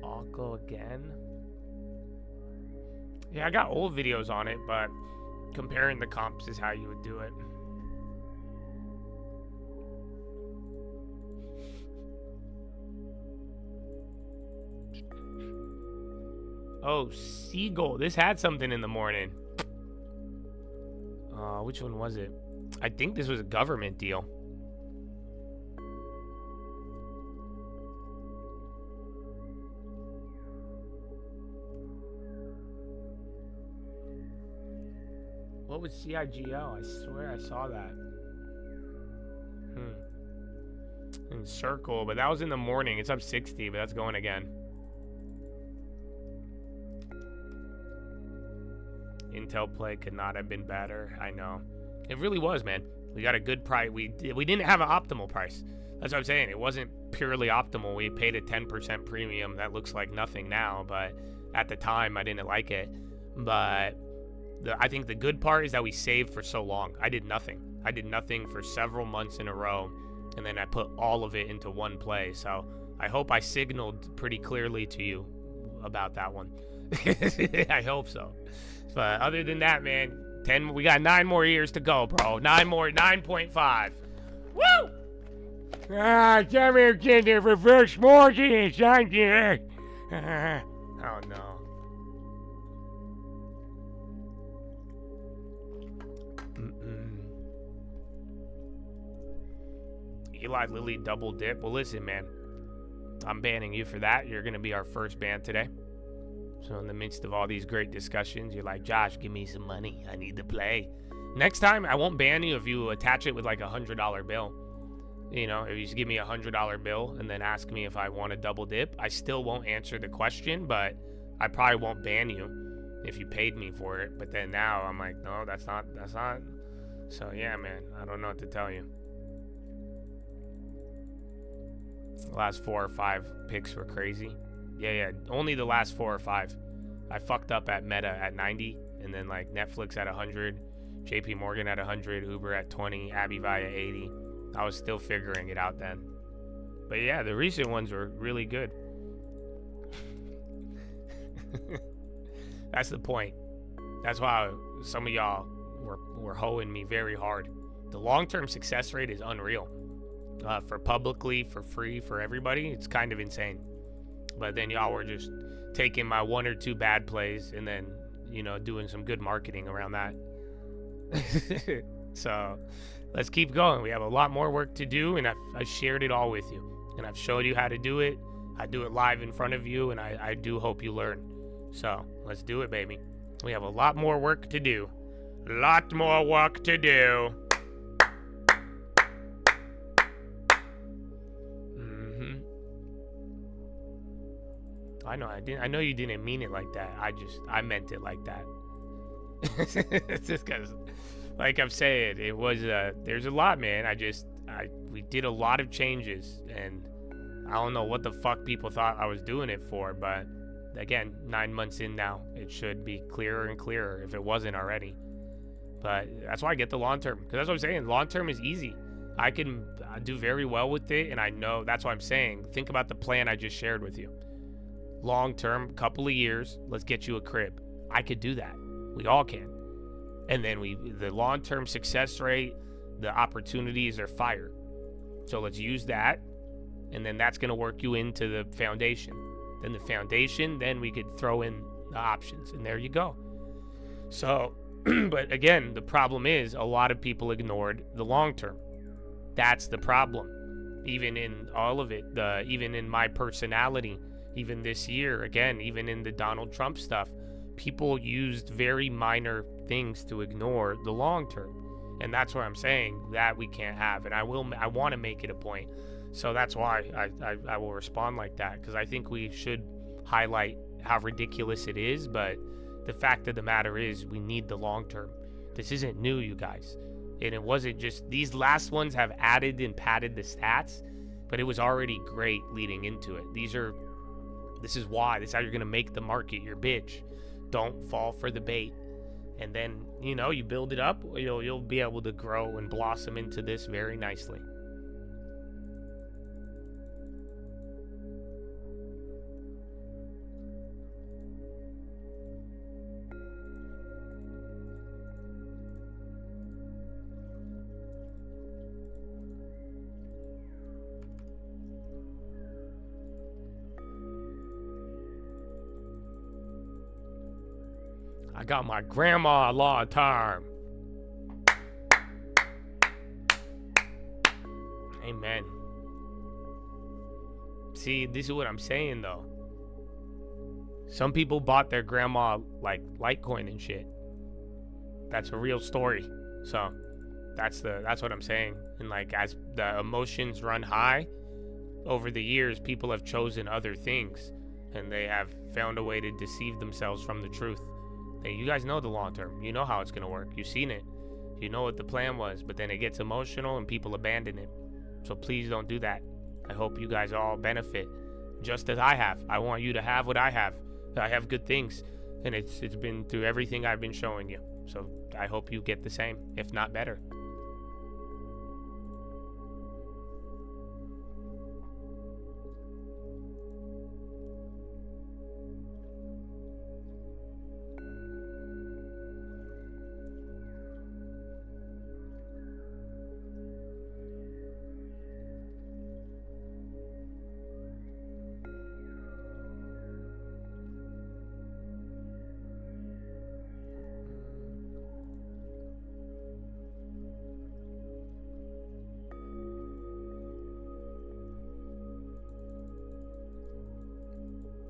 I'll go again. Yeah, I got old videos on it, but comparing the comps is how you would do it. Oh, Seagull. This had something in the morning. Which one was it? I think this was a government deal. What was CIGL? I swear I saw that. In Circle, but that was in the morning. It's up 60, but that's going again. Intel play could not have been better. I know. It really was, man. We got a good price. We didn't have an optimal price. That's what I'm saying. It wasn't purely optimal. We paid a 10% premium. That looks like nothing now, but at the time, I didn't like it. But I think the good part is that we saved for so long. I did nothing. I did nothing for several months in a row, and then I put all of it into one play. So I hope I signaled pretty clearly to you about that one. I hope so. But other than that, man, we got 9 more years to go, bro. 9.5. Woo! Come here, get the reverse mortgage. I'm here. Oh, no. Eli Lilly double dip. Well, listen, man. I'm banning you for that. You're going to be our first ban today. So in the midst of all these great discussions, you're like, Josh, give me some money. I need to play. Next time, I won't ban you if you attach it with like a $100 bill. You know, if you just give me a $100 bill and then ask me if I want a double dip, I still won't answer the question, but I probably won't ban you if you paid me for it. But then now I'm like, no, that's not. So yeah, man, I don't know what to tell you. The last 4 or 5 picks were crazy. Yeah, only the last 4 or 5. I fucked up at Meta at 90, and then like Netflix at 100, JP Morgan at 100, Uber at 20, Abivai at 80. I was still figuring it out then. But yeah, the recent ones were really good. That's the point. That's why some of y'all were hoeing me very hard. The long-term success rate is unreal. For publicly, for free, for everybody, it's kind of insane. But then y'all were just taking my 1 or 2 bad plays and then, you know, doing some good marketing around that. So let's keep going. We have a lot more work to do, and I've shared it all with you. And I've showed you how to do it. I do it live in front of you, and I do hope you learn. So let's do it, baby. We have a lot more work to do. Lot more work to do. I know I know you didn't mean it like that. I meant it like that. It's just because, like I'm saying, it was there's a lot, man. We did a lot of changes, and I don't know what the fuck people thought I was doing it for, but again, 9 months in now, it should be clearer and clearer if it wasn't already. But that's why I get the long term, because that's what I'm saying. Long term is easy. I can do very well with it, and I know that's what I'm saying. Think about the plan I just shared with you. Long term, couple of years, let's get you a crib. I could do that. We all can. And then the long term success rate, the opportunities are fire. So let's use that, and then that's gonna work you into the foundation. Then the foundation, then we could throw in the options, and there you go. So, but again, the problem is a lot of people ignored the long term. That's the problem. Even in all of it, even in my personality, even this year, again, even in the Donald Trump stuff, people used very minor things to ignore the long term. And that's what I'm saying that we can't have. And I want to make it a point. So that's why I will respond like that, because I think we should highlight how ridiculous it is. But the fact of the matter is, we need the long term. This isn't new, you guys. And it wasn't just, these last ones have added and padded the stats, but it was already great leading into it. This is why. This is how you're going to make the market your bitch. Don't fall for the bait. And then, you know, you build it up, you'll be able to grow and blossom into this very nicely. I got my grandma long term. Amen. See, this is what I'm saying though. Some people bought their grandma like Litecoin and shit. That's a real story. So that's what I'm saying. And like, as the emotions run high over the years, people have chosen other things, and they have found a way to deceive themselves from the truth. Hey, you guys know the long term. You know how it's going to work. You've seen it. You know what the plan was, but then it gets emotional and people abandon it. So please don't do that. I hope you guys all benefit just as I have. I want you to have what I have. I have good things, and it's been through everything I've been showing you. So I hope you get the same, if not better.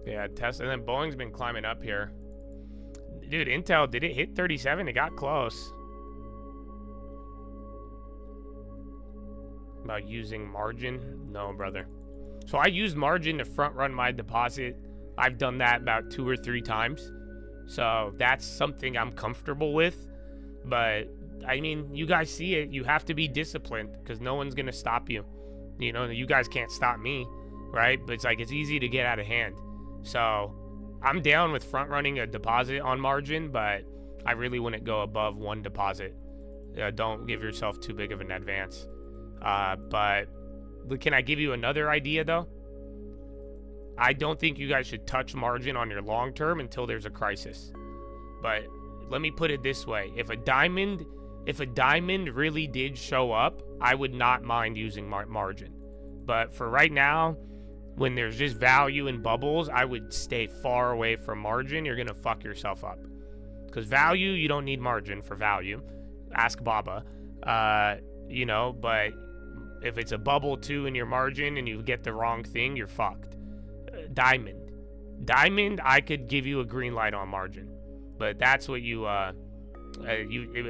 Yeah, Tesla, and then Boeing's been climbing up here. Dude, Intel, did it hit 37? It got close. About using margin? No, brother. So I used margin to front run my deposit. I've done that about 2 or 3 times. So that's something I'm comfortable with. But, I mean, you guys see it. You have to be disciplined, because no one's going to stop you. You know, you guys can't stop me, right? But it's like, it's easy to get out of hand. So I'm down with front running a deposit on margin, but I really wouldn't go above 1 deposit. Don't give yourself too big of an advance. But can I give you another idea though? I don't think you guys should touch margin on your long term until there's a crisis. But let me put it this way. If a diamond really did show up, I would not mind using margin. But for right now, when there's just value in bubbles, I would stay far away from margin. You're going to fuck yourself up. Because value, you don't need margin for value. Ask Baba. You know, but if it's a bubble too in your margin and you get the wrong thing, you're fucked. Diamond, I could give you a green light on margin. But that's what it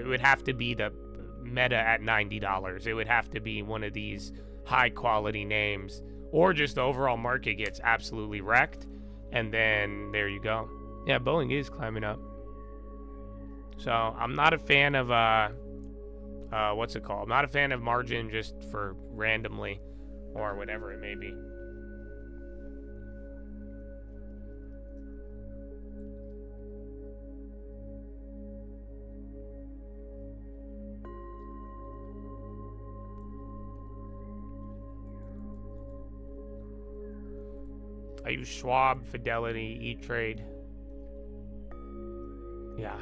would have to be the meta at $90. It would have to be one of these high quality names, or just the overall market gets absolutely wrecked, and then there you go. Yeah, Boeing is climbing up. So I'm not a fan of what's it called? I'm not a fan of margin just for randomly or whatever it may be. I use Schwab, Fidelity, E-Trade. Yeah.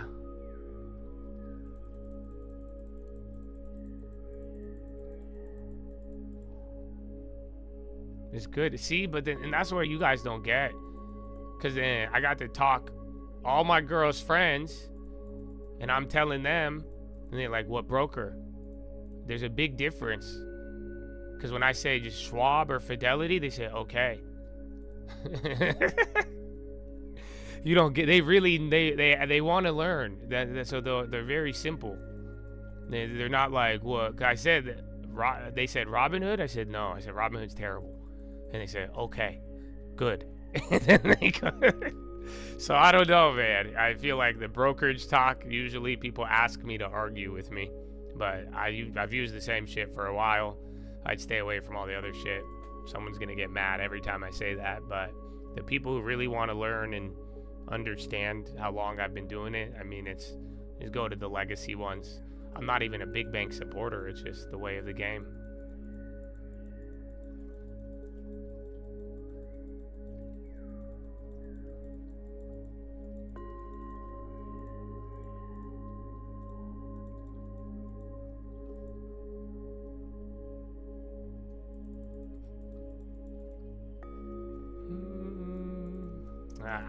It's good. See, but then, and that's where you guys don't get. Because then I got to talk all my girls' friends, and I'm telling them, and they're like, what broker? There's a big difference. Because when I say just Schwab or Fidelity, they say, okay. You don't get, they want to learn that, so they're very simple. They're not like, what I said. They said Robinhood. I said no. I said Robinhood's terrible, and they said okay, good. And then they go. So I don't know, man. I feel like the brokerage talk, usually people ask me to argue with me, but I've used the same shit for a while. I'd stay away from all the other shit. Someone's gonna get mad every time I say that, but the people who really want to learn and understand how long I've been doing it, I mean, it's go to the legacy ones. I'm not even a big bank supporter. It's just the way of the game.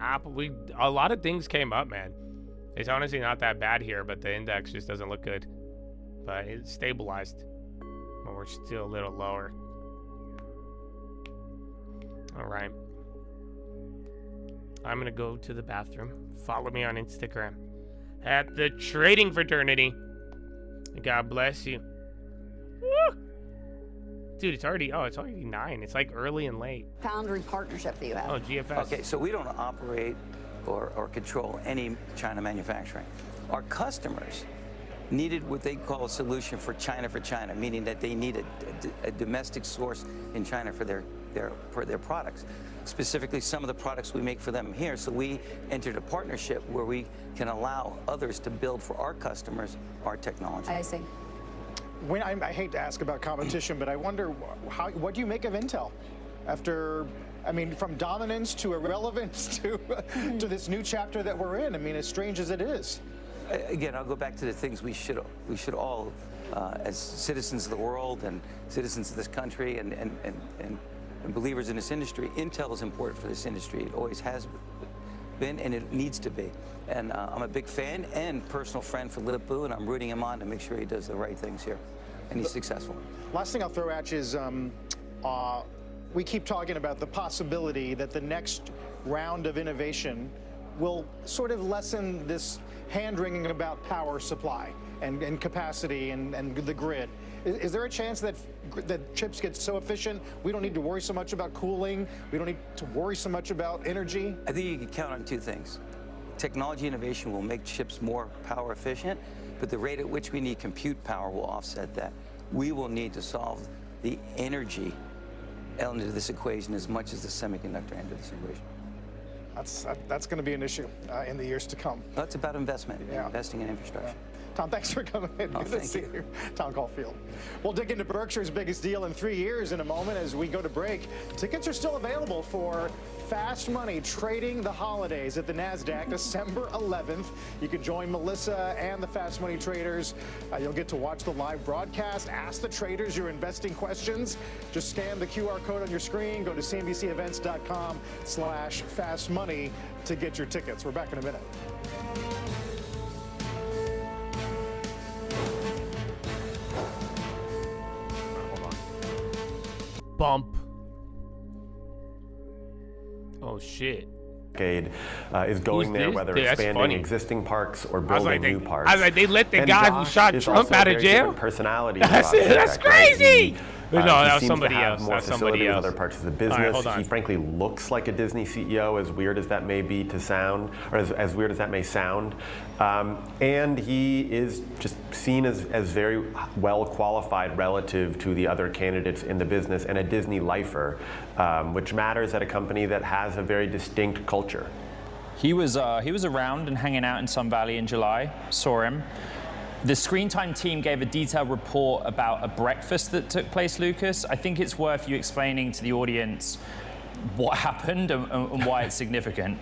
Apple, a lot of things came up, man. It's honestly not that bad here, but the index just doesn't look good. But it's stabilized, but we're still a little lower. All right, I'm gonna go to the bathroom. Follow me on Instagram at the Trading Fraternity. God bless you. Woo! Dude, it's already 9. It's like early and late. Foundry partnership that you have. Oh, GFS. Okay, so we don't operate or control any China manufacturing. Our customers needed what they call a solution for China, meaning that they need a domestic source in China for their products. Specifically, some of the products we make for them here. So we entered a partnership where we can allow others to build for our customers our technology. I see. I hate to ask about competition, but I wonder what do you make of Intel after, I mean, from dominance to irrelevance to this new chapter that we're in? I mean, as strange as it is. Again, I'll go back to the things we should all, as citizens of the world and citizens of this country and believers in this industry, Intel is important for this industry. It always has been, and it needs to be. And I'm a big fan and personal friend for Lip-Bu, and I'm rooting him on to make sure he does the right things here, and he's successful. Last thing I'll throw at you is we keep talking about the possibility that the next round of innovation will sort of lessen this hand-wringing about power supply and capacity and the grid. Is there a chance that chips get so efficient we don't need to worry so much about cooling, we don't need to worry so much about energy? I think you can count on 2 things. Technology innovation will make chips more power efficient, but the rate at which we need compute power will offset that. We will need to solve the energy element of this equation as much as the semiconductor end of this equation. that's going to be an issue in the years to come. Well, it's about investment, investing in infrastructure. Tom, thanks for coming in. Good to see you. Tom Caulfield. We'll dig into Berkshire's biggest deal in 3 years in a moment as we go to break. Tickets are still available for Fast Money Trading the Holidays at the NASDAQ, December 11th. You can join Melissa and the Fast Money traders. You'll get to watch the live broadcast, ask the traders your investing questions. Just scan the QR code on your screen, go to cnbcevents.com/fastmoney to get your tickets. We're back in a minute. Bump. Oh shit. Is going there, whether expanding existing parks or building new parks. I was like, they let the guy who shot Trump out of jail. Personality. That's crazy. Right? No, that was somebody else. More facilities in other parts of the business. Right, he frankly looks like a Disney CEO, as weird as that may be to sound, or as weird as that may sound. And he is just seen as very well qualified relative to the other candidates in the business, and a Disney lifer, which matters at a company that has a very distinct culture. He was around and hanging out in Sun Valley in July. Saw him. The Screen Time team gave a detailed report about a breakfast that took place, Lucas. I think it's worth you explaining to the audience what happened and why it's significant.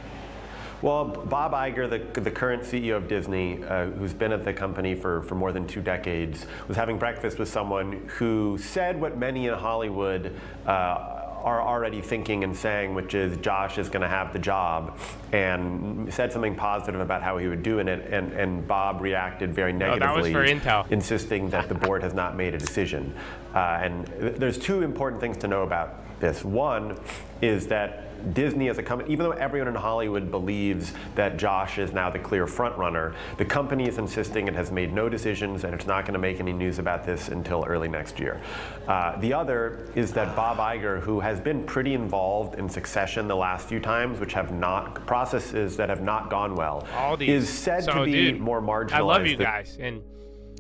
Well, Bob Iger, the current CEO of Disney, who's been at the company for more than 2 decades, was having breakfast with someone who said what many in Hollywood are already thinking and saying, which is Josh is going to have the job, and said something positive about how he would do in it, and Bob reacted very negatively, that was for Intel. Insisting that the board has not made a decision. And there's 2 important things to know about this. One is that Disney as a company, even though everyone in Hollywood believes that Josh is now the clear front runner, the company is insisting it has made no decisions and it's not going to make any news about this until early next year. The other is that Bob Iger, who has been pretty involved in Succession the last few times, which have not, processes that have not gone well, is said to be more marginalized. I love you guys, and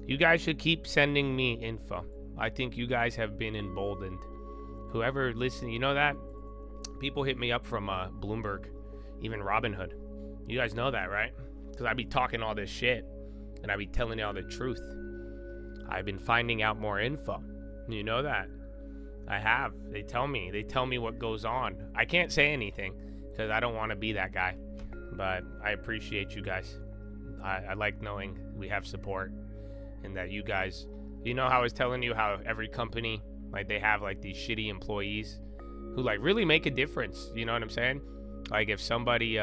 you guys should keep sending me info. I think you guys have been emboldened. Whoever listened, you know that? People hit me up from Bloomberg, even Robinhood. You guys know that, right? Because I be talking all this shit, and I be telling you all the truth. I've been finding out more info. You know that? I have. They tell me what goes on. I can't say anything because I don't want to be that guy. But I appreciate you guys. I like knowing we have support, and that you guys, you know how I was telling you how every company, like, they have like these shitty employees who like really make a difference. You know what I'm saying? Like if somebody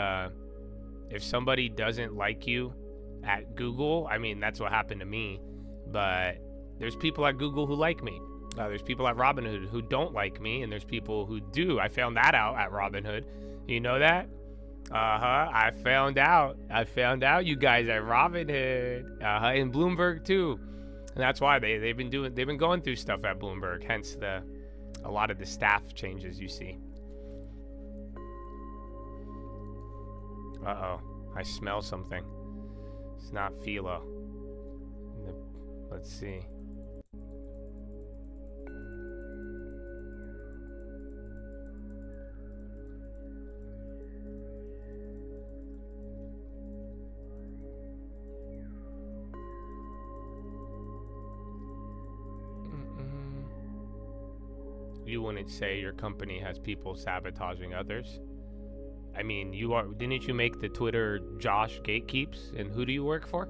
doesn't like you at Google, I mean, that's what happened to me, but there's people at Google who like me. There's people at Robinhood who don't like me, and there's people who do. I found that out at Robinhood. You know that? I found out you guys at Robinhood. In Bloomberg too. And that's why they've been going through stuff at Bloomberg, hence a lot of the staff changes you see. Uh-oh, I smell something. It's not phyllo. Let's see. You wouldn't say your company has people sabotaging others. I mean, didn't you make the Twitter Josh Gatekeeps? And who do you work for?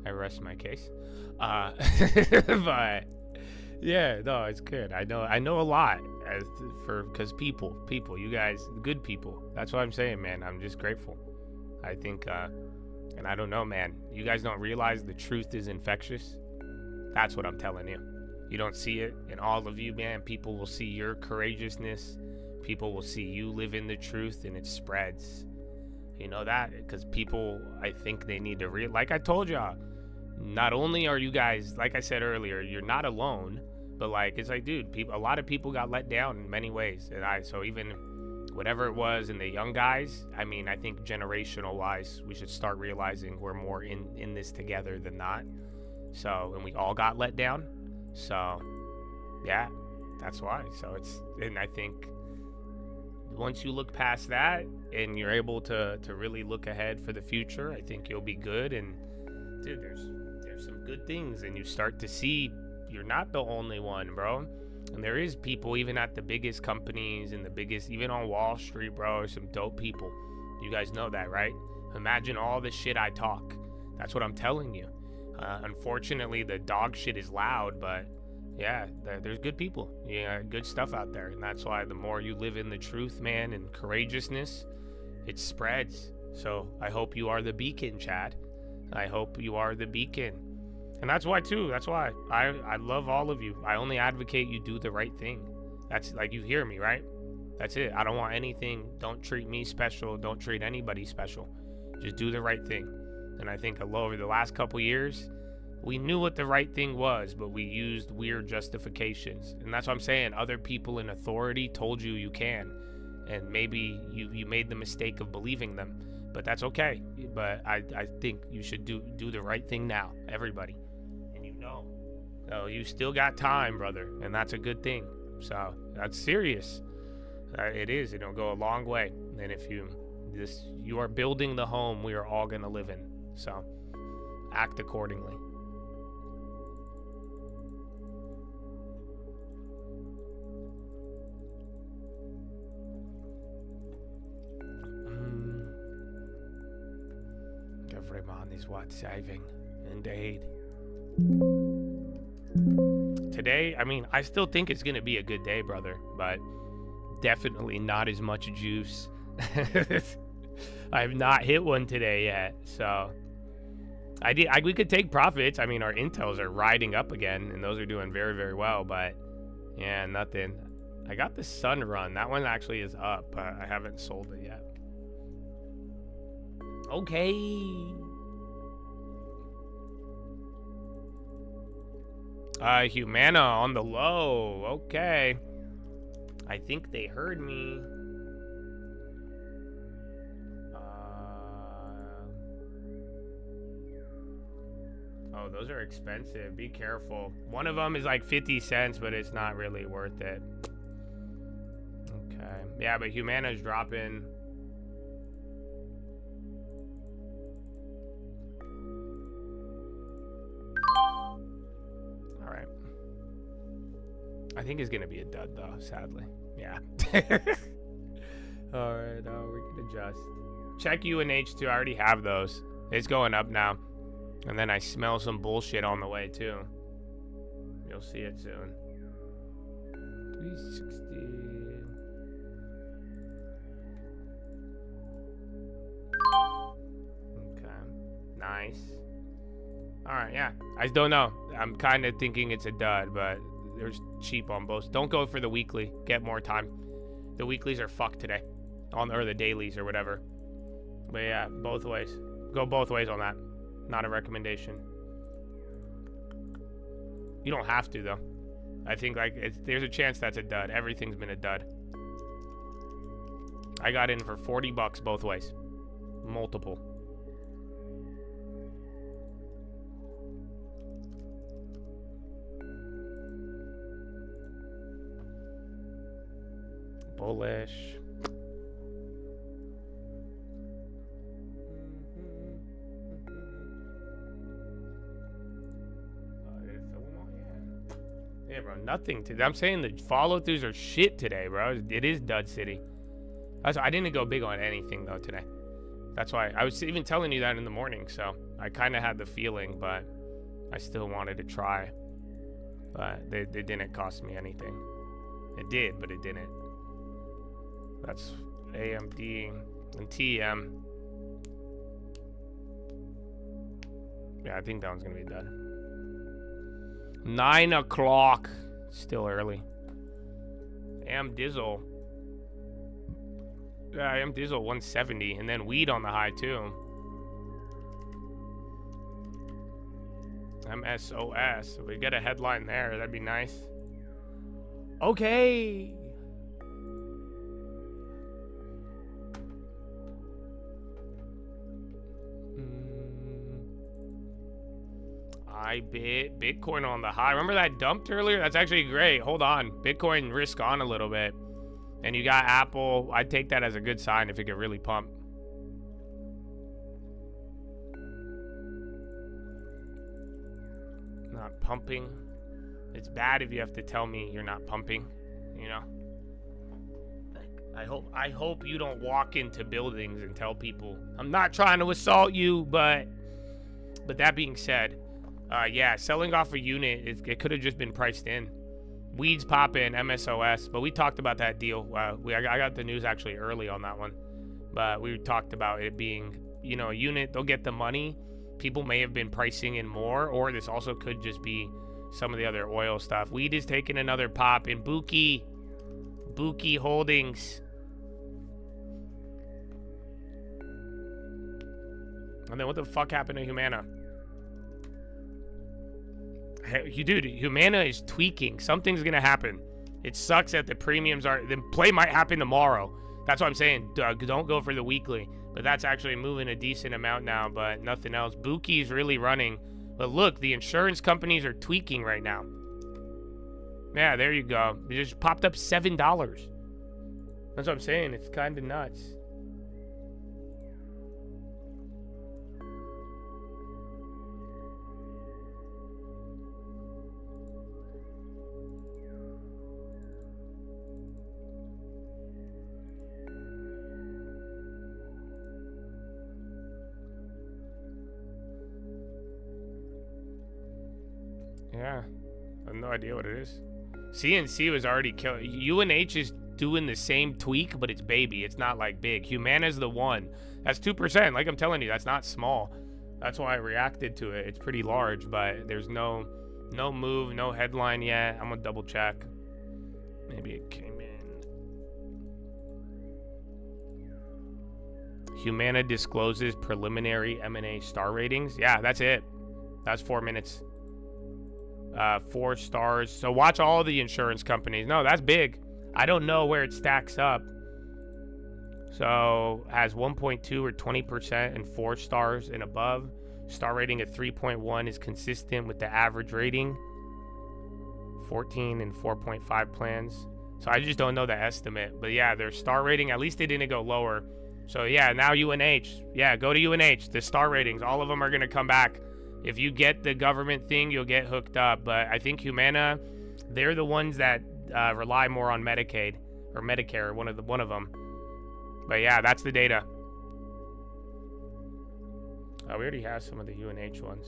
I rest my case. But yeah, no, it's good. I know a lot because people, you guys, good people. That's what I'm saying, man. I'm just grateful. I think, and I don't know, man. You guys don't realize the truth is infectious. That's what I'm telling you. You don't see it in all of you, man. People will see your courageousness. People will see you live in the truth, and it spreads. You know that? Because people, I think they need to like I told y'all, not only are you guys, like I said earlier, you're not alone, but like, it's like, dude, a lot of people got let down in many ways. And so even whatever it was in the young guys, I mean, I think generational wise, we should start realizing we're more in this together than not. So, and we all got let down. So, yeah, that's why. So and I think once you look past that and you're able to really look ahead for the future, I think you'll be good. And dude, there's some good things, and you start to see you're not the only one, bro. And there is people even at the biggest companies and the biggest, even on Wall Street, bro, some dope people. You guys know that, right? Imagine all the shit I talk. That's what I'm telling you. Unfortunately, the dog shit is loud, but yeah, there's good people. Yeah, good stuff out there. And that's why the more you live in the truth, man, and courageousness, it spreads. So I hope you are the beacon, Chad. I hope you are the beacon. And that's why, too. That's why I love all of you. I only advocate you do the right thing. That's like, you hear me, right? That's it. I don't want anything. Don't treat me special. Don't treat anybody special. Just do the right thing. And I think over the last couple years, we knew what the right thing was, but we used weird justifications. And that's what I'm saying. Other people in authority told you can. And maybe you made the mistake of believing them. But that's okay. But I think you should do the right thing now. Everybody. And you know. So you still got time, brother. And that's a good thing. So that's serious. It is. It'll go a long way. And if you are building the home we are all going to live in. So act accordingly. Everyone is worth saving. Indeed. Today, I mean, I still think it's going to be a good day, brother, but definitely not as much juice. I have not hit one today yet, so we could take profits. I mean, our intels are riding up again, and those are doing very, very well, but yeah, nothing. I got the sun run. That one actually is up, but I haven't sold it yet. Okay. Humana on the low. Okay. I think they heard me. Oh, those are expensive. Be careful. One of them is like 50 cents, but it's not really worth it. Okay. Yeah, but Humana's dropping. I think it's going to be a dud, though, sadly. Yeah. All right, we can adjust. Check UNH, too. I already have those. It's going up now. And then I smell some bullshit on the way, too. You'll see it soon. 360. Okay. Nice. All right, yeah. I don't know. I'm kind of thinking it's a dud, but... There's cheap on both. Don't go for the weekly. Get more time. The weeklies are fucked today. Or the dailies or whatever. But yeah, both ways. Go both ways on that. Not a recommendation. You don't have to, though. I think there's a chance that's a dud. Everything's been a dud. I got in for $40 both ways. Multiple. Bullish. Did it fill them all? Yeah, bro, nothing today. I'm saying the follow-throughs are shit today, bro. It is dud city. I didn't go big on anything, though, today. That's why I was even telling you that in the morning, so I kind of had the feeling, but I still wanted to try. But they didn't cost me anything. It did, but it didn't. That's AMD and TM. Yeah, I think that one's gonna be done. 9 o'clock. Still early. AM Dizzle. Yeah, AM Dizzle 170. And then weed on the high too. MSOS. If we get a headline there, that'd be nice. Okay. Bitcoin on the high. Remember that dumped earlier? That's actually great. Hold on. Bitcoin risk on a little bit. And you got Apple. I'd take that as a good sign if it could really pump. Not pumping. It's bad if you have to tell me you're not pumping, you know? I hope you don't walk into buildings and tell people, I'm not trying to assault you, but that being said, yeah, selling off a unit, it could have just been priced in. Weeds popping, MSOS, but we talked about that deal. I got the news actually early on that one, but we talked about it being, you know, a unit, they'll get the money. People may have been pricing in more, or this also could just be some of the other oil stuff. Weed is taking another pop in Buki Holdings. And then what the fuck happened to Humana? Hey, dude, Humana is tweaking. Something's gonna happen. It sucks that the premiums are. The play might happen tomorrow. That's what I'm saying. Don't go for the weekly. But that's actually moving a decent amount now, but nothing else. Buki's really running. But look, the insurance companies are tweaking right now. Yeah, there you go. It just popped up $7. That's what I'm saying. It's kind of nuts. Yeah, I have no idea what it is. CNC was already killing. UNH is doing the same tweak, but it's baby. It's not like big. Humana's the one. That's 2%. Like I'm telling you, that's not small. That's why I reacted to it. It's pretty large, but there's no move, no headline yet. I'm gonna double check. Maybe it came in. Humana discloses preliminary M&A star ratings. Yeah, that's it. That's 4 minutes. 4 stars. So watch all the insurance companies. No, that's big. I don't know where it stacks up. So has 1.2 or 20% and 4 stars and above. Star rating at 3.1 is consistent with the average rating. 14 and 4.5 plans. So I just don't know the estimate. But yeah, their star rating, at least they didn't go lower. So yeah, now UNH. Yeah, go to UNH. The star ratings, all of them are going to come back. If you get the government thing, you'll get hooked up. But I think Humana, they're the ones that rely more on Medicaid or Medicare, one of them. But yeah, that's the data. We already have some of the UNH ones.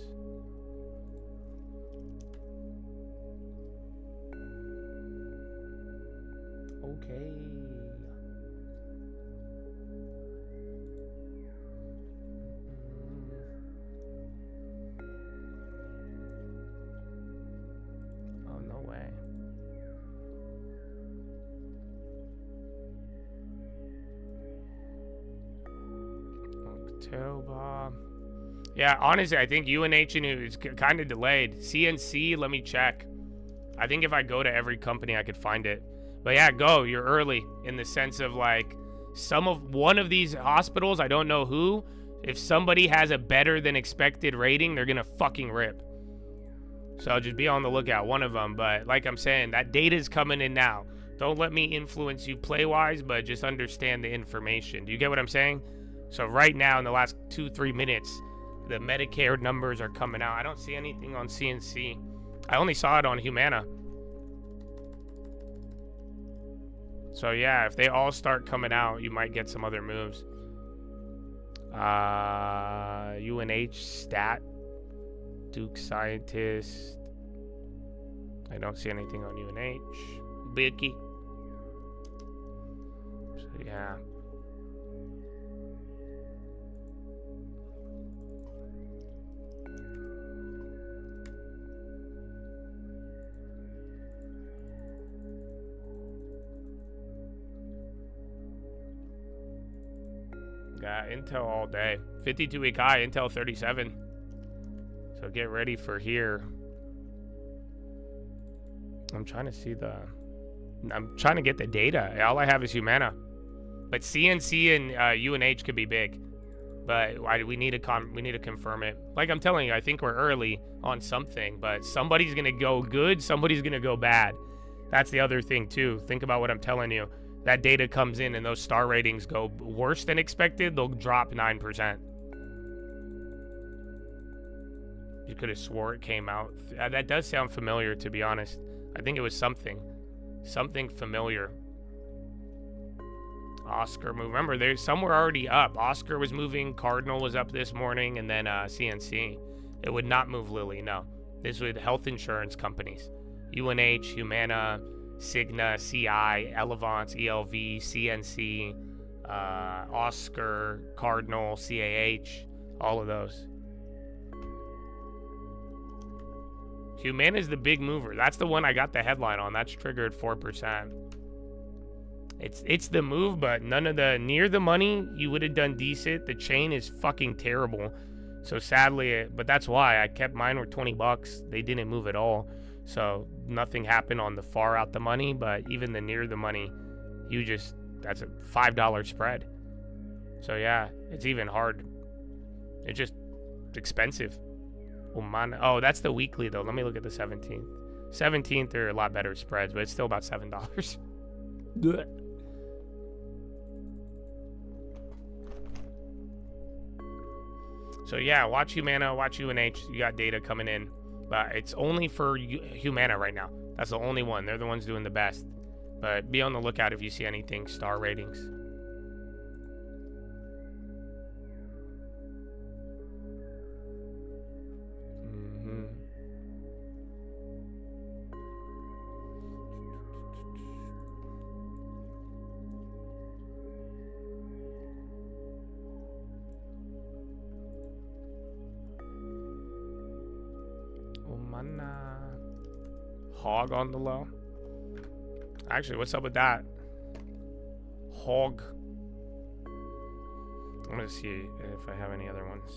Okay. Yeah, honestly, I think UNH is kind of delayed. CNC, let me check. I think if I go to every company, I could find it. But yeah, go. You're early in the sense of like one of these hospitals, I don't know who. If somebody has a better than expected rating, they're gonna fucking rip. So just be on the lookout, one of them. But like I'm saying, that data's coming in now. Don't let me influence you play-wise, but just understand the information. Do you get what I'm saying? So right now, in the last 2-3 minutes, the Medicare numbers are coming out. I don't see anything on CNC. I only saw it on Humana. So yeah, if they all start coming out, you might get some other moves. UNH stat, Duke scientist. I don't see anything on UNH. Bicky. So yeah. Got Intel all day. 52-week high, Intel 37. So get ready for here. I'm trying to see I'm trying to get the data. All I have is Humana. But CNC and UNH could be big. But we need to confirm it. Like I'm telling you, I think we're early on something. But somebody's going to go good. Somebody's going to go bad. That's the other thing, too. Think about what I'm telling you. that data comes in and those star ratings go worse than expected, they'll drop 9%. You could have swore it came out. That does sound familiar, to be honest. I think it was something familiar. Oscar move. Remember, there's somewhere already up. Oscar was moving. Cardinal was up this morning, and then CNC. It would not move Lilly. No, this would health insurance companies. UNH, Humana, Cigna, CI, Elevance, ELV, CNC, Oscar, Cardinal, CAH, all of those. Humana is the big mover. That's the one I got the headline on. That's triggered 4%. It's the move, but none of the near the money. You would have done decent. The chain is fucking terrible. So sadly, but that's why I kept mine were $20. They didn't move at all. So nothing happened on the far out the money, but even the near the money, that's a $5 spread. So yeah, it's even hard. It's just expensive. Oh, that's the weekly though. Let me look at the 17th. 17th are a lot better spreads, but it's still about $7. So yeah, watch Humana, watch UNH. You got data coming in, but it's only for Humana right now. That's the only one. They're the ones doing the best. But be on the lookout if you see anything star ratings. Hog on the low. Actually, what's up with that? Hog. I'm gonna see if I have any other ones.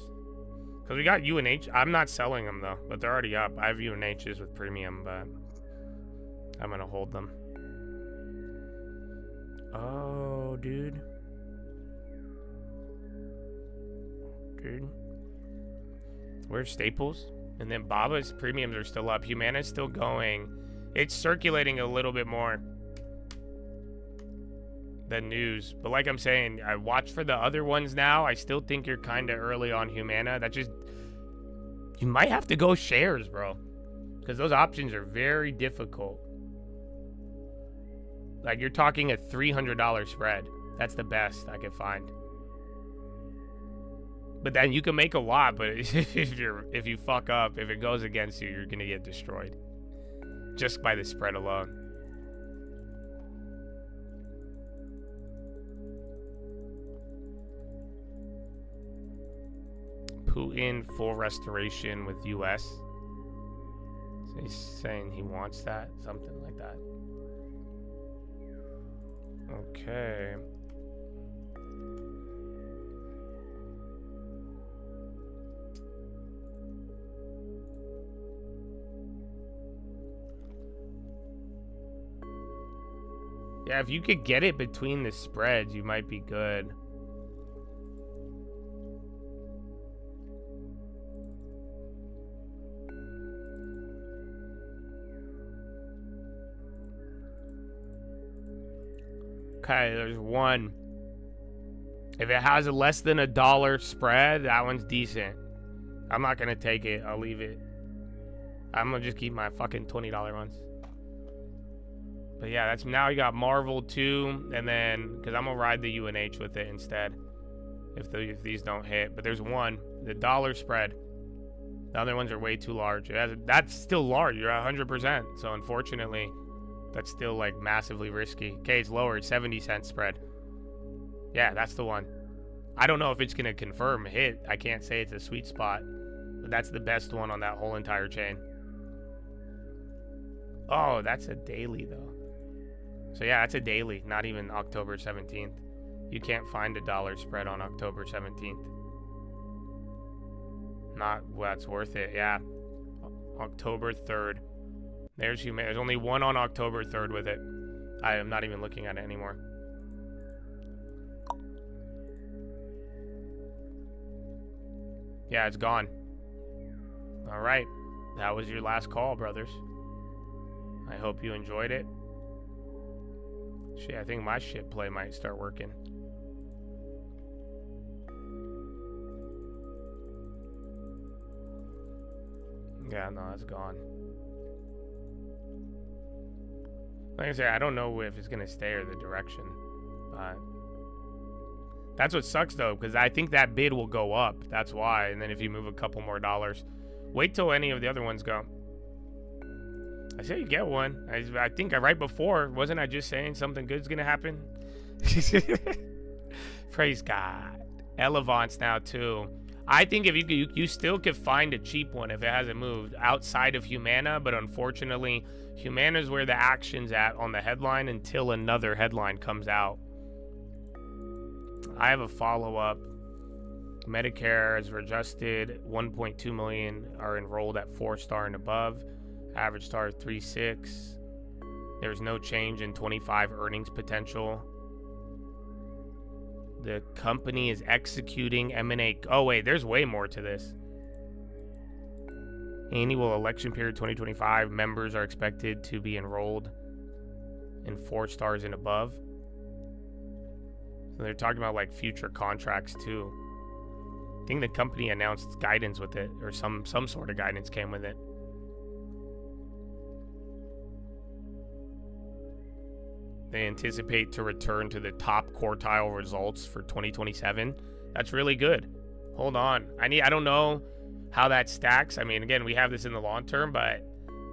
Because we got UNH. I'm not selling them though, but they're already up. I have UNHs with premium, but I'm gonna hold them. Oh, dude. Where's Staples? And then Baba's premiums are still up. Humana's still going. It's circulating a little bit more than news. But like I'm saying, I watch for the other ones now. I still think you're kind of early on Humana. You might have to go shares, bro. Because those options are very difficult. Like you're talking a $300 spread. That's the best I could find. But then you can make a lot, but if you fuck up, if it goes against you, you're gonna get destroyed. Just by the spread alone. Putin full restoration with US. So he's saying he wants that, something like that. Okay. Yeah, if you could get it between the spreads, you might be good. Okay, there's one. If it has a less than $1 spread, that one's decent. I'm not gonna take it. I'll leave it. I'm gonna just keep my fucking $20 ones. But yeah, that's now you got Marvel 2, and then because I'm gonna ride the UNH with it instead. If these don't hit, but there's one, the $1 spread. The other ones are way too large. That's still large. You're 100%. So unfortunately, that's still like massively risky. Okay, it's lower. It's 70-cent spread. Yeah, that's the one. I don't know if it's gonna confirm hit. I can't say it's a sweet spot, but that's the best one on that whole entire chain. Oh, that's a daily though. So yeah, that's a daily, not even October 17th. You can't find $1 spread on October 17th. Not what's worth it, yeah. October 3rd. There's Humana. There's only one on October 3rd with it. I am not even looking at it anymore. Yeah, it's gone. All right. That was your last call, brothers. I hope you enjoyed it. Shit, I think my shit play might start working. Yeah, no, it's gone. Like I said, I don't know if it's gonna stay or the direction, but that's what sucks though, because I think that bid will go up. That's why. And then if you move a couple more dollars, wait till any of the other ones go. I say you get one. I think right before, wasn't I just saying something good's gonna happen? Praise God. Elevance now too. I think if you still could find a cheap one if it hasn't moved outside of Humana, but unfortunately, Humana is where the action's at on the headline until another headline comes out. I have a follow-up. Medicare is adjusted. 1.2 million are enrolled at 4-star and above. Average star 3.6. There's no change in 25 earnings potential. The company is executing M&A. Oh, wait, there's way more to this. Annual election period 2025. Members are expected to be enrolled in 4 stars and above. So they're talking about like future contracts too. I think the company announced guidance with it, or some sort of guidance came with it. They anticipate to return to the top quartile results for 2027. That's really good. Hold on. I don't know how that stacks. I mean, again, we have this in the long term, but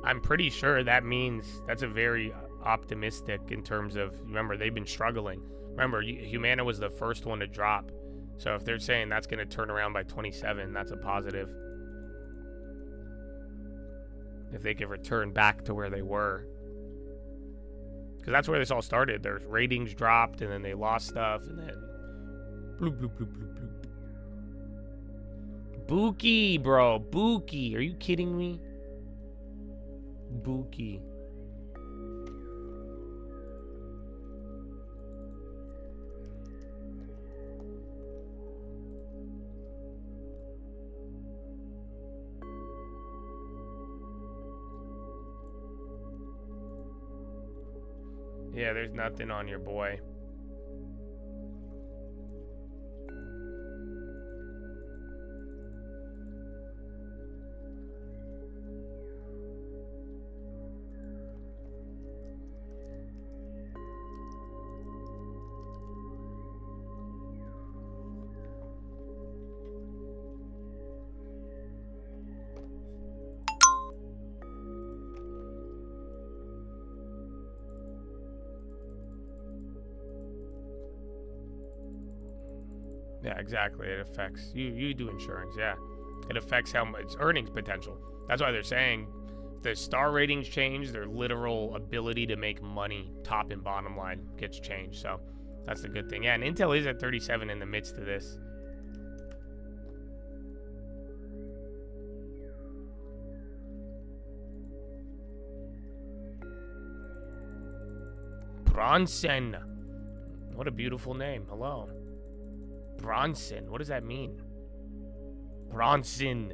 I'm pretty sure that means that's a very optimistic in terms of, remember, they've been struggling. Remember, Humana was the first one to drop. So if they're saying that's going to turn around by 27, that's a positive. If they could return back to where they were. Because that's where this all started. Their ratings dropped, and then they lost stuff, and then bloop, bloop, bloop, bloop, bloop. Buki, bro. Buki. Are you kidding me? Buki. Yeah, there's nothing on your boy. Yeah, exactly. It affects you do insurance, yeah. It affects how much earnings potential. That's why they're saying the star ratings change, their literal ability to make money, top and bottom line, gets changed. So that's the good thing. Yeah, and Intel is at 37 in the midst of this. Bronson. What a beautiful name. Hello. Bronson. What does that mean? Bronson.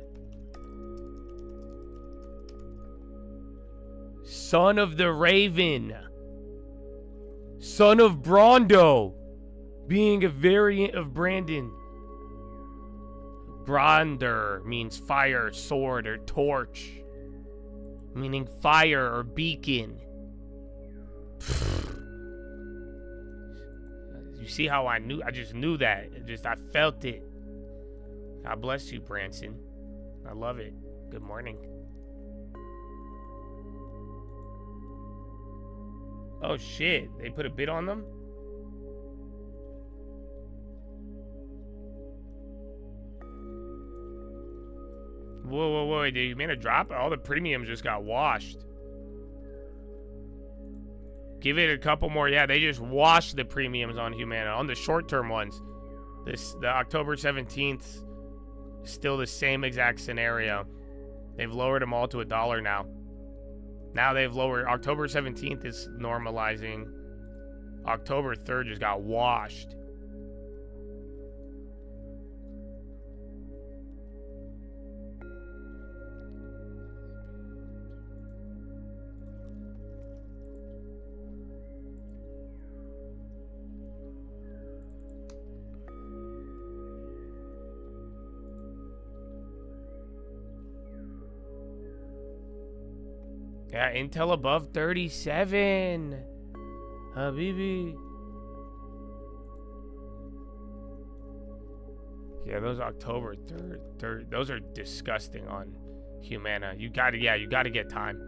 Son of the Raven. Son of Brondo. Being a variant of Brandon. Bronder means fire, sword, or torch. Meaning fire or beacon. You see how I just knew that. I felt it. God bless you, Branson. I love it. Good morning. Oh shit, they put a bid on them? Whoa, did you mean a drop? All the premiums just got washed. Give it a couple more. Yeah, they just washed the premiums on Humana. On the short-term ones, the October 17th, still the same exact scenario. They've lowered them all to $1 now. Now they've lowered. October 17th is normalizing. October 3rd just got washed. Yeah, Intel above 37. Habibi. Yeah, those October 3rd, those are disgusting on Humana. You gotta get time.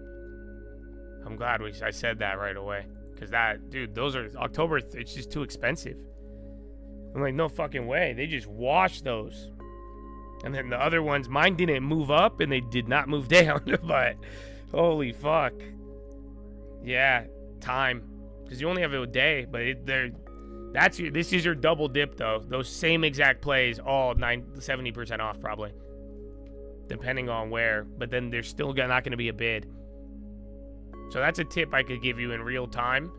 I'm glad I said that right away. Because those are October, it's just too expensive. I'm like, no fucking way. They just washed those. And then the other ones, mine didn't move up and they did not move down. But holy fuck. Yeah, time. Because you only have a day, but this is your double dip though. Those same exact plays, all 70% off probably. Depending on where. But then there's still not going to be a bid. So that's a tip I could give you in real time.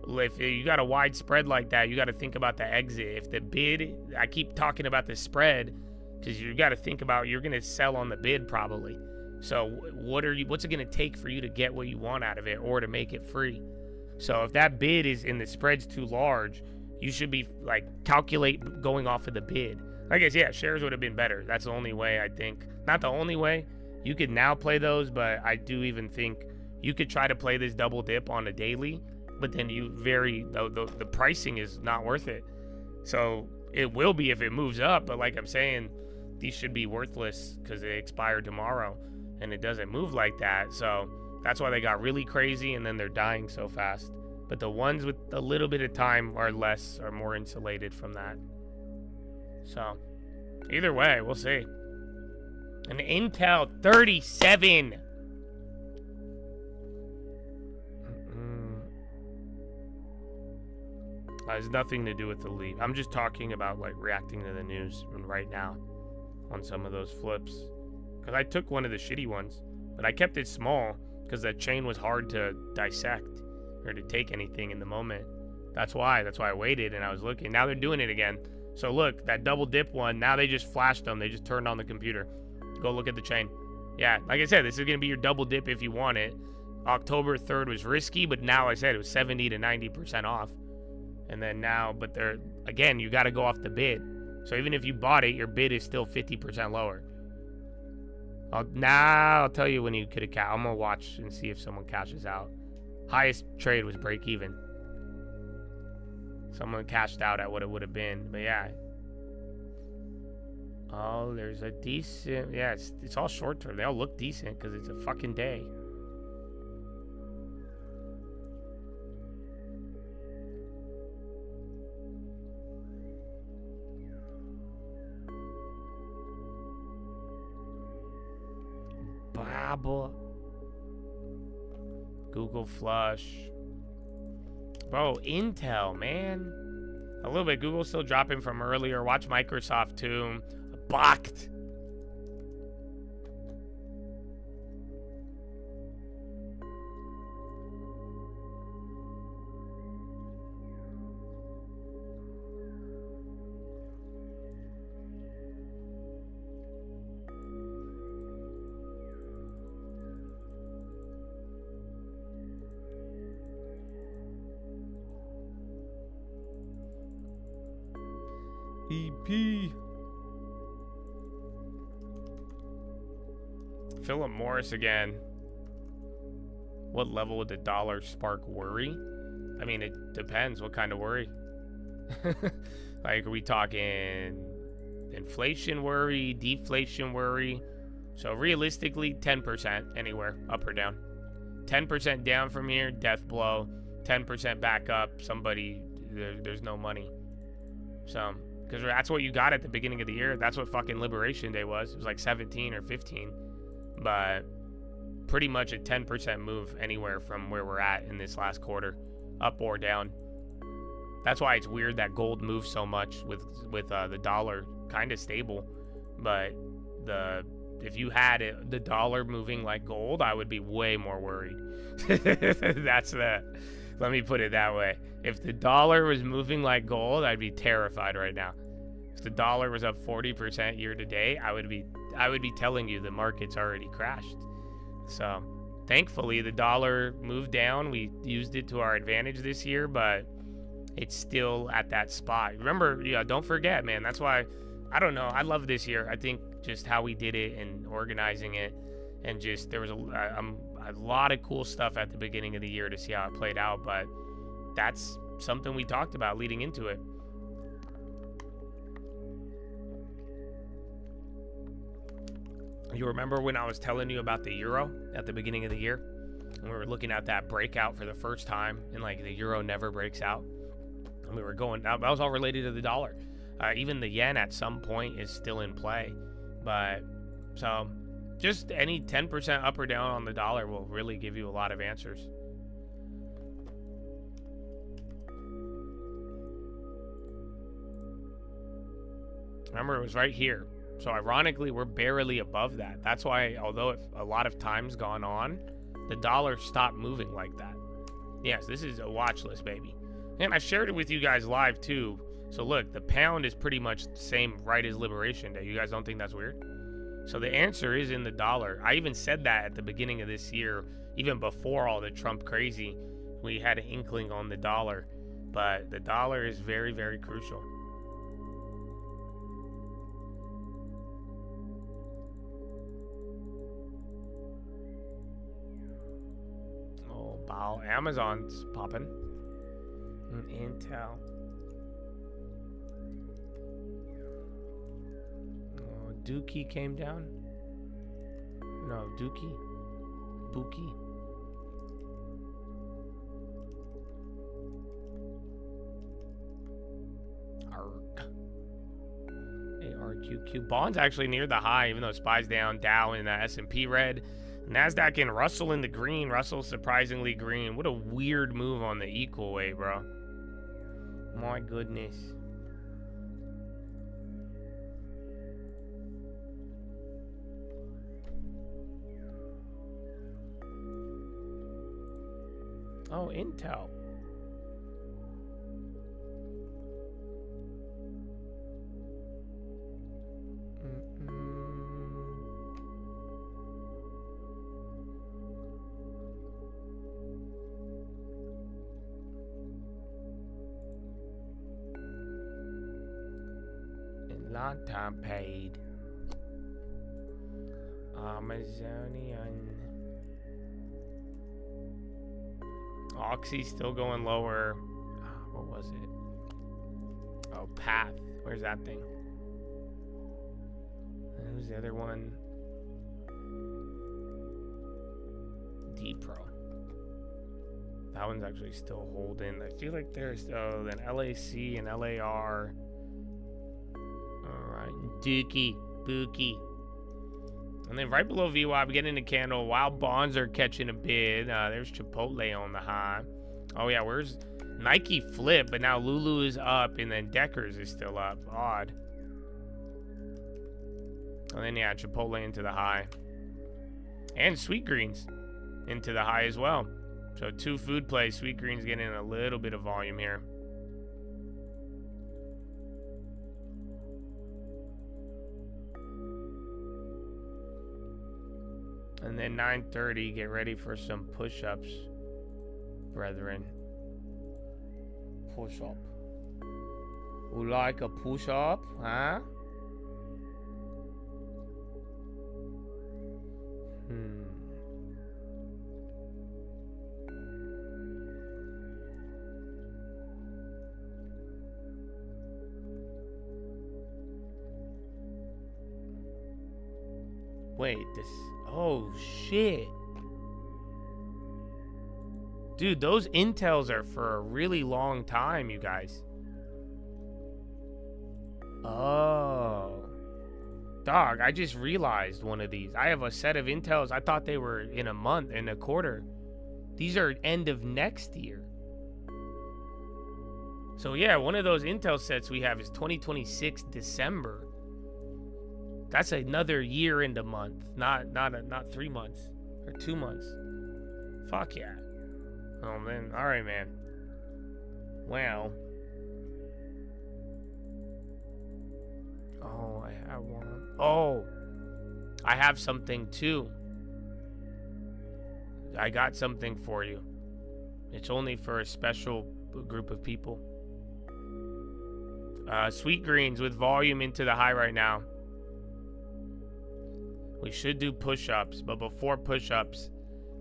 If you got a wide spread like that, you got to think about the exit. If the bid, I keep talking about the spread because you got to think about you're going to sell on the bid probably. So what's it going to take for you to get what you want out of it or to make it free? So if that bid is in the spread's too large, you should be like calculate going off of the bid. I guess, yeah, shares would have been better. That's the only way I think. Not the only way. You could now play those, but I do even think you could try to play this double dip on a daily, but then the pricing is not worth it. So it will be if it moves up, but like I'm saying, these should be worthless because they expire tomorrow and it doesn't move like that. So that's why they got really crazy and then they're dying so fast. But the ones with a little bit of time are more insulated from that. So either way, we'll see. An Intel 37. Has nothing to do with the lead. I'm just talking about like reacting to the news right now on some of those flips. Because I took one of the shitty ones, but I kept it small because that chain was hard to dissect or to take anything in the moment. That's why I waited and I was looking. Now they're doing it again. So look, that double dip one, now they just flashed them. They just turned on the computer. Go look at the chain. Yeah, like I said, this is going to be your double dip if you want it. October 3rd was risky, but now I said it was 70 to 90% off. And then now, but they're, again, you got to go off the bid. So even if you bought it, your bid is still 50% lower. I'll tell you when you could have cashed. I'm going to watch and see if someone cashes out. Highest trade was break even. Someone cashed out at what it would have been. But yeah. Oh, there's a decent, yeah, it's all short term. They all look decent because it's a fucking day. Baba. Google Flush. Bro, Intel, man. A little bit. Google's still dropping from earlier. Watch Microsoft too. Blocked. EP. Philip Morris again. What level would the dollar spark worry? I mean, it depends what kind of worry. Like, are we talking inflation worry, deflation worry? So realistically, 10% anywhere, up or down. 10% down from here, death blow. 10% back up, there's no money. So, because that's what you got at the beginning of the year. That's what fucking Liberation Day was. It was like 17 or 15. But pretty much a 10% move anywhere from where we're at in this last quarter, up or down. That's why it's weird that gold moves so much with the dollar kind of stable. But if you had the dollar moving like gold, I would be way more worried. Let me put it that way. If the dollar was moving like gold, I'd be terrified right now. If the dollar was up 40% year to date, I would be telling you the market's already crashed. So thankfully the dollar moved down. We used it to our advantage this year, but it's still at that spot. Remember, don't forget, man. That's why, I don't know. I love this year. I think just how we did it and organizing it, and just A lot of cool stuff at the beginning of the year to see how it played out, but that's something we talked about leading into it. You remember when I was telling you about the euro at the beginning of the year? And we were looking at that breakout for the first time, and like the euro never breaks out. And we were going, that was all related to the dollar. Even the yen at some point is still in play. But so just any 10% up or down on the dollar will really give you a lot of answers. Remember, it was right here. So ironically, we're barely above that. That's why, although a lot of time's gone on, the dollar stopped moving like that. Yes, this is a watch list, baby. And I shared it with you guys live too. So look, the pound is pretty much the same right as Liberation Day. You guys don't think that's weird? So the answer is in the dollar. I even said that at the beginning of this year, even before all the Trump crazy. We had an inkling on the dollar, but the dollar is very, very crucial. Wow, Amazon's popping. Intel. Oh, Dookie came down. No, Dookie. Bookie. ARQ. ARQQ. Bond's actually near the high, even though SPY's down. Dow in the S&P red. NASDAQ and Russell in the green. Russell surprisingly green. What a weird move on the equal weight, bro. My goodness. Oh, Intel. Long time paid. Amazonian. Oxy's still going lower. What was it? Oh, Path. Where's that thing? Who's the other one? D-Pro. That one's actually still holding. I feel like there's then LAC and LAR. Dookie, Bookie. And then right below VWAP, we get into candle. While bonds are catching a bid. There's Chipotle on the high. Oh, yeah, where's Nike flip? But now Lulu is up, and then Deckers is still up. Odd. And then, yeah, Chipotle into the high. And Sweet Greens into the high as well. So two food plays. Sweet Greens getting a little bit of volume here. And then 9:30, get ready for some push-ups, brethren. Push-up. Who like a push-up, huh? Wait, this... Oh, shit. Dude, those Intels are for a really long time, you guys. Oh. Dog, I just realized one of these. I have a set of Intels. I thought they were in a month, in a quarter. These are end of next year. So, yeah, one of those Intel sets we have is 2026 December. That's another year into month, not 3 months or 2 months. Fuck yeah. Oh man, all right, man. Wow. Oh, I have one. Oh, I have something too. I got something for you. It's only for a special group of people. Sweet Greens with volume into the high right now. We should do push-ups, but before push-ups,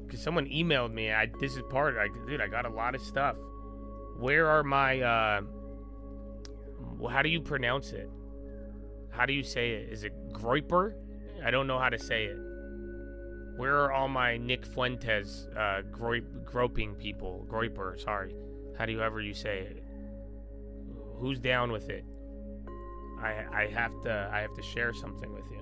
Because someone emailed me. This is part. Dude, I got a lot of stuff. Where are my? How do you pronounce it? How do you say it? Is it Groiper? I don't know how to say it. Where are all my Nick Fuentes groping people? Groiper, sorry. How do you say it? Who's down with it? I have to share something with you.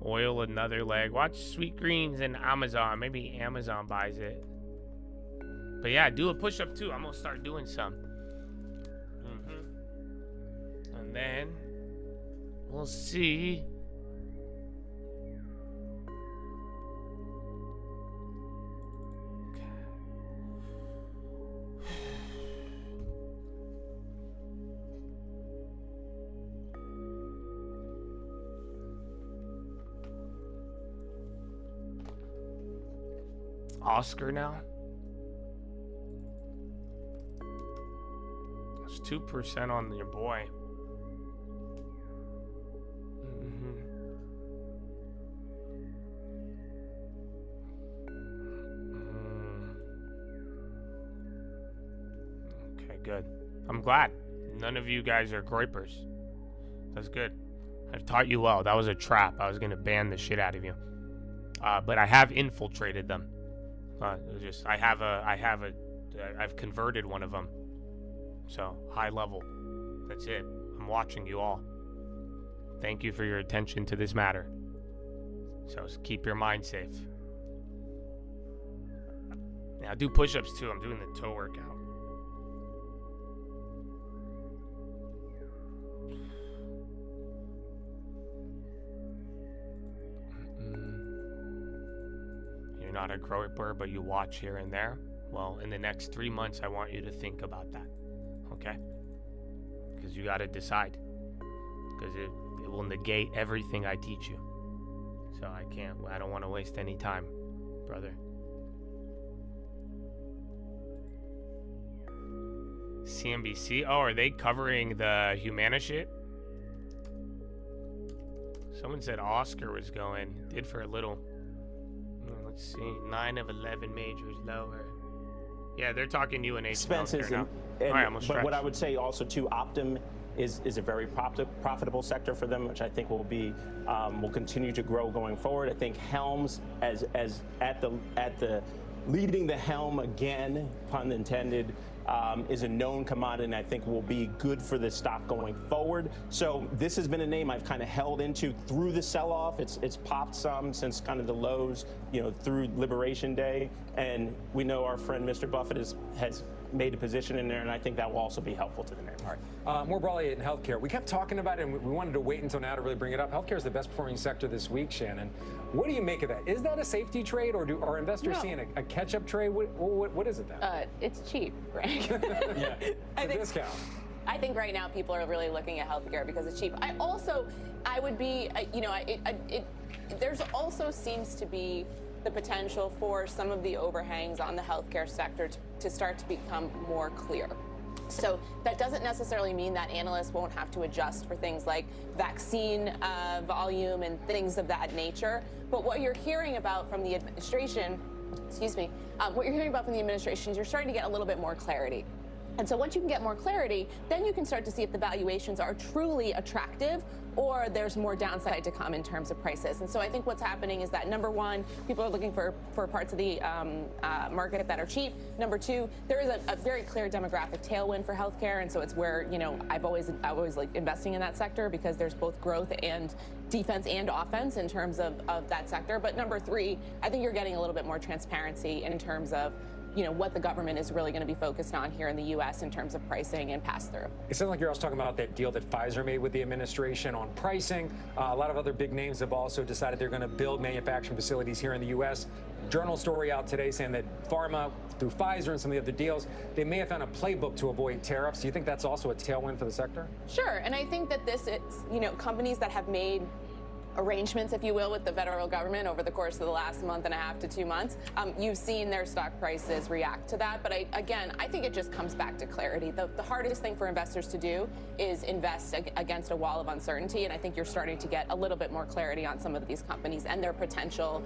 Oil another leg. Watch Sweet Greens and Amazon. Maybe Amazon buys it. But yeah, do a push-up too. I'm gonna start doing some. And then we'll see. Oscar now. It's 2% on your boy. Okay, good. I'm glad. None of you guys are groipers. That's good. I've taught you well. That was a trap. I was gonna ban the shit out of you. But I have infiltrated them. I've converted one of them. So, high level. That's it. I'm watching you all. Thank you for your attention to this matter. So, keep your mind safe. Now, do push-ups too. I'm doing the toe workout. You're not a grower, but you watch here and there. Well, in the next 3 months, I want you to think about that. Okay? Because you got to decide. Because it will negate everything I teach you. So I don't want to waste any time, brother. CNBC? Oh, are they covering the Humana shit? Someone said Oscar was going. Did for a little. Let's see. 9 of 11 majors lower. Yeah, they're talking UNH expenses now. And, all right, I'm gonna but what I would say also too, Optum is a very profitable sector for them, which I think will continue to grow going forward. I think Helms as at the leading the helm again, pun intended, is a known commodity, and I think will be good for the stock going forward. So this has been a name I've kind of held into through the sell-off. It's popped some since kind of the lows, through Liberation Day, and we know our friend Mr. Buffett has made a position in there, and I think that will also be helpful to the name. All right. More broadly in healthcare, we kept talking about it, and we wanted to wait until now to really bring it up. Healthcare is the best performing sector this week, Shannon. What do you make of that? Is that a safety trade, or are investors seeing a catch-up trade? What is it then? It's cheap, Greg. Yeah, it's a discount. I think right now people are really looking at healthcare because it's cheap. There's also seems to be the potential for some of the overhangs on the healthcare sector to start to become more clear. So that doesn't necessarily mean that analysts won't have to adjust for things like vaccine volume and things of that nature. But what you're hearing about from the administration, what you're hearing about from the administration is you're starting to get a little bit more clarity. And so once you can get more clarity, then you can start to see if the valuations are truly attractive or there's more downside to come in terms of prices. And so I think what's happening is that, number one, people are looking for parts of the market that are cheap. Number two, there is a very clear demographic tailwind for healthcare. And so it's where, I've always like investing in that sector because there's both growth and defense and offense in terms of that sector. But number three, I think you're getting a little bit more transparency in terms of what the government is really going to be focused on here in the U.S. in terms of pricing and pass-through. It sounds like you're also talking about that deal that Pfizer made with the administration on pricing. A lot of other big names have also decided they're going to build manufacturing facilities here in the U.S. Journal story out today saying that pharma, through Pfizer and some of the other deals, they may have found a playbook to avoid tariffs. Do you think that's also a tailwind for the sector? Sure, and I think that this is, companies that have made arrangements, if you will, with the federal government over the course of the last month and a half to 2 months, you've seen their stock prices react to that. But I think it just comes back to clarity. The hardest thing for investors to do is invest against a wall of uncertainty. And I think you're starting to get a little bit more clarity on some of these companies and their potential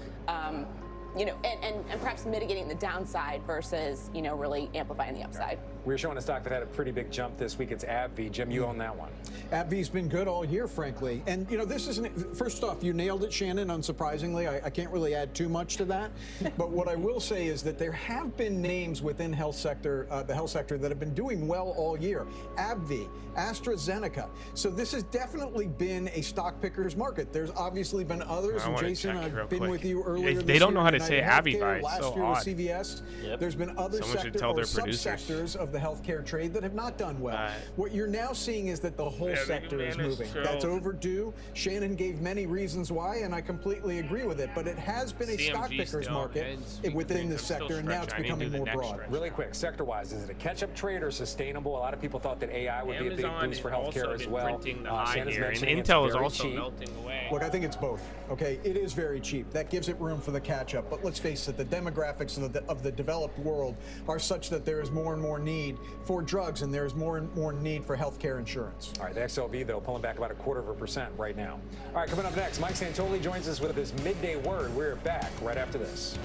you know, and perhaps mitigating the downside versus, you know, really amplifying the upside. We're showing a stock that had a pretty big jump this week. It's AbbVie. Jim, you own that one. AbbVie's been good all year, frankly. And, you know, this isn't, first off, you nailed it, Shannon, unsurprisingly. I can't really add too much to that. But what I will say is that there have been names within the health sector that have been doing well all year. AbbVie, AstraZeneca. So this has definitely been a stock picker's market. There's obviously been others. And Jason, I've been with you earlier this year. They don't know how to say AbbVie. Last year with CVS. Yep. There's been other subsectors of the healthcare trade that have not done well. What you're now seeing is that the whole sector is moving. That's overdue. Shannon gave many reasons why, and I completely agree with it. But it has been a stock picker's market within this sector, and now it's becoming more broad. Really quick, sector-wise, is it a catch-up trade or sustainable? A lot of people thought that AI would be a big boost for healthcare as well. Shannon's mentioning Intel is also melting away. Look, I think it's both. Okay, it is very cheap. That gives it room for the catch-up. But let's face it, the demographics of the developed world are such that there is more and more need for drugs, and there is more and more need for healthcare insurance. All right, the XLV, though, pulling back about 0.25% right now. All right, coming up next, Mike Santoli joins us with his midday word. We're back right after this.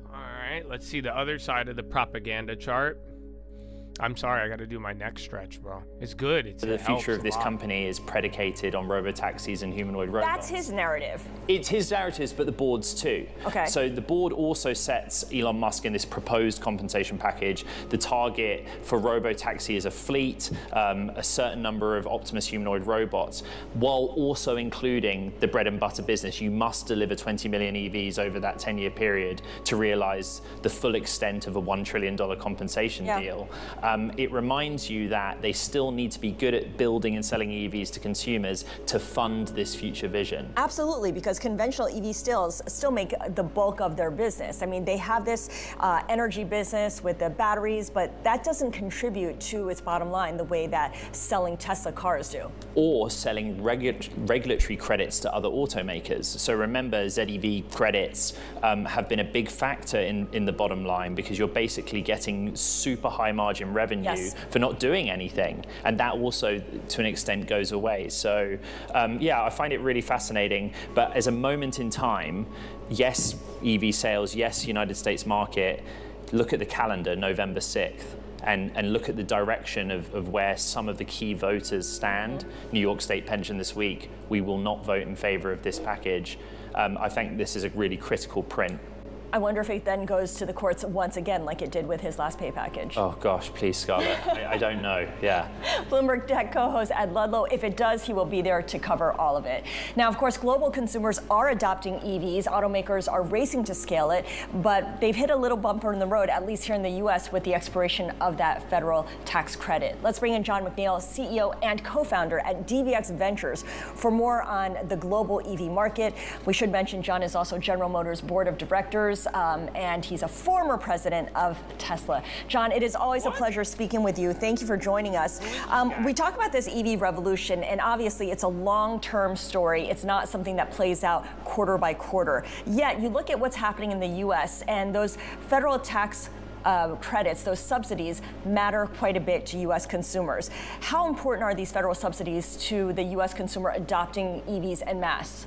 All right, let's see the other side of the propaganda chart. I'm sorry, I got to do my neck stretch, bro. It's good. The future of this company is predicated on robotaxis and humanoid robots. That's his narrative. It's his narratives, but the board's too. Okay. So the board also sets Elon Musk in this proposed compensation package. The target for robotaxi is a fleet, a certain number of Optimus humanoid robots, while also including the bread and butter business. You must deliver 20 million EVs over that 10-year period to realize the full extent of a $1 trillion compensation deal. It reminds you that they still need to be good at building and selling EVs to consumers to fund this future vision. Absolutely, because conventional EV still make the bulk of their business. I mean, they have this energy business with the batteries, but that doesn't contribute to its bottom line the way that selling Tesla cars do. Or selling regulatory credits to other automakers. So remember, ZEV credits have been a big factor in the bottom line, because you're basically getting super high margin revenue for not doing anything. And that also, to an extent, goes away. So yeah, I find it really fascinating. But as a moment in time, yes, EV sales, yes, United States market, look at the calendar, November 6th. And look at the direction of where some of the key voters stand. New York State pension this week, we will not vote in favor of this package. I think this is a really critical print. I wonder if it then goes to the courts once again, like it did with his last pay package. Oh gosh, please, Scarlett. I don't know. Yeah. Bloomberg Tech co-host Ed Ludlow. If it does, he will be there to cover all of it. Now, of course, global consumers are adopting EVs. Automakers are racing to scale it, but they've hit a little bumper in the road, at least here in the U.S., with the expiration of that federal tax credit. Let's bring in John McNeil, CEO and co-founder at DVX Ventures, for more on the global EV market. We should mention John is also General Motors Board of Directors. And he's a former president of Tesla. John, it is always a pleasure speaking with you. Thank you for joining us. We talk about this EV revolution, and obviously it's a long-term story. It's not something that plays out quarter by quarter. Yet you look at what's happening in the U.S., and those federal tax credits, those subsidies, matter quite a bit to U.S. consumers. How important are these federal subsidies to the U.S. consumer adopting EVs en masse?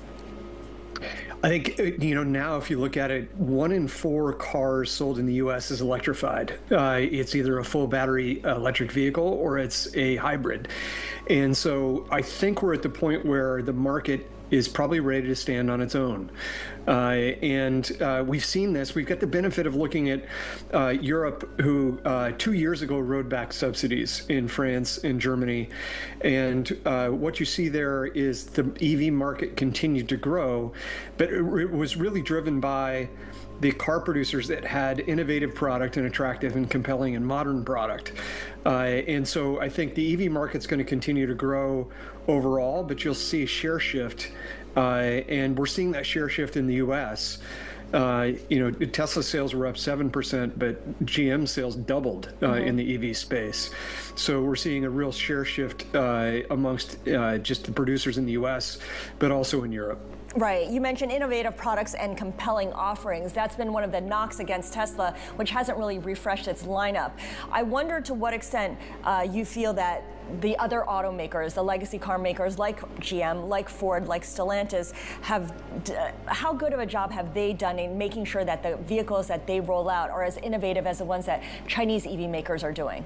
I think, now if you look at it, 1 in 4 cars sold in the U.S. is electrified. It's either a full battery electric vehicle or it's a hybrid. And so I think we're at the point where the market is probably ready to stand on its own. And we've seen this. We've got the benefit of looking at Europe, who 2 years ago rolled back subsidies in France and Germany. And what you see there is the EV market continued to grow, but it was really driven by the car producers that had innovative product and attractive and compelling and modern product. And so I think the EV market's going to continue to grow overall, but you'll see a share shift. And we're seeing that share shift in the U.S. Tesla sales were up 7%, but GM sales doubled in the EV space. So we're seeing a real share shift amongst just the producers in the U.S., but also in Europe. Right. You mentioned innovative products and compelling offerings. That's been one of the knocks against Tesla, which hasn't really refreshed its lineup. I wonder to what extent you feel that the other automakers, the legacy car makers like GM, like Ford, like Stellantis, how good of a job have they done in making sure that the vehicles that they roll out are as innovative as the ones that Chinese EV makers are doing?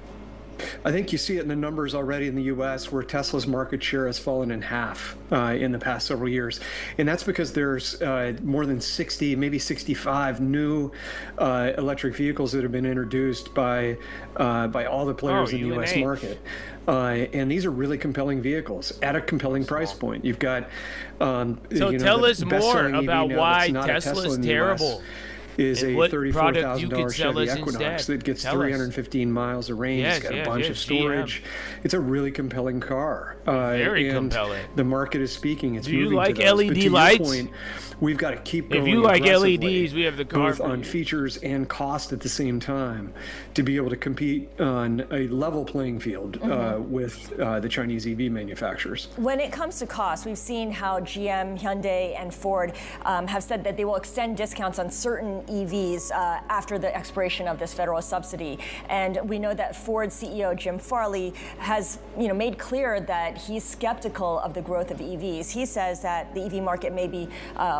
I think you see it in the numbers already in the U.S. where Tesla's market share has fallen in half in the past several years. And that's because there's more than 60, maybe 65 new electric vehicles that have been introduced by all the players in the U.S. market. And these are really compelling vehicles at a compelling price point. You've got tell us more about why Tesla's terrible. Is a $34,000 Chevy Equinox that gets 315 miles of range. It's got a bunch of storage. It's a really compelling car. Very compelling. The market is speaking. It's Do you moving like to those. LED but to lights? Your point, we've got to keep going. If you like aggressively, LEDs, we have the car both for on you. features and cost at the same time to be able to compete on a level playing field with the Chinese EV manufacturers. When it comes to cost, we've seen how GM, Hyundai, and Ford have said that they will extend discounts on certain EVs after the expiration of this federal subsidy. And we know that Ford CEO Jim Farley has made clear that he's skeptical of the growth of EVs. He says that the EV market may be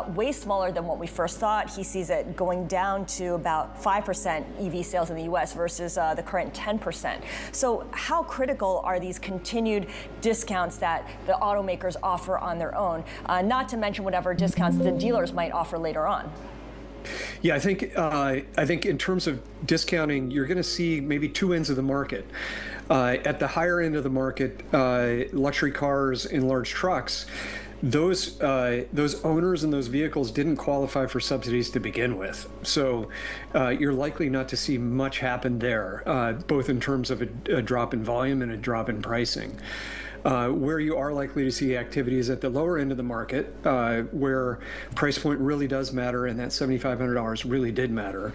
way smaller than what we first thought. He sees it going down to about 5% EV sales in the US versus the current 10%. So how critical are these continued discounts that the automakers offer on their own, not to mention whatever discounts the dealers might offer later on? Yeah, I think in terms of discounting, you're going to see maybe two ends of the market. At the higher end of the market, luxury cars and large trucks, those owners and those vehicles didn't qualify for subsidies to begin with. So you're likely not to see much happen there, both in terms of a drop in volume and a drop in pricing. Where you are likely to see activity is at the lower end of the market, where price point really does matter, and that $7,500 really did matter.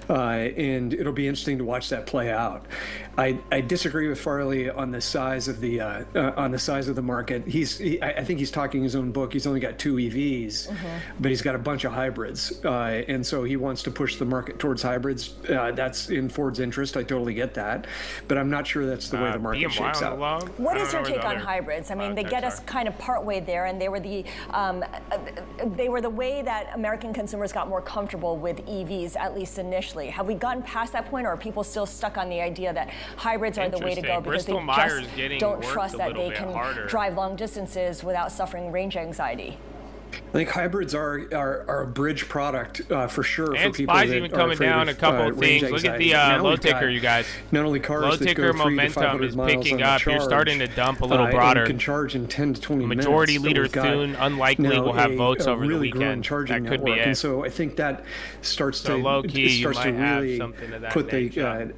And it'll be interesting to watch that play out. I disagree with Farley on the size of the market. I think he's talking his own book. He's only got 2 EVs, but he's got a bunch of hybrids, and so he wants to push the market towards hybrids. That's in Ford's interest. I totally get that, but I'm not sure that's the way the market shakes out. What is your take on hybrids? I mean, they get us kind of partway there, and they were the way that American consumers got more comfortable with EVs, at least initially. Have we gotten past that point, or are people still stuck on the idea that hybrids are the way to go because they just don't trust that they can drive long distances without suffering range anxiety? I think hybrids are a bridge product for sure. And for people SPY's that even are coming afraid down of, a couple of range things. Look at the anxiety. low ticker, you guys. Not only cars low that ticker go 300 to momentum 500 is miles picking on up. the You're charge, starting to dump a little broader. And can charge in 10 to 20 minutes. Majority leader we've got soon, unlikely now will have votes a over the really growing weekend. charging That could network. be it. And so I think that starts So to low key, you starts to might have really something of that put nature.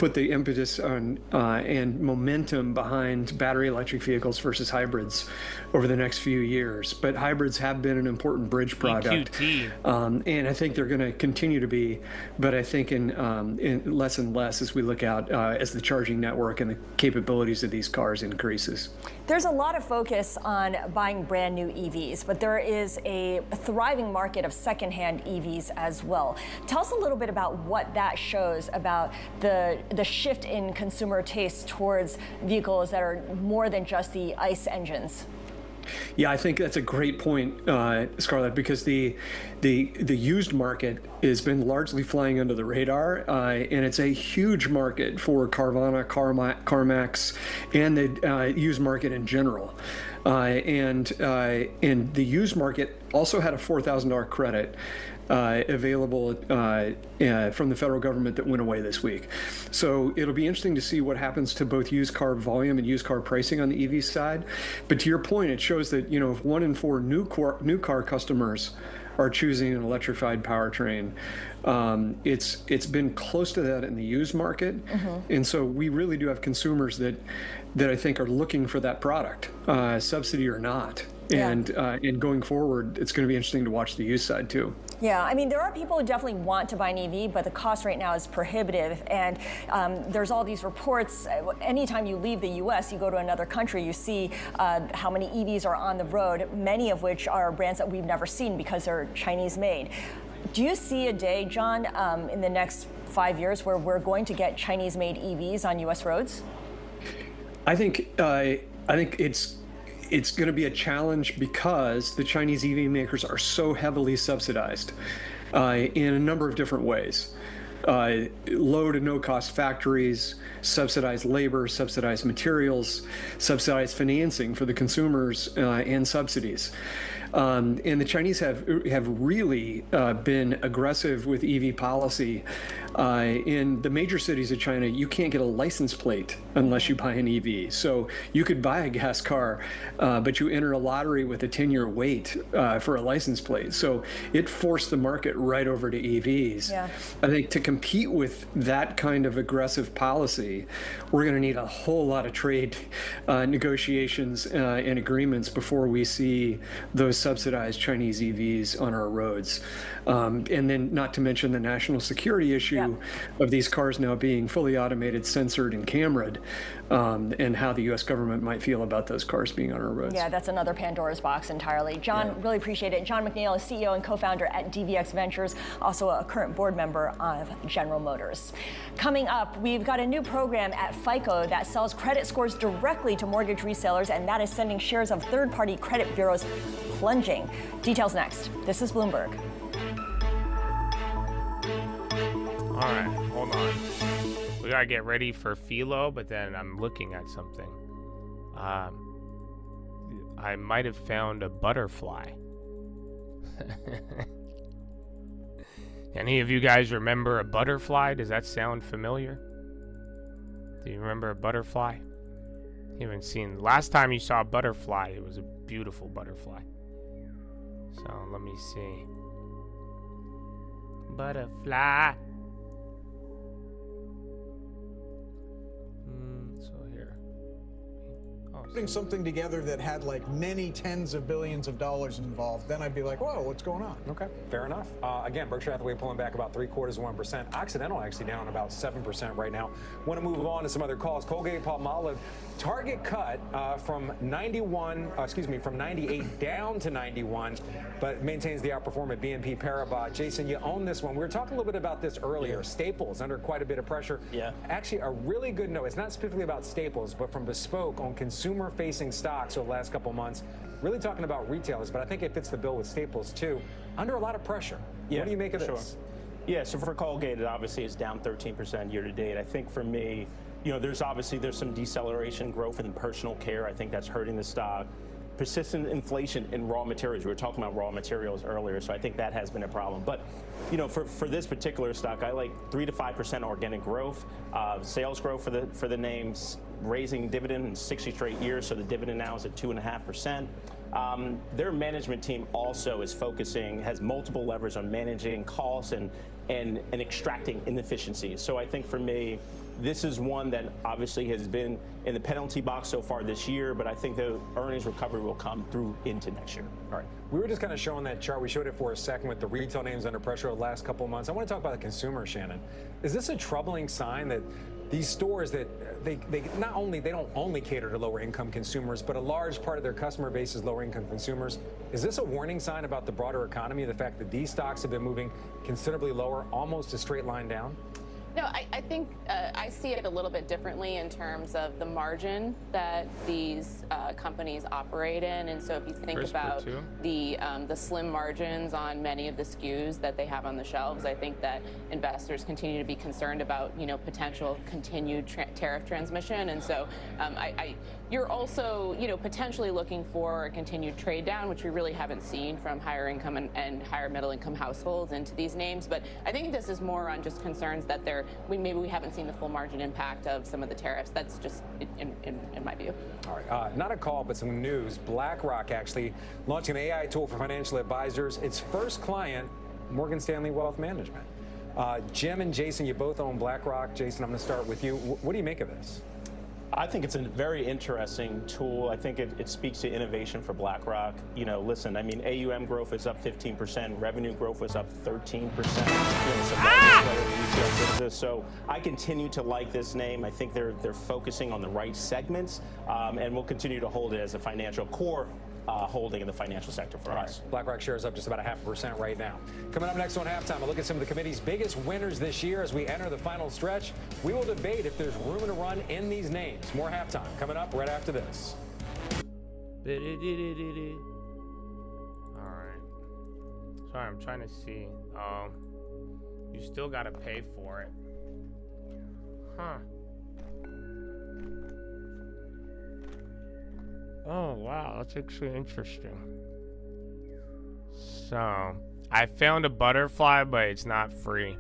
put the impetus on and momentum behind battery electric vehicles versus hybrids over the next few years. But hybrids have been an important bridge product, and I think they're going to continue to be. But I think in less and less as we look out as the charging network and the capabilities of these cars increases. There's a lot of focus on buying brand new EVs, but there is a thriving market of secondhand EVs as well. Tell us a little bit about what that shows about the shift in consumer taste towards vehicles that are more than just the ICE engines. Yeah, I think that's a great point, Scarlett, because the used market has been largely flying under the radar, and it's a huge market for Carvana, CarMax, and the used market in general. And the used market also had a $4,000 credit available from the federal government that went away this week. So it'll be interesting to see what happens to both used car volume and used car pricing on the EV side. But to your point, it shows that if 1 in 4 new car customers are choosing an electrified powertrain, it's been close to that in the used market, and so we really do have consumers that I think are looking for that product, subsidy or not. And going forward, it's going to be interesting to watch the use side too. Yeah, I mean, there are people who definitely want to buy an EV, but the cost right now is prohibitive. And there's all these reports. Anytime you leave the U.S., you go to another country, you see how many EVs are on the road, many of which are brands that we've never seen because they're Chinese made. Do you see a day, John, in the next 5 years where we're going to get Chinese made EVs on U.S. roads? I think it's going to be a challenge because the Chinese EV makers are so heavily subsidized in a number of different ways. Low to no cost factories, subsidized labor, subsidized materials, subsidized financing for the consumers, and subsidies. And the Chinese have really been aggressive with EV policy. In the major cities of China, you can't get a license plate unless you buy an EV. So you could buy a gas car, but you enter a lottery with a 10-year wait for a license plate. So it forced the market right over to EVs. Yeah. I think to compete with that kind of aggressive policy, we're going to need a whole lot of trade negotiations and agreements before we see those subsidized Chinese EVs on our roads. And then not to mention the national security issue of these cars now being fully automated, censored, and cameraed, and how the U.S. government might feel about those cars being on our roads. Yeah, that's another Pandora's box entirely. John, really appreciate it. John McNeil is CEO and co-founder at DVX Ventures, also a current board member of General Motors. Coming up, we've got a new program at FICO that sells credit scores directly to mortgage resellers, and that is sending shares of third-party credit bureaus plunging. Details next. This is Bloomberg. All right, hold on. We gotta get ready for philo, but then I'm looking at something. I might have found a butterfly. Any of you guys remember a butterfly? Does that sound familiar? Do you remember a butterfly? You haven't seen. Last time you saw a butterfly, it was a beautiful butterfly. So let me see. Butterfly. So here. Putting something together that had like many tens of billions of dollars involved, then I'd be like, whoa, what's going on? Okay, fair enough. Again, Berkshire Hathaway pulling back about 0.75%. Occidental actually down about 7% right now. Want to move on to some other calls. Colgate-Palmolive target cut from 98 down to 91, but maintains the outperformance. BNP Paribas. Jason, you own this one. We were talking a little bit about this earlier. Yeah. Staples under quite a bit of pressure. Yeah. Actually, a really good note. It's not specifically about Staples, but from Bespoke on consumer-facing stocks over the last couple months. Really talking about retailers, but I think it fits the bill with Staples too. Under a lot of pressure. Yeah, what do you make of this? Yeah, so for Colgate, it obviously is down 13% year to date. I think for me, there's some deceleration growth in personal care. I think that's hurting the stock. Persistent inflation in raw materials. We were talking about raw materials earlier, so I think that has been a problem. But, for this particular stock, I like 3 to 5% organic growth, sales growth for the names, raising dividend in 60 straight years, so the dividend now is at 2.5%. Their management team also is has multiple levers on managing costs and extracting inefficiencies. So I think for me, this is one that obviously has been in the penalty box so far this year, but I think the earnings recovery will come through into next year. All right. We were just kind of showing that chart. We showed it for a second with the retail names under pressure over the last couple of months. I want to talk about the consumer, Shannon. Is this a troubling sign that these stores that they don't only cater to lower income consumers, but a large part of their customer base is lower income consumers? Is this a warning sign about the broader economy, the fact that these stocks have been moving considerably lower, almost a straight line down? No, I think I see it a little bit differently in terms of the margin that these companies operate in. And so if you think about the slim margins on many of the SKUs that they have on the shelves, I think that investors continue to be concerned about, potential continued tariff transmission. And so you're also, potentially looking for a continued trade down, which we really haven't seen from higher income and higher middle income households into these names. But I think this is more on just concerns that maybe we haven't seen the full margin impact of some of the tariffs. That's just in my view. All right, not a call, but some news. BlackRock actually launching an AI tool for financial advisors. Its first client, Morgan Stanley Wealth Management. Jim and Jason, you both own BlackRock. Jason, I'm going to start with you. What do you make of this? I think it's a very interesting tool. I think it speaks to innovation for BlackRock. You know, listen, I mean, AUM growth is up 15%, revenue growth was up 13%. So I continue to like this name. I think they're focusing on the right segments, and we'll continue to hold it as a financial core holding in the financial sector for us. BlackRock shares up just about 0.5% right now. Coming up next on Halftime, a look at some of the committee's biggest winners this year as we enter the final stretch. We will debate if there's room to run in these names. More Halftime coming up right after this. All right. Sorry, I'm trying to see. You still got to pay for it. Huh. Oh, wow, that's actually interesting. So, I found a butterfly, but it's not free.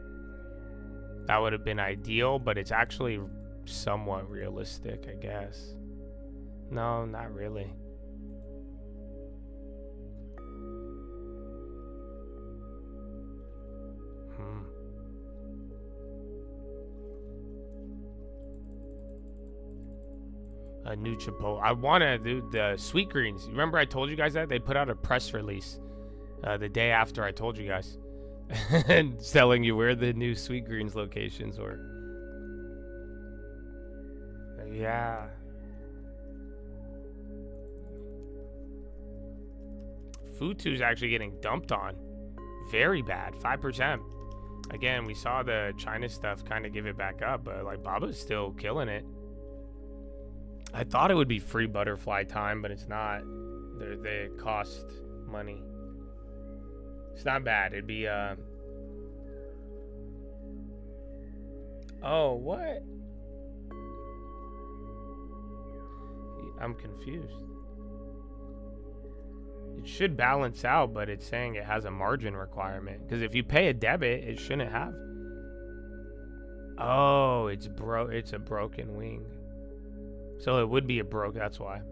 That would have been ideal, but it's actually somewhat realistic, I guess. No, not really. A new Chipotle. I want to do the Sweet Greens. Remember I told you guys that? They put out a press release the day after I told you guys. And telling you where the new Sweet Greens locations were. Yeah. Futu's actually getting dumped on. Very bad. 5%. Again, we saw the China stuff kind of give it back up, but like Baba's still killing it. I thought it would be free butterfly time, but it's not. They cost money. It's not bad. It'd be, Oh, what? I'm confused. It should balance out, but it's saying it has a margin requirement. Because if you pay a debit, it shouldn't have. Oh, it's a broken wing. So it would be a broke, that's why.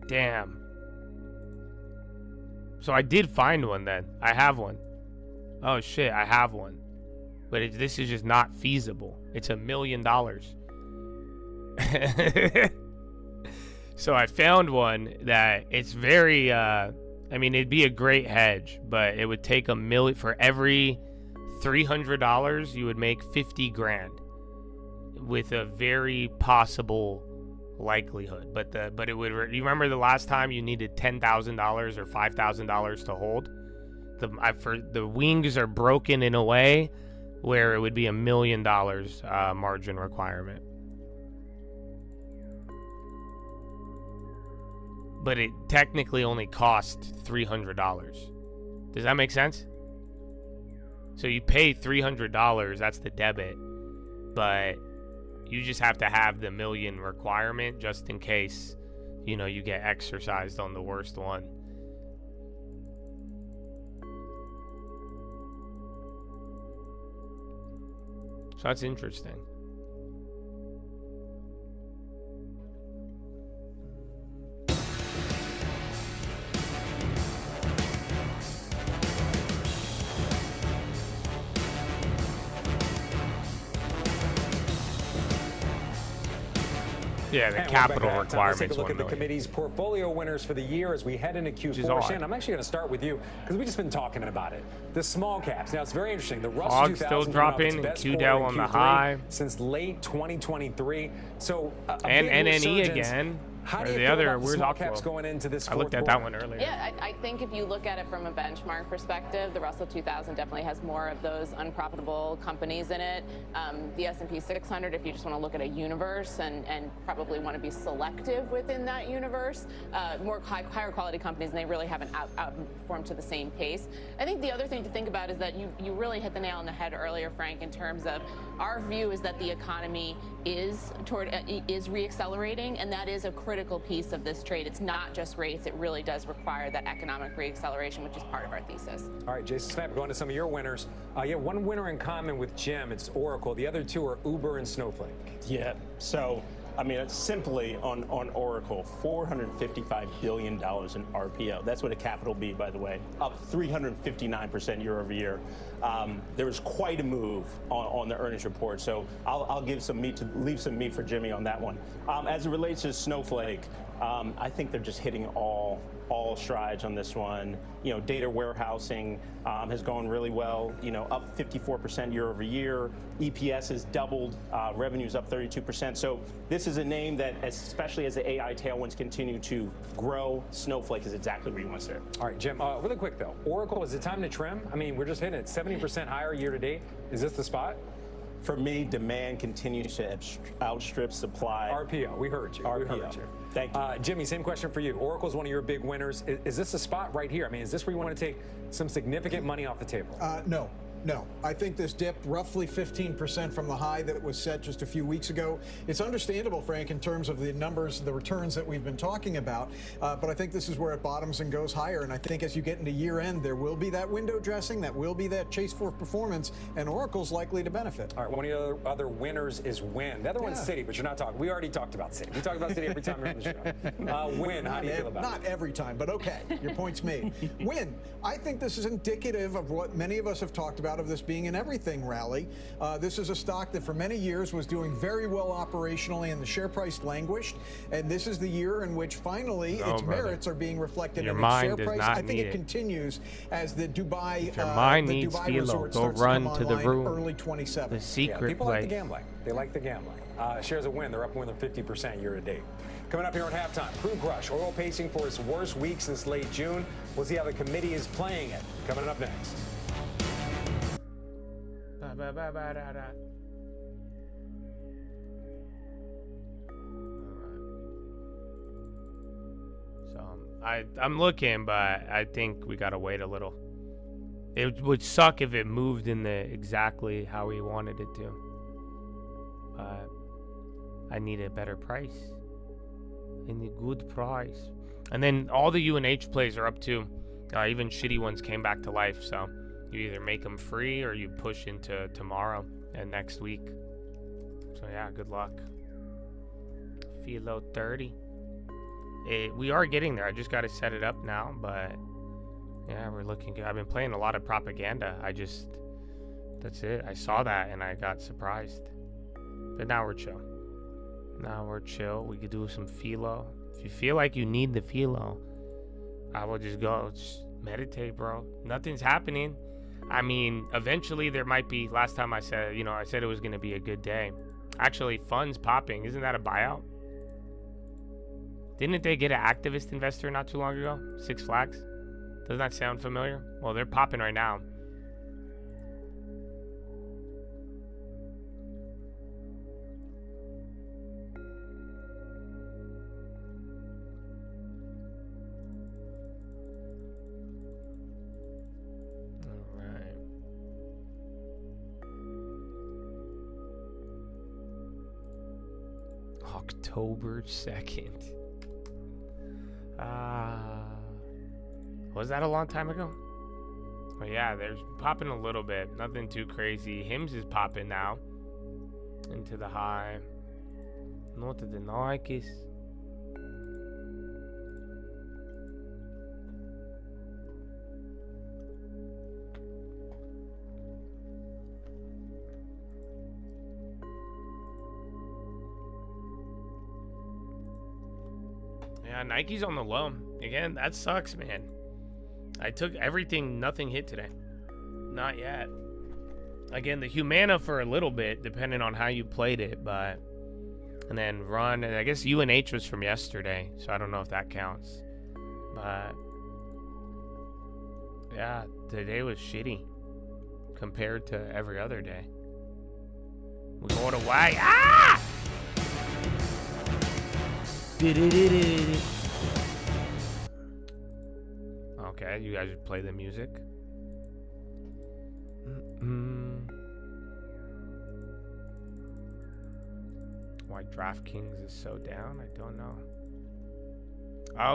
Damn. So I did find one then. I have one. Oh shit, I have one. But this is just not feasible. It's $1 million. So I found one that it's very, I mean, it'd be a great hedge, but it would take $1 million. For every $300, you would make 50 grand. With a very possible likelihood, but it would. You remember the last time you needed $10,000 or $5,000 to hold? The wings are broken in a way where it would be $1 million margin requirement. But it technically only cost $300. Does that make sense? So you pay $300. That's the debit, but you just have to have the $1 million requirement just in case, you know, you get exercised on the worst one. So that's interesting. Yeah, the capital requirements. Let's take a look at the committee's portfolio winners for the year as we head into Q4. Shannon, I'm actually going to start with you because we've just been talking about it. The small caps. Now, it's very interesting. The Russell 2000 still dropping, and QDEL on the high since late 2023. So and NNE again. How do you feel about the small caps going into this fourth quarter? I looked at that one earlier. Yeah, I think if you look at it from a benchmark perspective, the Russell 2000 definitely has more of those unprofitable companies in it. The S&P 600, if you just want to look at a universe and probably want to be selective within that universe, more higher quality companies, and they really haven't outperformed to the same pace. I think the other thing to think about is that you really hit the nail on the head earlier, Frank, in terms of our view is that the economy is reaccelerating, and that is a critical piece of this trade. It's not just rates. It really does require that economic reacceleration, which is part of our thesis. All right, Jason Snap, going to some of your winners. You have one winner in common with Jim. It's Oracle. The other two are Uber and Snowflake. Yeah. So I mean, it's simply on Oracle, $455 billion in RPO. That's what a capital B, by the way, up 359% year over year. There was quite a move on the earnings report, so I'll leave some meat for Jimmy on that one. As it relates to Snowflake, I think they're just hitting all strides on this one. You know, data warehousing has gone really well, you know, up 54% year over year. EPS has doubled, revenues up 32%. So this is a name that, especially as the AI tailwinds continue to grow, Snowflake is exactly where you want to sit. All right, Jim, really quick though, Oracle, is it time to trim? I mean, we're just hitting it 70% higher year to date. Is this the spot? For me, demand continues to outstrip supply. RPO, we heard you. RPO. We heard you. Thank you. Jimmy, same question for you. Oracle's one of your big winners. Is this a spot right here? I mean, is this where you want to take some significant money off the table? No. I think this dipped roughly 15% from the high that it was set just a few weeks ago. It's understandable, Frank, in terms of the numbers, the returns that we've been talking about. But I think this is where it bottoms and goes higher. And I think as you get into year end, there will be that window dressing, that will be that chase for performance, and Oracle's likely to benefit. All right, one of the other winners is Wynn. The other one's Citi, but you're not talking. We already talked about Citi. We talk about Citi every time we're on the show. Wynn, how do you feel about it? Not every time, but okay. Your point's made. Wynn, I think this is indicative of what many of us have talked about, of this being an everything rally. This is a stock that for many years was doing very well operationally, and the share price languished. And this is the year in which finally its merits are being reflected in its share price. I think it continues as the Dubai, if your mind needs philo, go run to the room. Early 27. The secret people place. like the gambling. They like the gambling. Shares of Wynn, they're up more than 50% year to date. Coming up here at halftime, crude crush, oil pacing for its worst week since late June. We'll see how the committee is playing it. Coming up next. So I'm looking, but I think we gotta wait a little. It would suck if it moved in the exactly how we wanted it to. But I need a better price. I need a good price. And then all the UNH plays are up too. Even shitty ones came back to life. So you either make them free or you push into tomorrow and next week. So yeah, good luck. Philo 30. We are getting there. I just got to set it up now, but yeah, we're looking good. I've been playing a lot of propaganda. That's it. I saw that and I got surprised. But now we're chill. We could do some philo. If you feel like you need the philo, I will just go. Just meditate, bro. Nothing's happening. I mean, eventually there might be. Last time I said, I said it was going to be a good day. Actually, funds popping. Isn't that a buyout? Didn't they get an activist investor not too long ago? Six Flags? Doesn't that sound familiar? Well, they're popping right now. October 2nd. Was that a long time ago? Oh yeah, there's popping a little bit. Nothing too crazy. Hims is popping now. Into the high. Not the Nikes. Yeah, Nike's on the low. Again, that sucks, man. I took everything, nothing hit today. Not yet. Again, the Humana for a little bit, depending on how you played it, but... And then run, and I guess UNH was from yesterday, so I don't know if that counts. But... yeah, today was shitty. Compared to every other day. We're going away. Ah! Okay, you guys would play the music. Why DraftKings is so down? I don't know.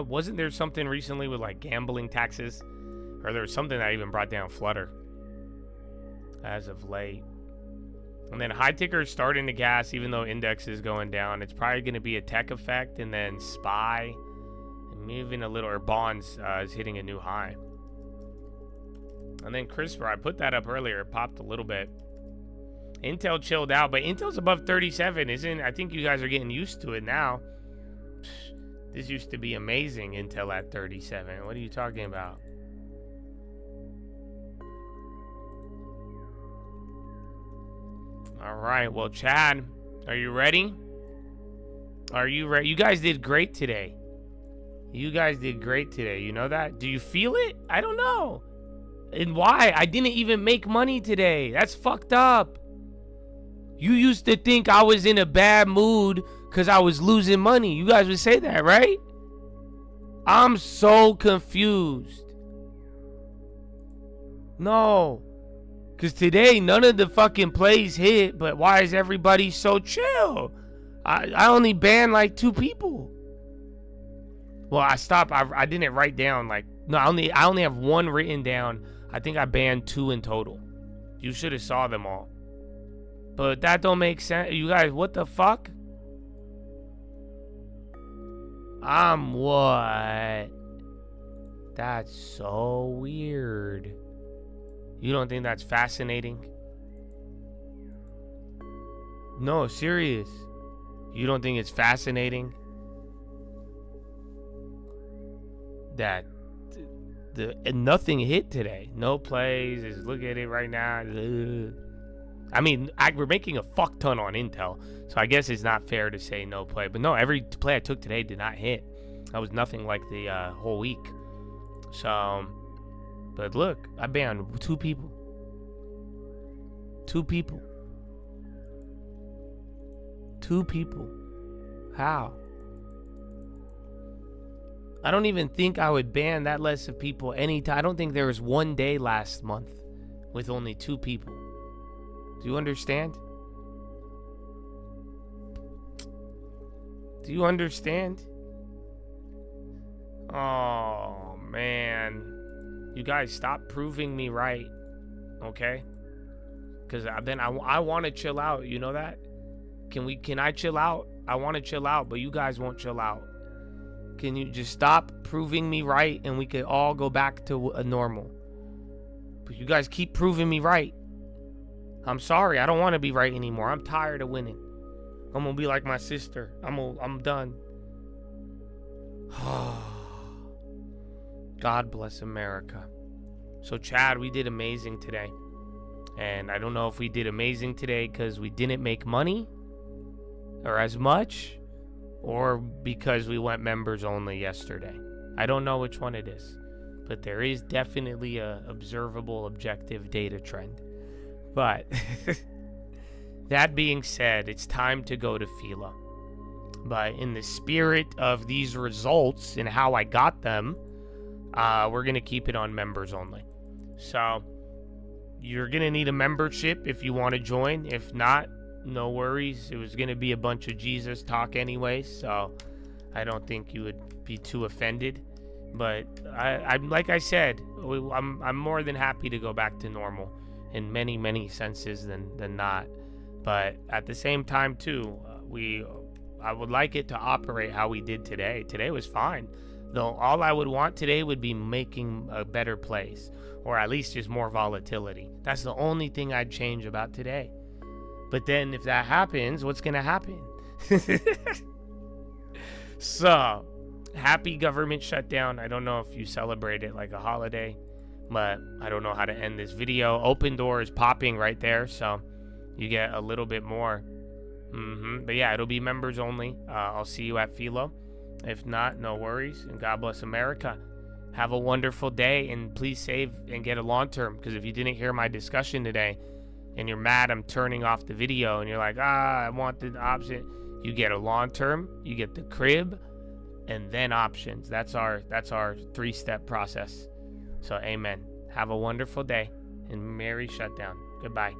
Wasn't there something recently with like gambling taxes? Or there was something that even brought down Flutter as of late. And then high ticker is starting to gas, even though index is going down. It's probably going to be a tech effect, and then SPY, and moving a little, or bonds is hitting a new high. And then CRISPR, I put that up earlier, it popped a little bit. Intel chilled out, but Intel's above 37, isn't? I think you guys are getting used to it now. This used to be amazing, Intel at 37. What are you talking about? All right, well, Chad, are you ready? Are you ready? You guys did great today. You guys did great today. You know that? Do you feel it? I don't know. And why? I didn't even make money today. That's fucked up. You used to think I was in a bad mood because I was losing money. You guys would say that, right? I'm so confused. No. Because today, none of the fucking plays hit, but why is everybody so chill? I only banned like 2 people. Well, I stopped. I didn't write down like, no, I only have 1 written down. I think I banned 2 in total. You should have saw them all. But that don't make sense. You guys, what the fuck? What? That's so weird. You don't think that's fascinating? No, serious. You don't think it's fascinating that nothing hit today? No plays. Just look at it right now. Ugh. I mean, we're making a fuck ton on Intel, so I guess it's not fair to say no play. But no, every play I took today did not hit. That was nothing like the whole week. So, but look, I banned 2 people. 2 people. 2 people. How? I don't even think I would ban that less of people anytime. I don't think there was 1 day last month with only 2 people. Do you understand? Do you understand? Oh, man. You guys, stop proving me right, okay? Because then I want to chill out, you know that? Can I chill out? I want to chill out, but you guys won't chill out. Can you just stop proving me right and we could all go back to a normal? But you guys keep proving me right. I'm sorry, I don't want to be right anymore. I'm tired of winning. I'm gonna be like my sister. I'm done. God bless America. So Chad, we did amazing today. And I don't know if we did amazing today because we didn't make money or as much, or because we went members only yesterday. I don't know which one it is, but there is definitely a observable objective data trend. But that being said, it's time to go to FILA. But in the spirit of these results and how I got them, we're going to keep it on members only. So you're going to need a membership if you want to join. If not, no worries. It was going to be a bunch of Jesus talk anyway, so I don't think you would be too offended. But I'm like I said, I'm more than happy to go back to normal in many, many senses than not. But at the same time, too, I would like it to operate how we did today. Today was fine. Though all I would want today would be making a better place, or at least just more volatility. That's the only thing I'd change about today. But then if that happens, what's going to happen? So, happy government shutdown. I don't know if you celebrate it like a holiday, but I don't know how to end this video. Open door is popping right there, so you get a little bit more. But yeah, it'll be members only. I'll see you at Philo. If not, no worries, and God bless America. Have a wonderful day, and please save and get a long term, because if you didn't hear my discussion today and you're mad I'm turning off the video and you're like, I want the option, you get a long term, you get the crib, and then options. That's our 3-step process. So amen. Have a wonderful day, and merry shutdown. Goodbye.